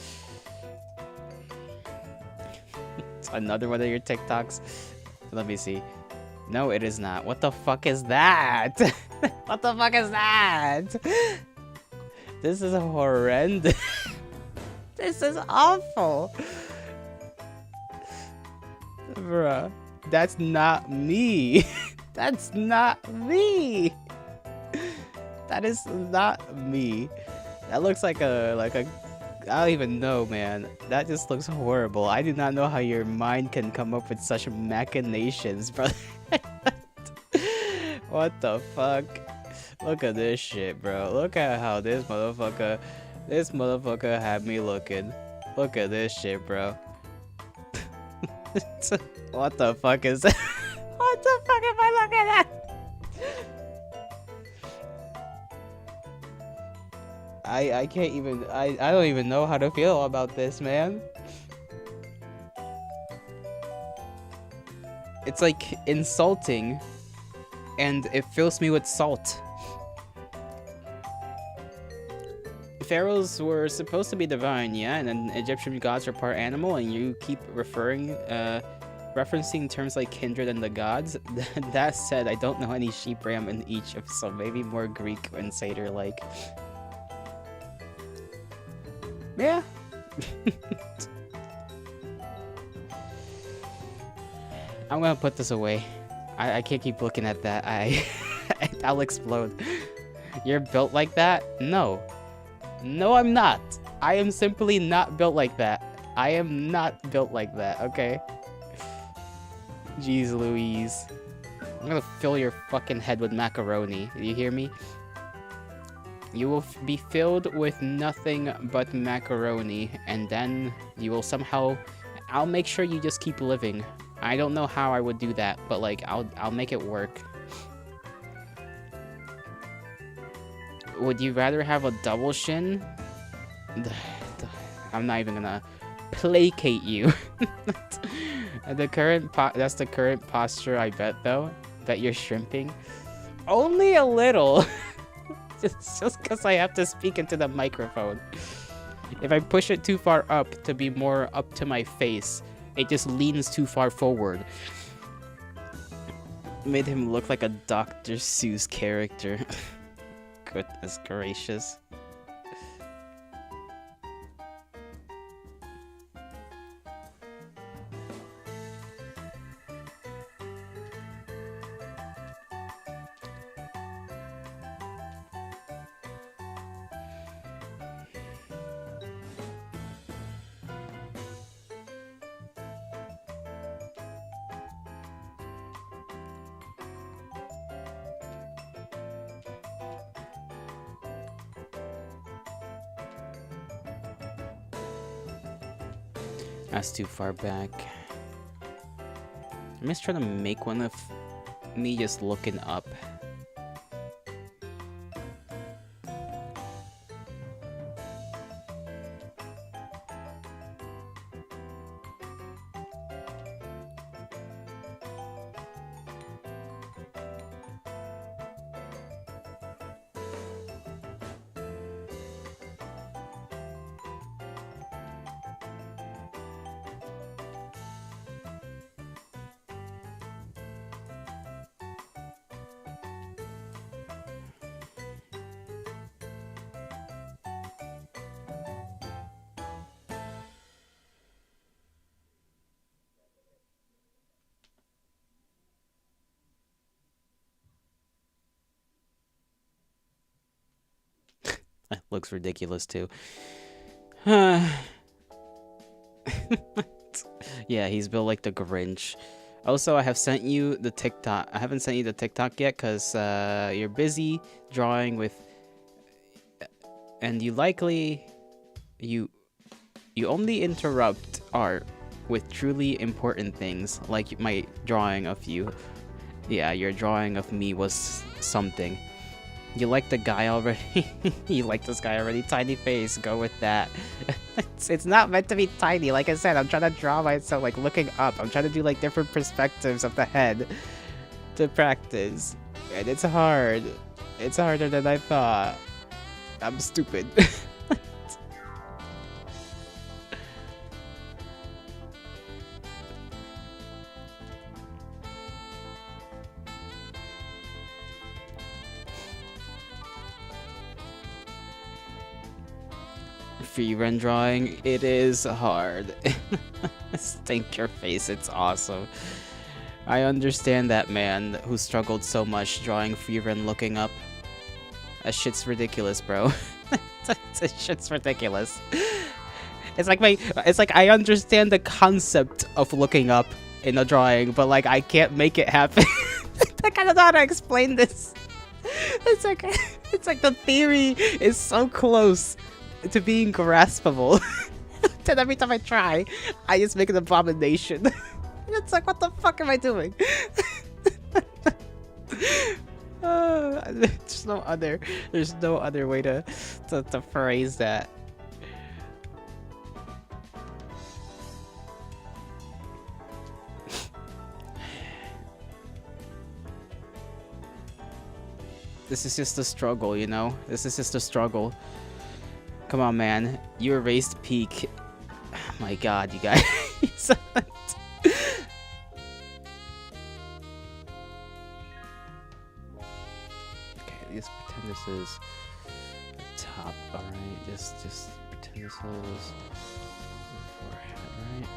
It's another one of your TikToks. Let me see. No, it is not. What the fuck is that? What the fuck is that? This is horrendous. This is awful. Bruh, that's not me. That's not me. That is not me. That looks like a I don't even know, man. That just looks horrible. I do not know how your mind can come up with such machinations, brother. What the fuck? Look at this shit, bro. Look at how this motherfucker had me looking. Look at this shit, bro. What the fuck is that? What the fuck am I looking at? I can't even, I don't even know how to feel about this, man. It's like insulting, and it fills me with salt. Pharaohs were supposed to be divine, yeah, and then Egyptian gods are part animal, and you keep referencing terms like kindred and the gods. That said, I don't know any sheep, ram, in each, so maybe more Greek and satyr-like. Yeah. I'm gonna put this away. I can't keep looking at that. I'll explode. You're built like that? No. No, I'm not. I am simply not built like that. I am not built like that, okay? Jeez Louise. I'm gonna fill your fucking head with macaroni. Do you hear me? You will be filled with nothing but macaroni, and then you will somehow... I'll make sure you just keep living. I don't know how I would do that, but like, I'll make it work. Would you rather have a double shin? I'm not even gonna placate you. That's the current posture, I bet, though. Bet you're shrimping. Only a little. just because I have to speak into the microphone. If I push it too far up to be more up to my face, it just leans too far forward. Made him look like a Dr. Seuss character. Goodness gracious. That's too far back. I'm just trying to make one of me just looking up. That looks ridiculous too. Yeah, he's built like the Grinch. Also, I have sent you the TikTok. I haven't sent you the TikTok yet because you're busy drawing with, and you only interrupt art with truly important things, like my drawing of you. Yeah, your drawing of me was something. You like the guy already? You like this guy already? Tiny face, go with that. It's not meant to be tiny. Like I said, I'm trying to draw myself like looking up. I'm trying to do like different perspectives of the head to practice. And it's hard. It's harder than I thought. I'm stupid. Free run drawing, it is hard. Stink your face, it's awesome. I understand that man who struggled so much drawing free run looking up. That shit's ridiculous, bro. That shit's ridiculous. It's like I understand the concept of looking up in a drawing, but like I can't make it happen. I kind of know how to explain this. It's like the theory is so close to being graspable that every time I try, I just make an abomination. It's like, what the fuck am I doing? There's no other way to phrase that. This is just a struggle, you know? This is just a struggle. Come on, man. You erased peak. Oh my god, you guys. Okay, just pretend this is the top, alright? Just pretend this is the forehead, right?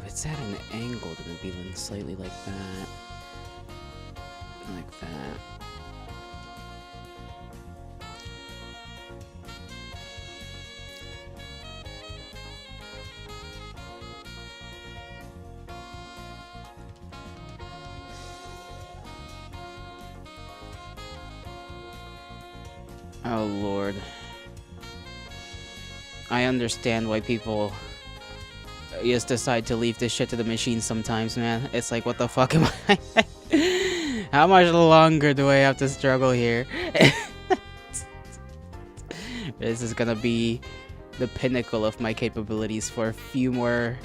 It's at an angle to be slightly like that. Like that. Oh lord. I understand why people just decide to leave this shit to the machine sometimes, man. It's like, what the fuck am I? How much longer do I have to struggle here? This is gonna be the pinnacle of my capabilities for a few more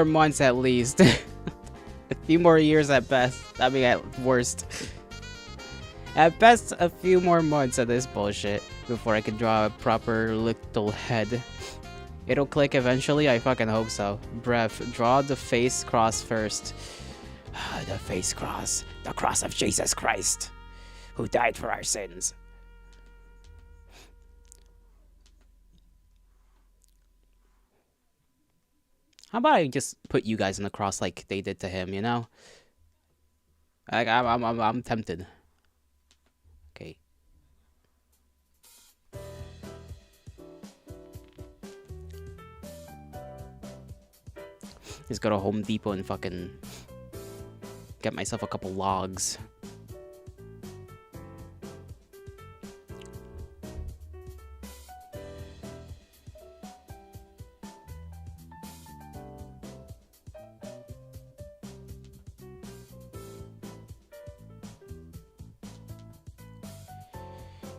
months at least. A few more years at best. I mean, at worst. At best, a few more months of this bullshit before I can draw a proper little head. It'll click eventually, I fucking hope so. Breath, draw the face cross first. The face cross. The cross of Jesus Christ, who died for our sins. How about I just put you guys in the cross like they did to him, you know? Like, I'm tempted. Okay. Just go to Home Depot and fucking get myself a couple logs.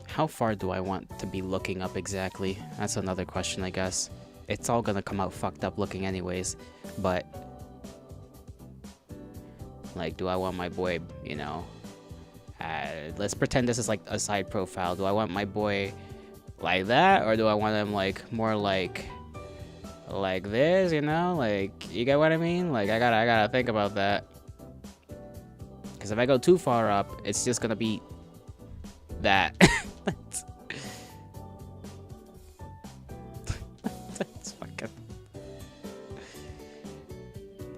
How far do I want to be looking up exactly? That's another question, I guess. It's all gonna come out fucked up looking anyways, but... like, do I want my boy, you know... let's pretend this is like a side profile. Do I want my boy like that? Or do I want him like, more like this, you know? Like, you get what I mean? Like, I gotta think about that. Because if I go too far up, it's just gonna be... that. That's fucking...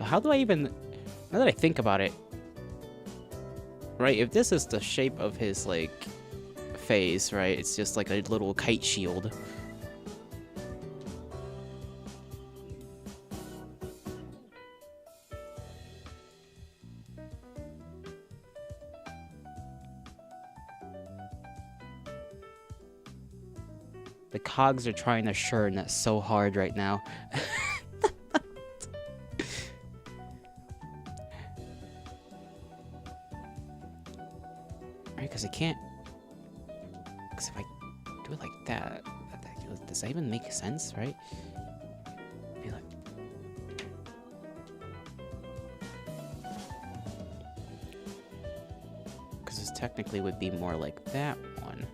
How do I even... now that I think about it... right, if this is the shape of his, like, face, right? It's just like a little kite shield. The cogs are trying to churn so hard right now. Right, because I can't... because if I do it like that, does that even make sense, right? Be like... because this technically would be more like that one.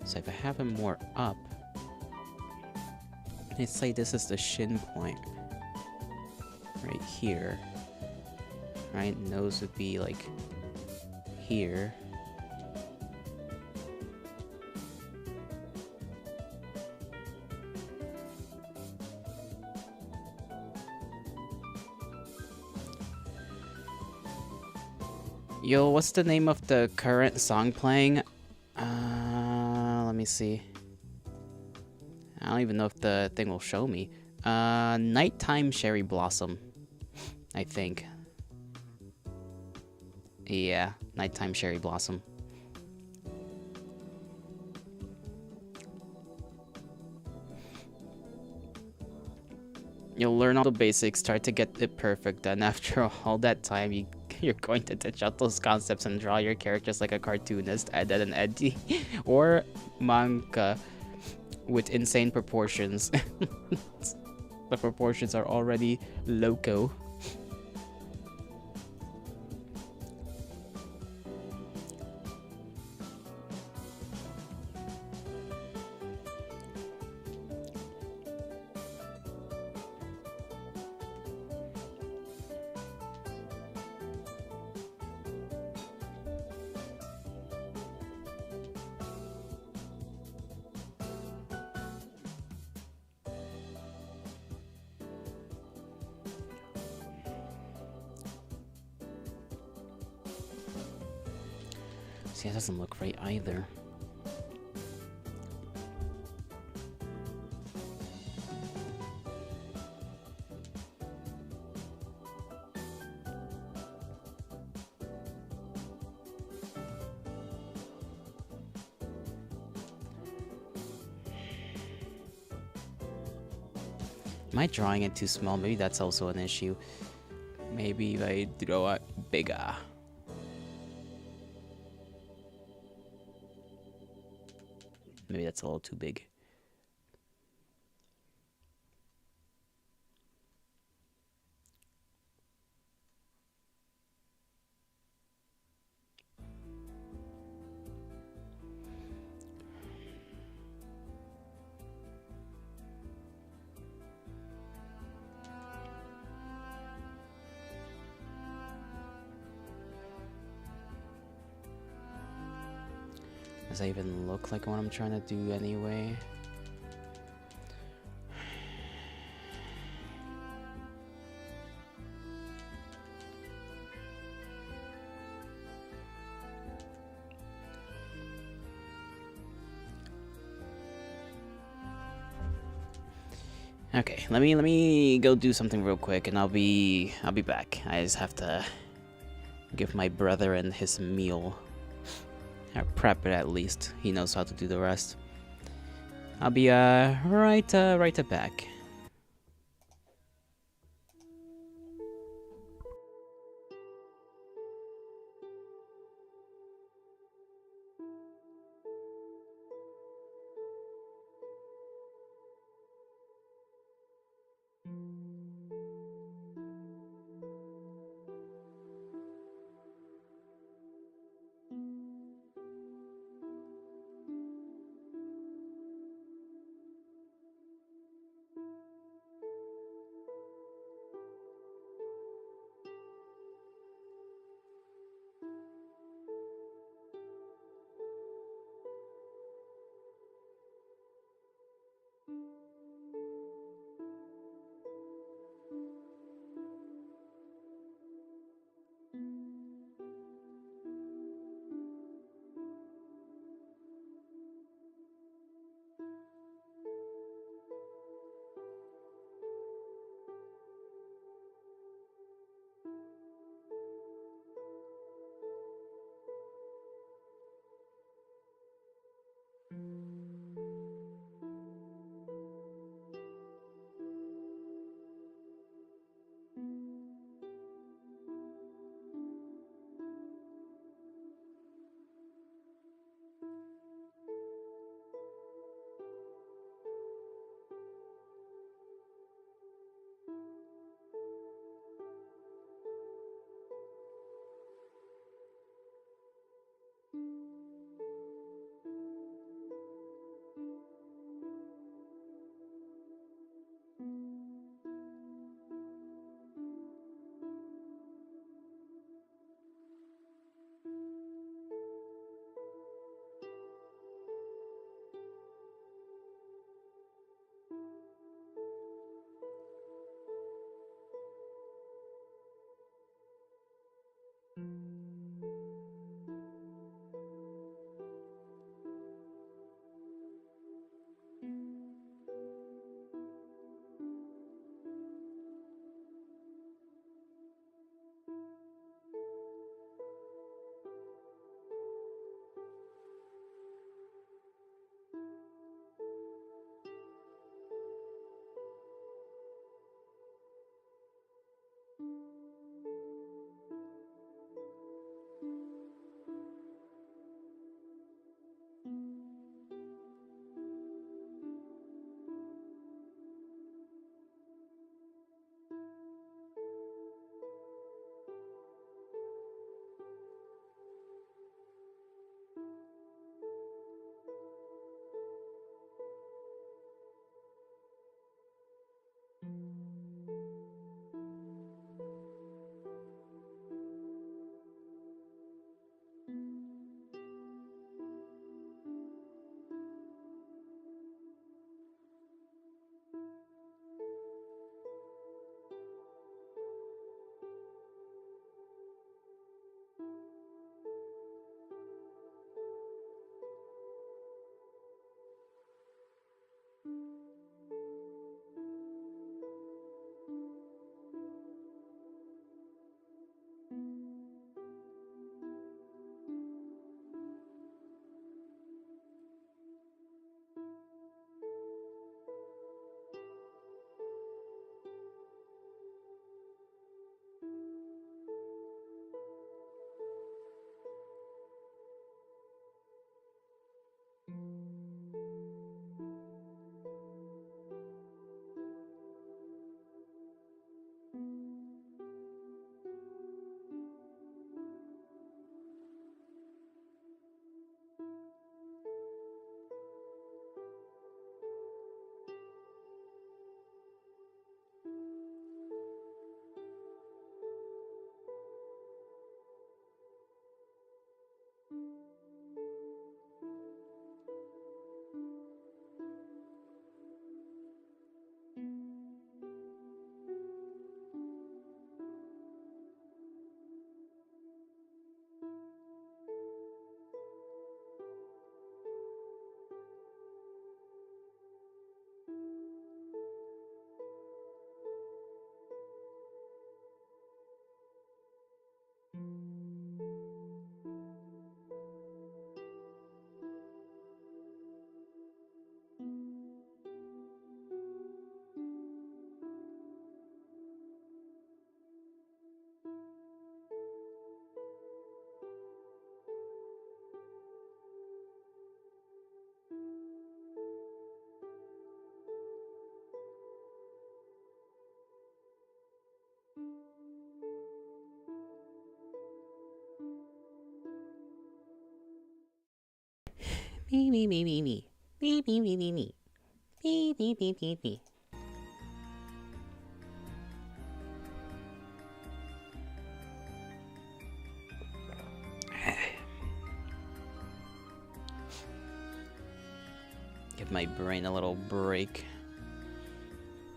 So if I have him more up... let's say this is the shin point. Right here. Right, nose would be like... here. Yo, what's the name of the current song playing? Let me see. I don't even know if the thing will show me. Nighttime Cherry Blossom, I think. Yeah, Nighttime Cherry Blossom. You'll learn all the basics, start to get it perfect, then after all that time, you're going to ditch out those concepts and draw your characters like a cartoonist, Ed, Ed, and Eddie, or manga with insane proportions. The proportions are already loco. See, it doesn't look right either. Am I drawing it too small? Maybe that's also an issue. Maybe if I draw it bigger. Maybe that's a little too big. Does that even look like what I'm trying to do anyway? Okay, let me go do something real quick, and I'll be back. I just have to give my brother and his meal. Or prep it at least. He knows how to do the rest. I'll be right back. Me, me, me, me, me. Me, me, me, me, me. Me, me, me, me, me. Give my brain a little break.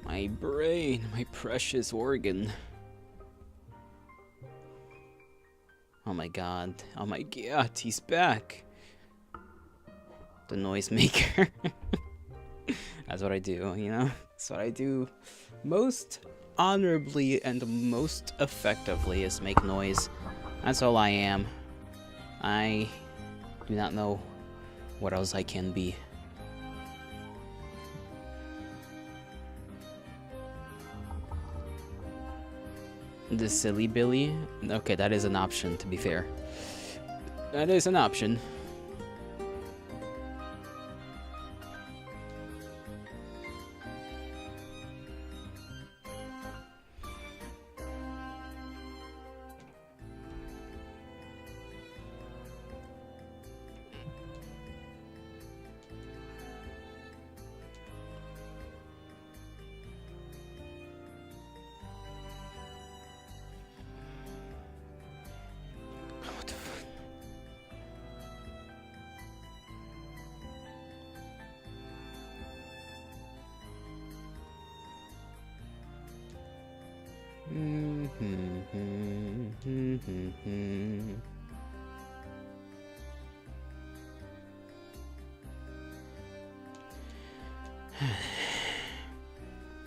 My brain, my precious organ. Oh my god. Oh my god, he's back. The noisemaker. That's what I do, you know? That's what I do most honorably and most effectively, is make noise. That's all I am. I do not know what else I can be. The silly Billy? Okay, that is an option, to be fair. That is an option. What the fuck?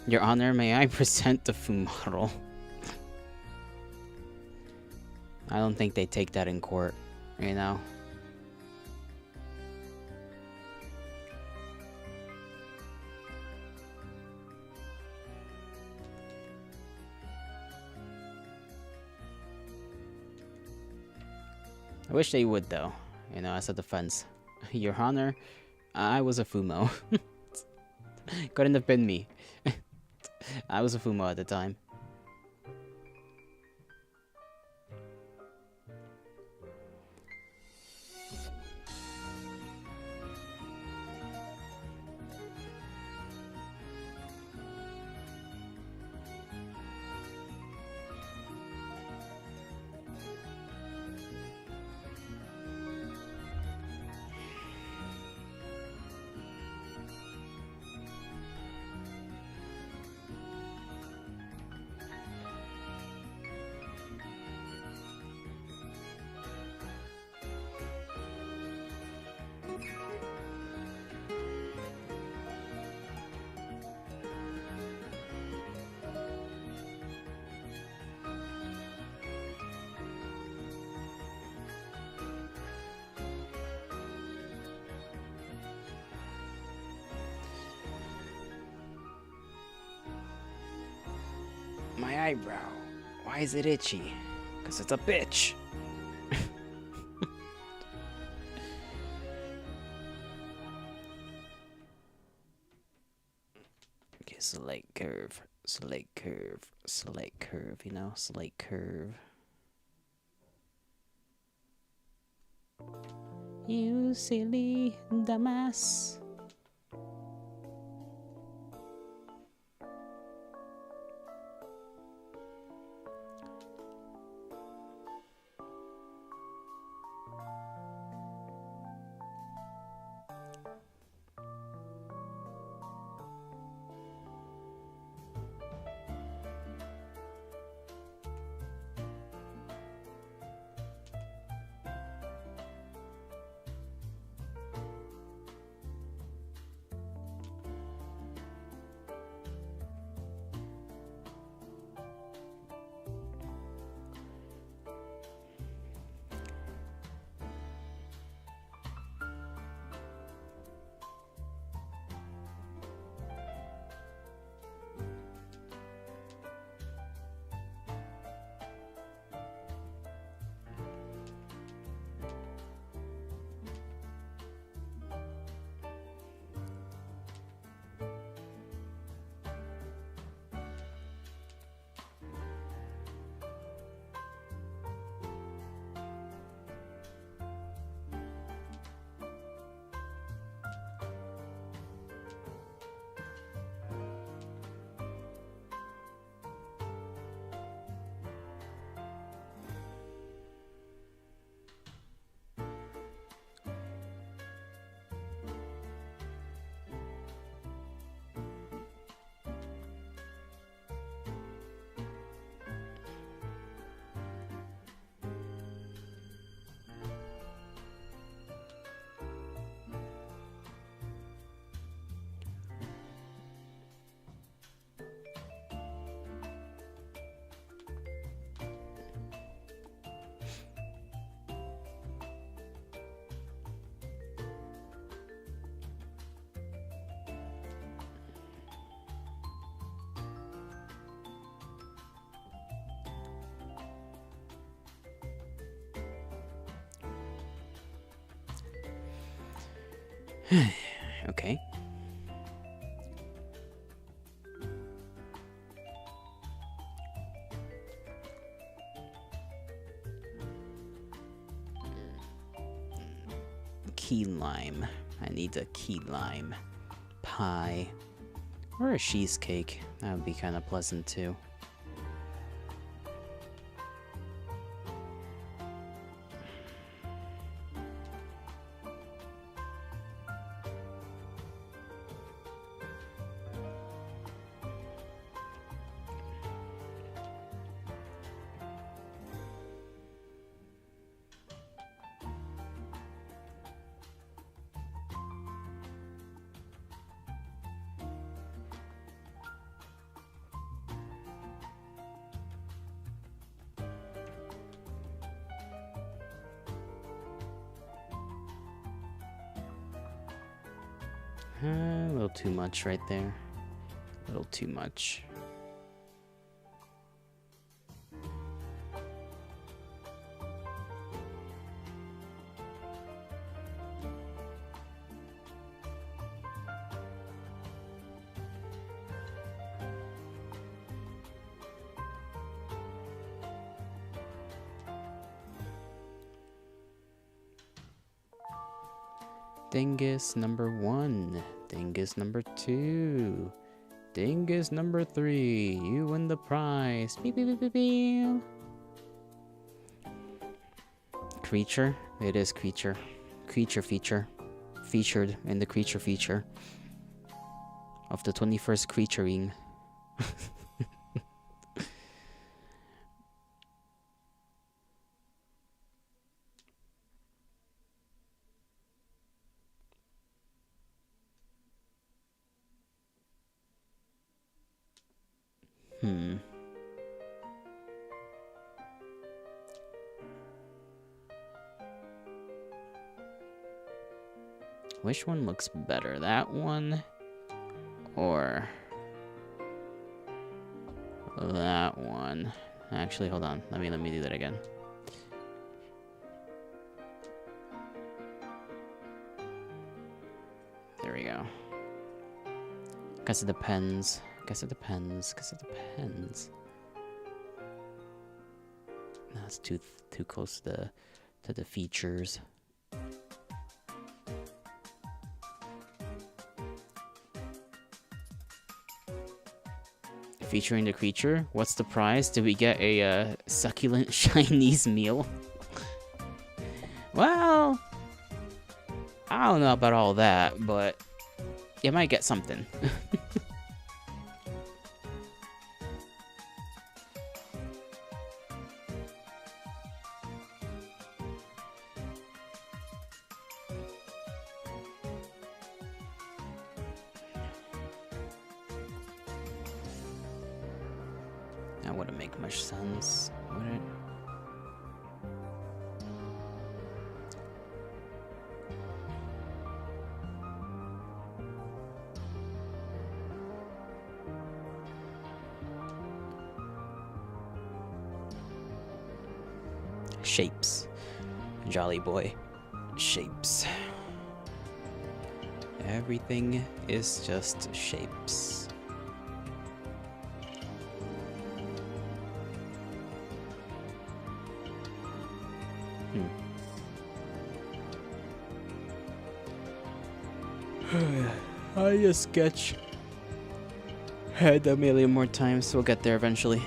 Your Honor, may I present the Fu model? I don't think they take that in court, you know? I wish they would, though, you know, as a defense. Your Honor, I was a Fumo. Couldn't have been me. I was a Fumo at the time. My eyebrow. Why is it itchy? Because it's a bitch. Okay, select curve. Select curve. Select curve, you know? Select curve. You silly dumbass. Okay. Key lime. I need a key lime pie. Or a cheesecake. That would be kind of pleasant too. A little too much right there. A little too much. Dingus number 1. Dingus number 2. Dingus number 3. You win the prize. Beep, beep, beep, beep, beep. Creature? It is creature. Creature feature. Featured in the creature feature. Of the 21st creaturing. Which one looks better? That one? Or that one? Actually, hold on. Let me do that again. There we go. Guess it depends. Guess it depends. Guess it depends. That's too close to the features. Featuring the creature. What's the prize? Did we get a succulent Chinese meal? Well, I don't know about all that, but you might get something. That wouldn't make much sense, would it? Shapes. Jolly boy. Shapes. Everything is just shapes. I just sketch head a million more times, so we'll get there eventually.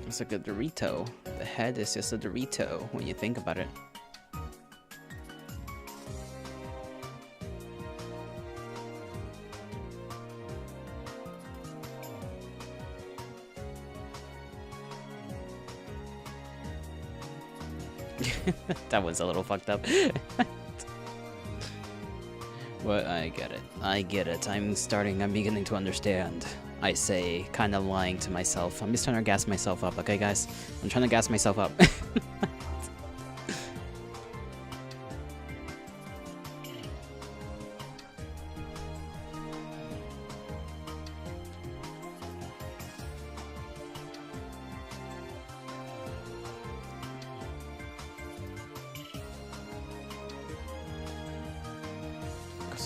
It's like a Dorito. The head is just a Dorito when you think about it. That was a little fucked up. But I get it. I get it. I'm beginning to understand. I say, kind of lying to myself. I'm just trying to gas myself up, okay, guys? I'm trying to gas myself up.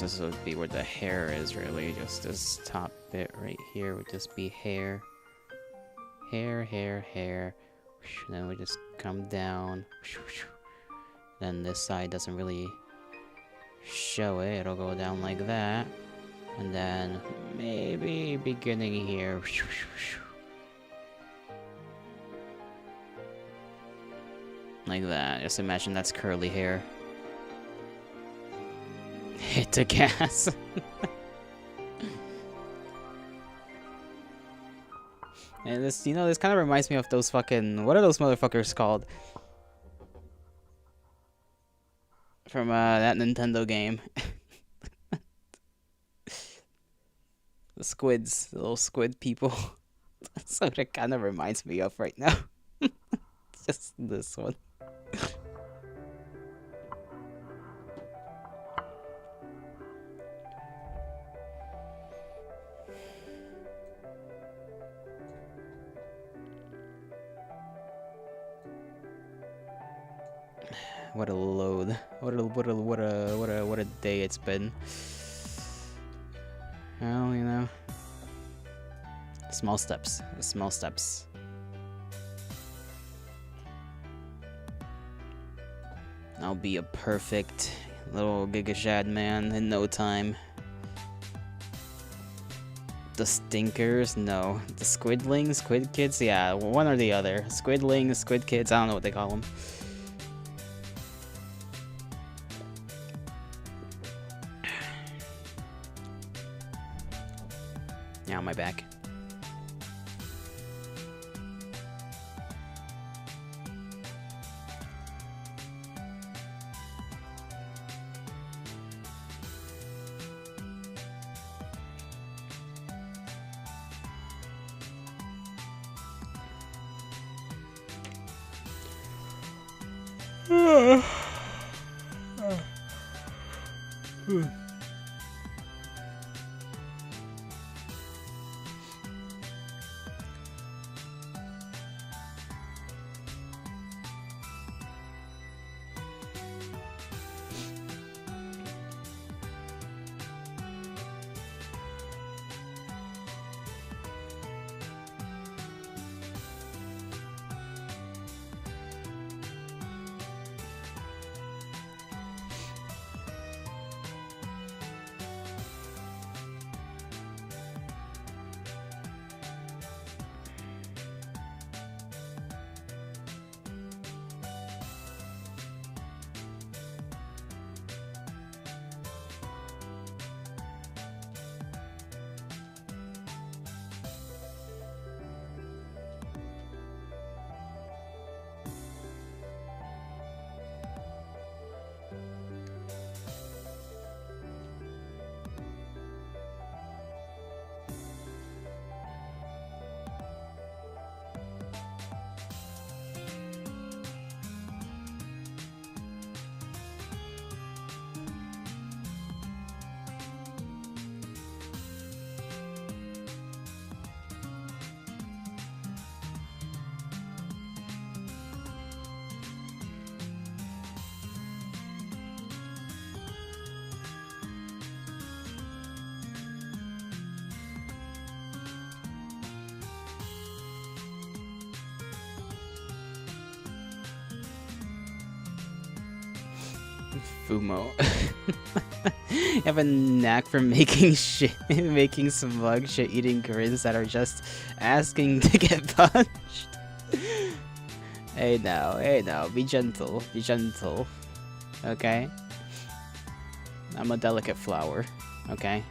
this would be where the hair is, really. Just this top bit right here would just be hair. Hair, hair, hair. And then we just come down. Then this side doesn't really show it. It'll go down like that. And then maybe beginning here. Like that. Just imagine that's curly hair. Hit the gas. And this, this kind of reminds me of those fucking... What are those motherfuckers called? From that Nintendo game. The squids. The little squid people. That's what it kind of reminds me of right now. Just this one. What a load. What a day it's been. Well, small steps. Small steps. I'll be a perfect little Gigashad man in no time. The stinkers? No. The squidlings? Squid kids? Yeah, one or the other. Squidlings, squid kids, I don't know what they call them. Now my back. Fumo. You have a knack for making shit, making smug shit-eating grins that are just asking to get punched. Hey now, be gentle, okay? I'm a delicate flower, okay?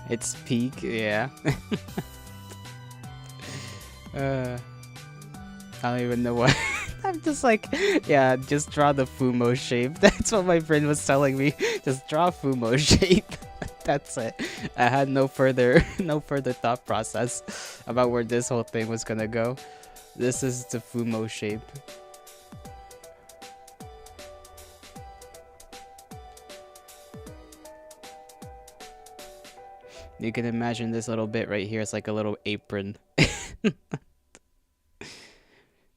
It's peak, yeah. I don't even know what. I'm just like, yeah, just draw the Fumo shape. That's what my friend was telling me. Just draw Fumo shape. That's it. I had no further no further thought process about where this whole thing was gonna go. This is the Fumo shape. You can imagine this little bit right here. It's like a little apron.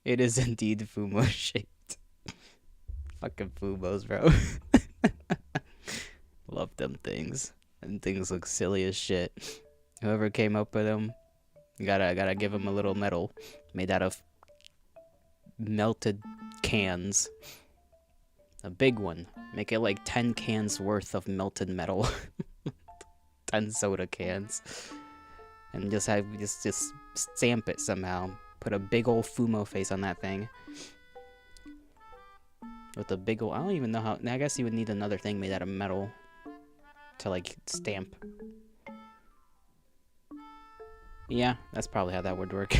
It is indeed Fumo shaped. Fucking Fumos, bro. Love them things. And things look silly as shit. Whoever came up with them, gotta give them a little medal made out of melted cans. A big one. Make it like 10 cans worth of melted metal. 10 soda cans. And just stamp it somehow. Put a big old Fumo face on that thing. With a big old... I don't even know how... I guess you would need another thing made out of metal. To like stamp. Yeah, that's probably how that would work.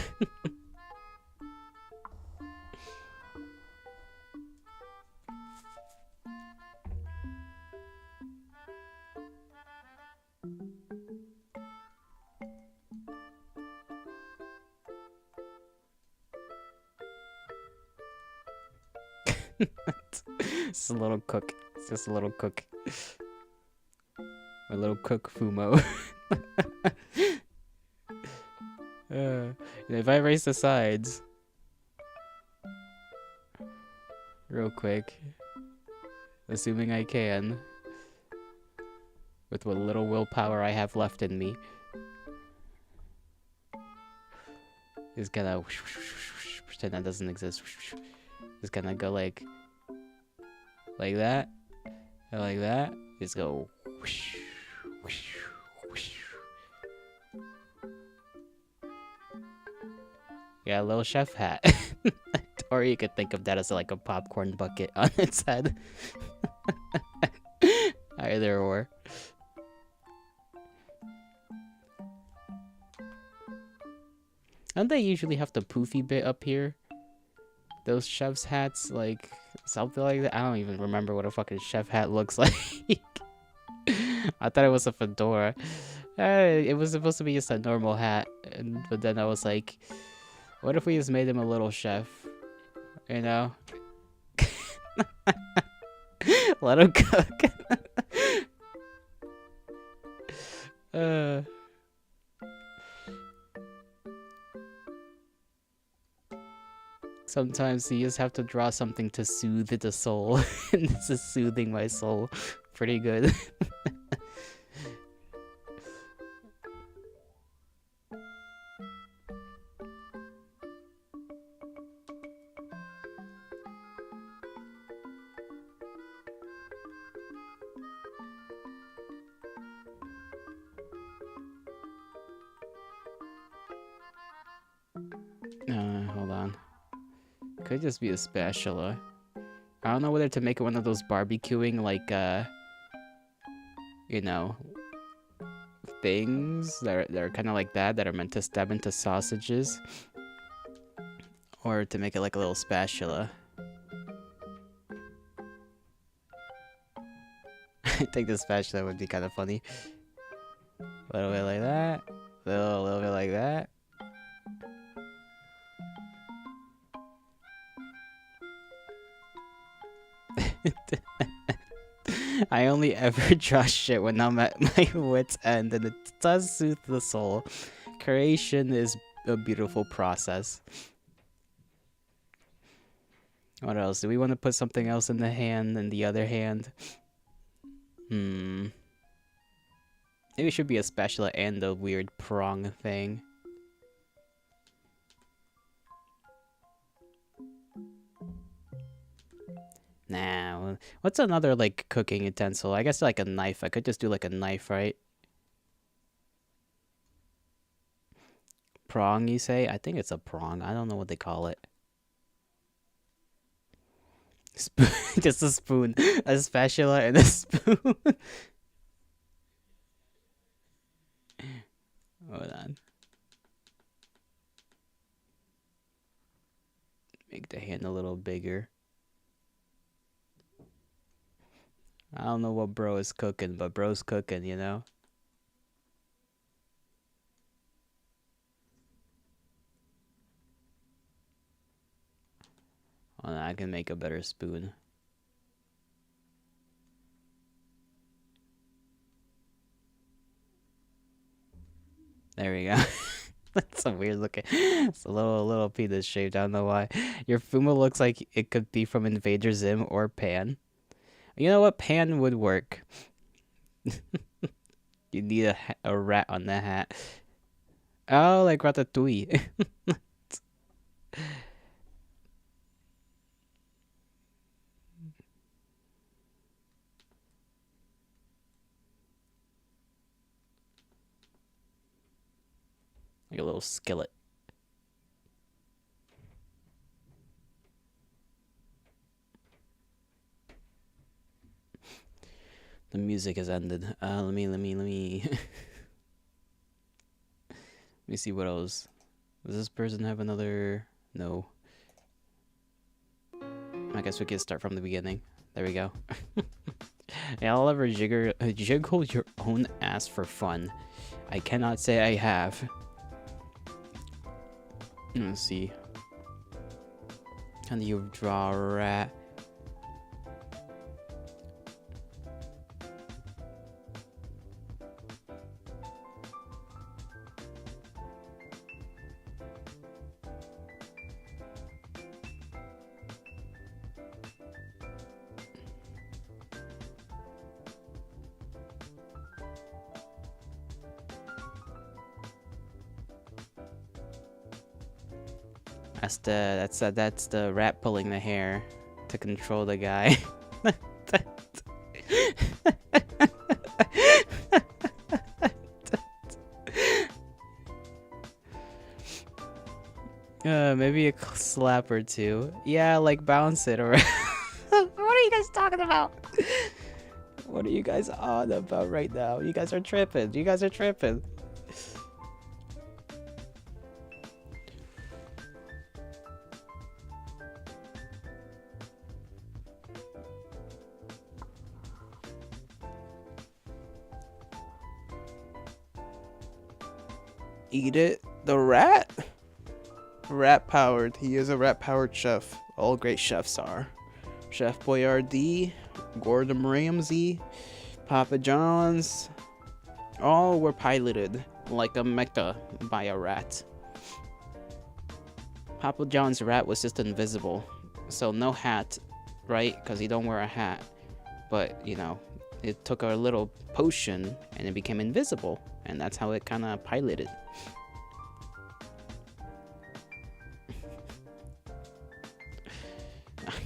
It's a little cook. It's just a little cook. A little cook Fumo. If I erase the sides real quick, assuming I can, with what little willpower I have left in me, is gonna pretend that doesn't exist. It's gonna go like that, and like that. Just go. Yeah, a little chef hat. Or you could think of that as like a popcorn bucket on its head. Either or. Don't they usually have the poofy bit up here? Those chef's hats, like something like that. I don't even remember what a fucking chef hat looks like. I thought it was a fedora. It was supposed to be just a normal hat, but then I was like, what if we just made him a little chef? You know? Let him cook. Sometimes you just have to draw something to soothe the soul. And this is soothing my soul pretty good. Hold on. Could just be a spatula. I don't know whether to make it one of those barbecuing, like, you know, things that are kind of like that are meant to stab into sausages. Or to make it like a little spatula. I think the spatula would be kind of funny. A little bit like that. A little bit like that. I only ever draw shit when I'm at my wit's end, and it does soothe the soul. Creation is a beautiful process. What else? Do we want to put something else in the hand and the other hand? Maybe it should be a spatula and a weird prong thing. Nah, what's another, like, cooking utensil? I guess, like, a knife. I could just do, like, a knife, right? Prong, you say? I think it's a prong. I don't know what they call it. Spoon. Just a spoon. A spatula and a spoon. Hold on. Make the hand a little bigger. I don't know what bro is cooking, but bro's cooking, you know? Oh, I can make a better spoon. There we go. That's a weird looking. It's a little penis shaped. I don't know why. Your Fuma looks like it could be from Invader Zim or Pan. You know what? Pan would work. You need a rat on the hat. Oh, like Ratatouille. Like a little skillet. The music has ended. Let me let me see what else. Does this person have another? No. I guess we can start from the beginning. There we go. Yeah, I'll ever jiggle your own ass for fun. I cannot say I have. Let's see. How do you draw a rat? That's the rat pulling the hair to control the guy. Maybe a slap or two. Yeah, like bounce it or. What are you guys talking about? What are you guys on about right now? You guys are tripping. You guys are tripping. Eat it. The rat? Rat powered. He is a rat powered chef. All great chefs are. Chef Boyardee, Gordon Ramsay, Papa John's. All were piloted like a mecha by a rat. Papa John's rat was just invisible. So no hat, right? Because he don't wear a hat. But, you know, it took a little potion and it became invisible. And that's how it kind of piloted.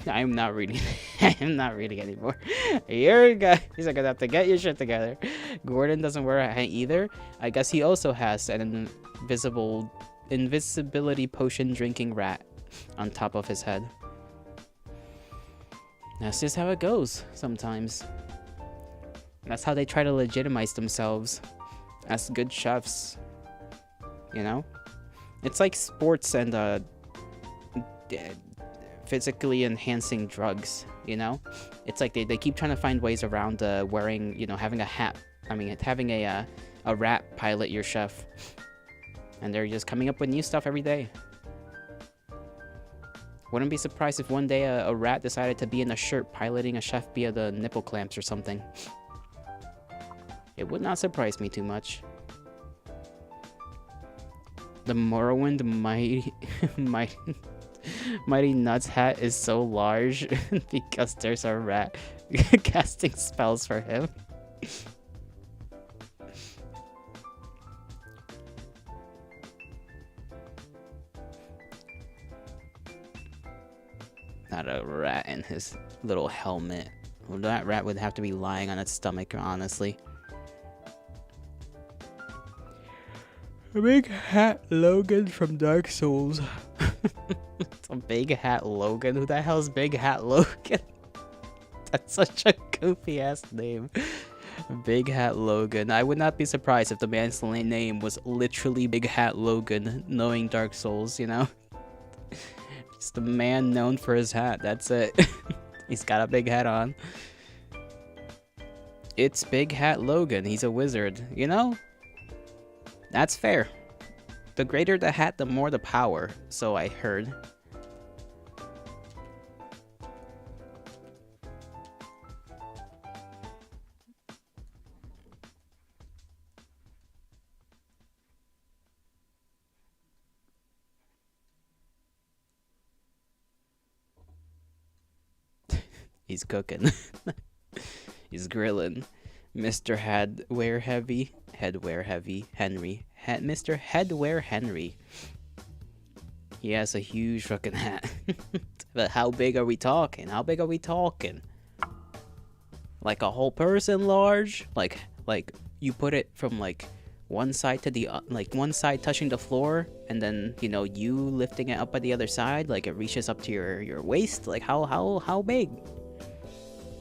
I'm not reading. I'm not reading anymore. You guys are gonna have to get your shit together. Gordon doesn't wear a hat either. I guess he also has an invisibility potion drinking rat on top of his head. That's just how it goes sometimes. That's how they try to legitimize themselves as good chefs. You know? It's like sports and physically enhancing drugs, you know? It's like they keep trying to find ways around wearing, you know, having a hat. I mean, having a rat pilot your chef. And they're just coming up with new stuff every day. Wouldn't be surprised if one day a rat decided to be in a shirt piloting a chef via the nipple clamps or something. It would not surprise me too much. The Morrowind Mighty Nuts hat is so large because there's a rat casting spells for him. Not a rat in his little helmet. Well, that rat would have to be lying on its stomach, honestly. A big hat Logan from Dark Souls. It's a big hat Logan? Who the hell's Big Hat Logan? That's such a goofy ass name. Big Hat Logan. I would not be surprised if the man's name was literally Big Hat Logan, knowing Dark Souls, you know? Just a man known for his hat, that's it. He's got a big hat on. It's Big Hat Logan, he's a wizard, you know? That's fair. The greater the hat, the more the power, so I heard. He's cooking. He's grilling. Mr. Headwear Heavy. Headwear Heavy. Henry. Mr. Headwear Henry. He has a huge fucking hat. But how big are we talking? How big are we talking? Like a whole person large? Like you put it from like one side to the like one side touching the floor, and then you know you lifting it up by the other side, like it reaches up to your waist. Like how big?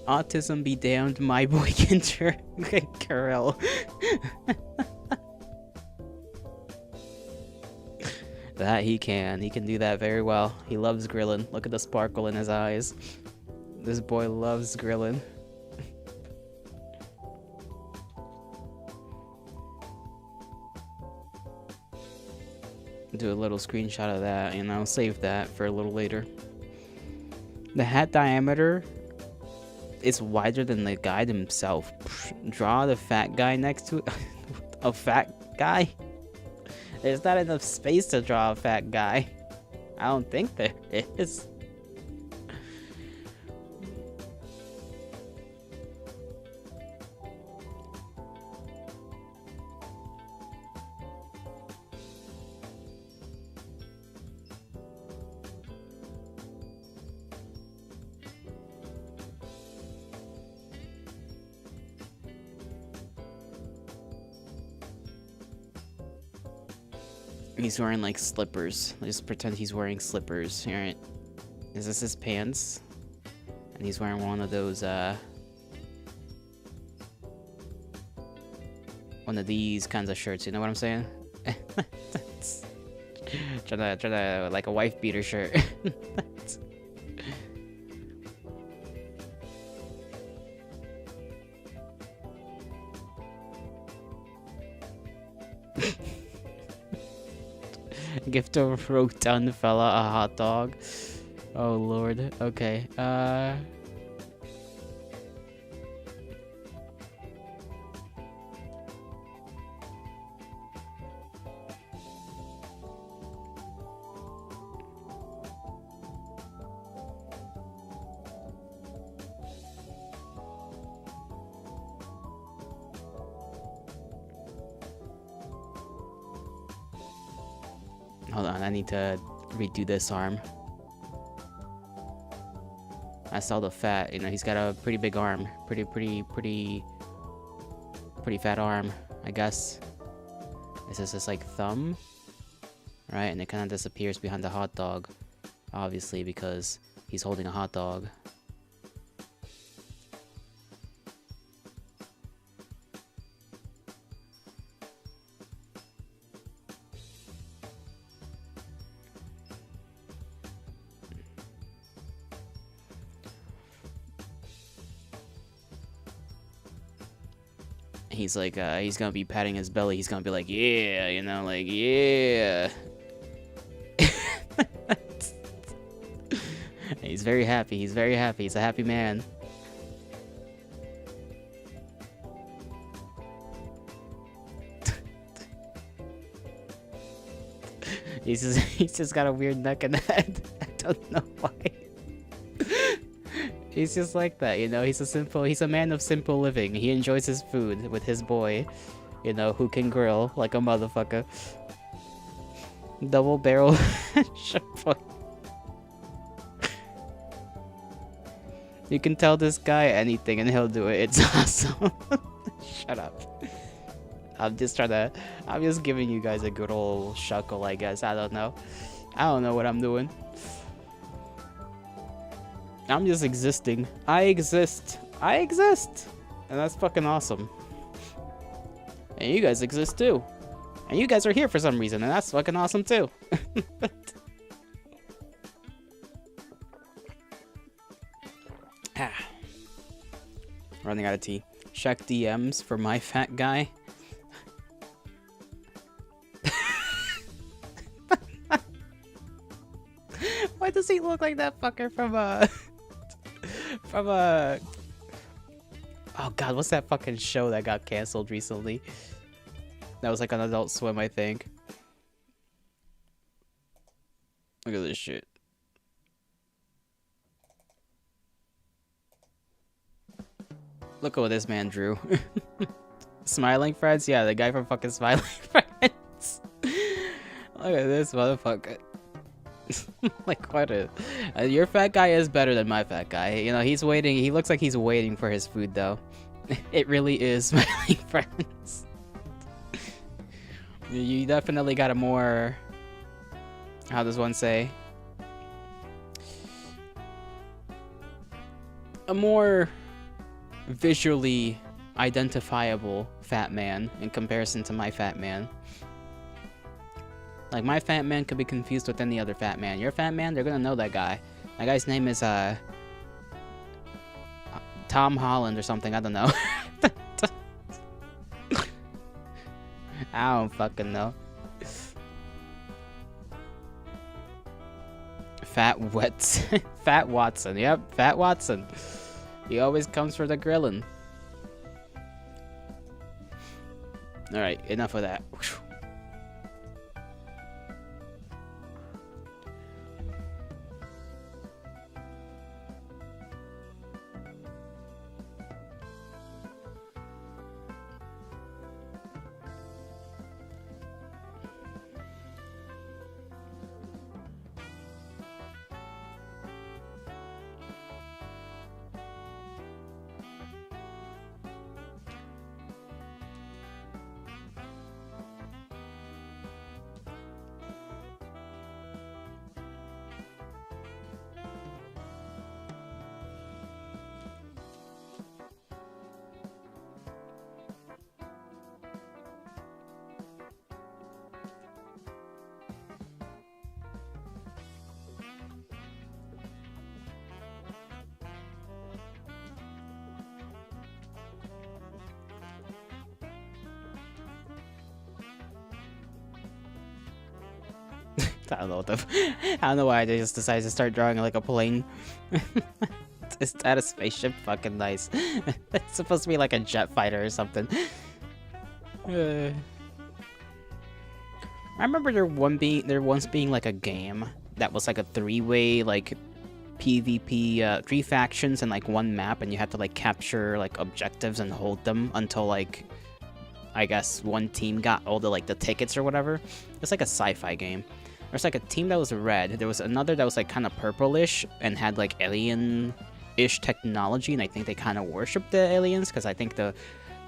Autism be damned, my boy Kinder Carell. That he can do that very well. He loves grilling. Look at the sparkle in his eyes. This boy loves grilling. Do a little screenshot of that, and I'll save that for a little later. The hat diameter is wider than the guy himself. Draw the fat guy next to it. A fat guy? There's not enough space to draw a fat guy. I don't think there is. He's wearing like slippers. Just pretend he's wearing slippers. Alright. Is this his pants? And he's wearing one of those, one of these kinds of shirts, you know what I'm saying? trying to, like a wife beater shirt. Gift a rotund fella a hot dog. Oh lord. Okay. Hold on, I need to redo this arm. I saw the fat, you know, he's got a pretty big arm. Pretty fat arm, I guess. This is his, like, thumb. Right, and it kind of disappears behind the hot dog. Obviously, because he's holding a hot dog. He's like, he's gonna be patting his belly. He's gonna be like, yeah, you know, like, yeah. He's very happy. He's very happy. He's a happy man. He's just got a weird neck and head. I don't know why. He's just like that, you know. He's a man of simple living. He enjoys his food with his boy, you know, who can grill like a motherfucker. Double barrel Chapoy. You can tell this guy anything and he'll do it. It's awesome. Shut up. I'm just giving you guys a good old chuckle, I guess. I don't know what I'm doing. I'm just existing. I exist. And that's fucking awesome. And you guys exist too. And you guys are here for some reason, and that's fucking awesome too. Running out of tea. Check DMs for my fat guy. Why does he look like that fucker from oh god, what's that fucking show that got canceled recently? That was like on Adult Swim, I think. Look at this shit. Look at what this man drew. Smiling Friends? Yeah, the guy from fucking Smiling Friends. Look at this motherfucker. Like, what a... your fat guy is better than my fat guy. You know, he's waiting. He looks like he's waiting for his food, though. It really is Smiling Friends. You definitely got a more... How does one say? A more visually identifiable fat man in comparison to my fat man. Like, my fat man could be confused with any other fat man. Your fat man, they're gonna know that guy. That guy's name is, Tom Holland or something, I don't know. I don't fucking know. Fat Watson, yep, Fat Watson. He always comes for the grilling. Alright, enough of that. I don't know what the... I don't know why I just decided to start drawing like a plane. Is that a spaceship? Fucking nice. It's supposed to be like a jet fighter or something. I remember there once being like a game that was like a three-way like PvP, 3 factions and like 1 map, and you had to like capture like objectives and hold them until like, I guess, 1 team got all the like the tickets or whatever. It's like a sci-fi game. There's like a team that was red. There was another that was like kind of purplish and had like alien-ish technology, and I think they kind of worshipped the aliens because I think the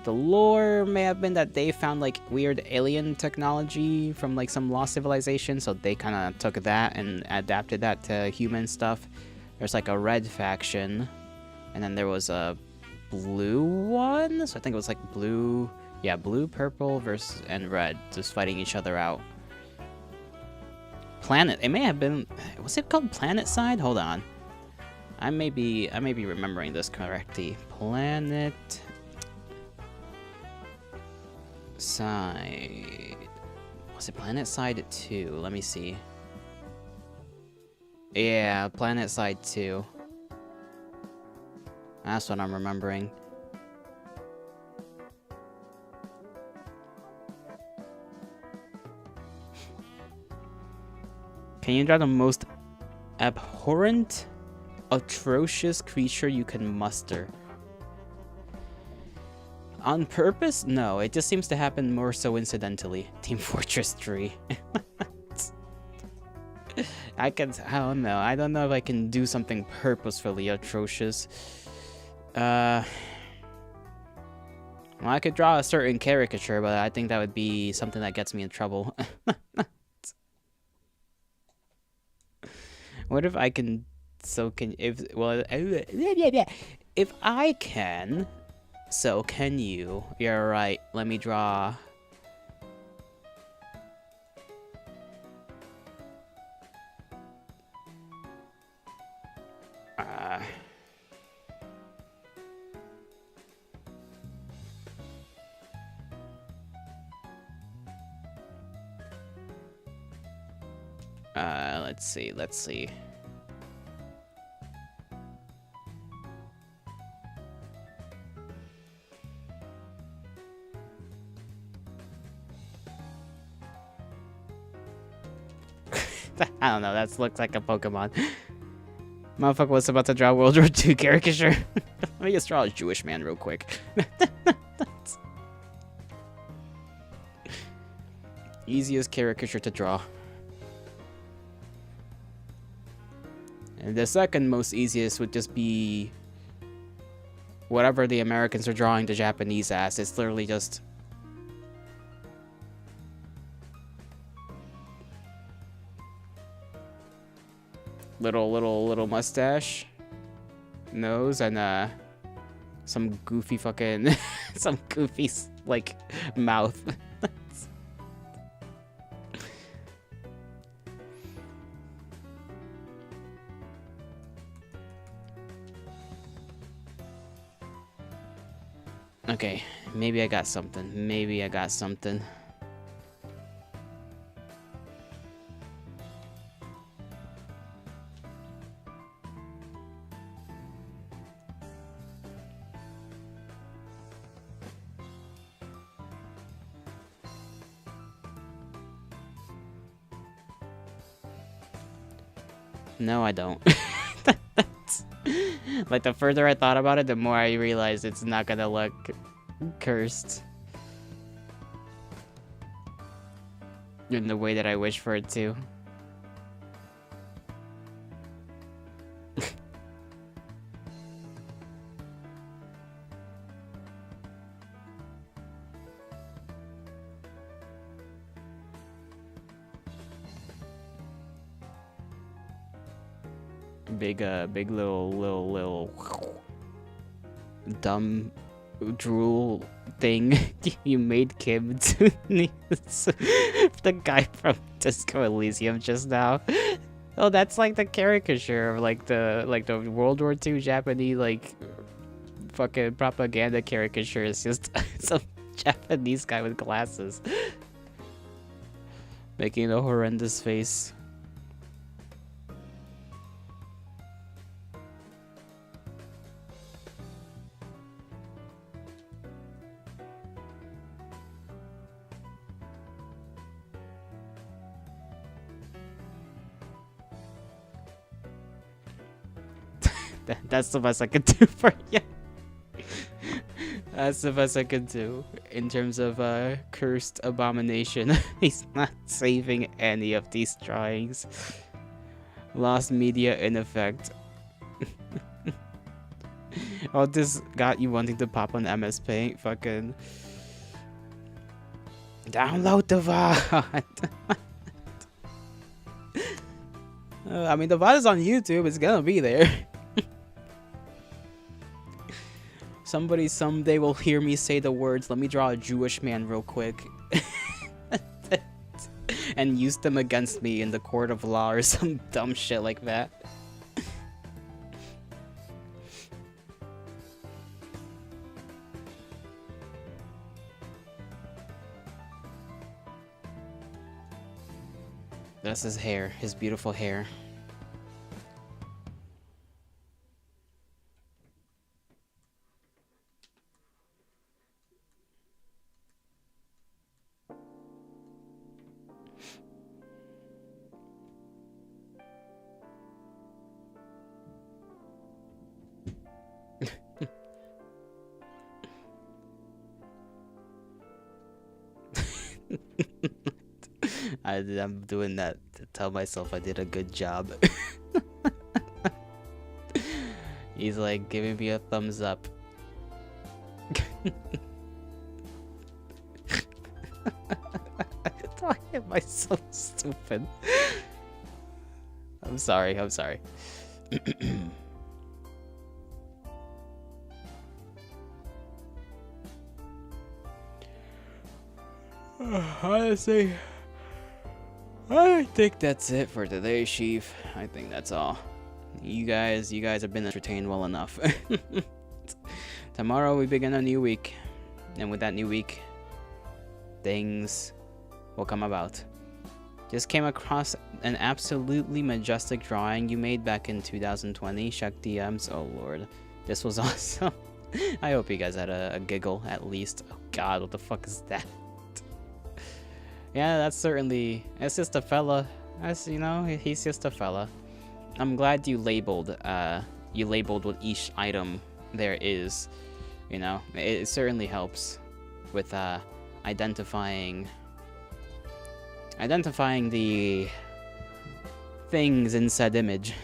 lore may have been that they found like weird alien technology from like some lost civilization, so they kind of took that and adapted that to human stuff. There's like a red faction, and then there was a blue one. So I think it was like blue, yeah, blue, purple versus and red, just fighting each other out. Planet. It may have been. Was it called Planet Side? Hold on. I may be remembering this correctly. Planet Side. Was it Planet Side 2? Let me see. Yeah, Planet Side 2. That's what I'm remembering. Can you draw the most abhorrent, atrocious creature you can muster? On purpose? No, it just seems to happen more so incidentally. Team Fortress 3. I don't know. I don't know if I can do something purposefully atrocious. Well, I could draw a certain caricature, but I think that would be something that gets me in trouble. What if I can... So can... If... Well... If I can... So can you. You're right. Let me draw... let's see. I don't know, that looks like a Pokemon. Motherfucker was about to draw World War II caricature. me just draw a Jewish man real quick. Easiest caricature to draw. And the second most easiest would just be whatever the Americans are drawing the Japanese as. It's literally just little mustache, nose, and some goofy fucking some goofy like mouth. Okay, maybe I got something. Maybe I got something. No, I don't. Like, the further I thought about it, the more I realized it's not gonna look cursed in the way that I wish for it to. Big little dumb drool thing you made Kim to the guy from Disco Elysium just now. Oh, that's like the caricature of like the World War II Japanese like fucking propaganda caricature. It's just some Japanese guy with glasses making a horrendous face. That's the best I could do for you. That's the best I could do in terms of cursed abomination. He's not saving any of these drawings. Lost media in effect. Oh, this got you wanting to pop on MS Paint. Fucking download the VOD. I mean, the VOD is on YouTube. It's gonna be there. Somebody someday will hear me say the words, "Let me draw a Jewish man real quick," and use them against me in the court of law or some dumb shit like that. That's his hair, his beautiful hair. I'm doing that to tell myself I did a good job. He's like giving me a thumbs up. Why am I so stupid? I'm sorry. Honestly, I think that's it for today, Chief. I think that's all. You guys have been entertained well enough. Tomorrow we begin a new week, and with that new week, things will come about. Just came across an absolutely majestic drawing you made back in 2020. Check DMs. Oh lord, this was awesome. I hope you guys had a giggle at least. Oh god, what the fuck is that? Yeah, that's certainly, it's just a fella. As you know, he's just a fella. I'm glad you labeled what each item there is. You know, it certainly helps with identifying the things in said image.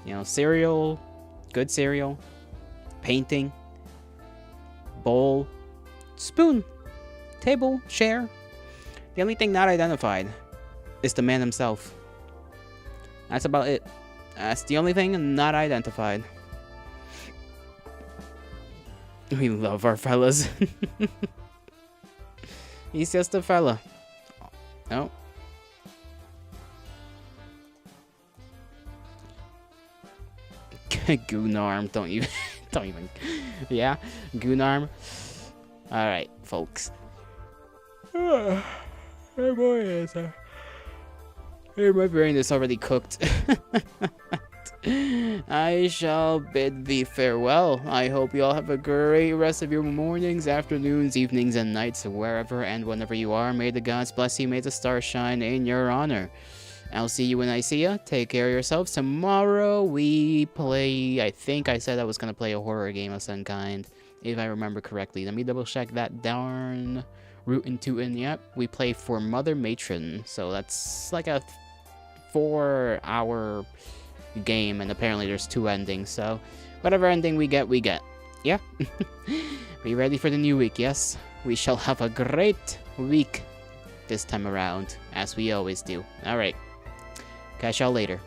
You know, cereal, good cereal, painting, bowl, spoon, table, chair. The only thing not identified is the man himself. That's about it. That's the only thing not identified. We love our fellas. He's just a fella. Oh. Goonarm, don't even. Yeah, Goonarm. Alright, folks. Hey, boy, my brain is already cooked. I shall bid thee farewell. I hope you all have a great rest of your mornings, afternoons, evenings, and nights, wherever and whenever you are. May the gods bless you, may the stars shine in your honor. I'll see you when I see ya. Take care of yourselves. Tomorrow we play, I think I said I was going to play a horror game of some kind, if I remember correctly. Let me double check that darn rootin' tootin'. Yep, we play For Mother Matron. So that's like a 4-hour game, and apparently there's 2 endings. So whatever ending we get, we get. Yeah. Be ready for the new week, yes? We shall have a great week this time around, as we always do. Alright. Catch y'all later.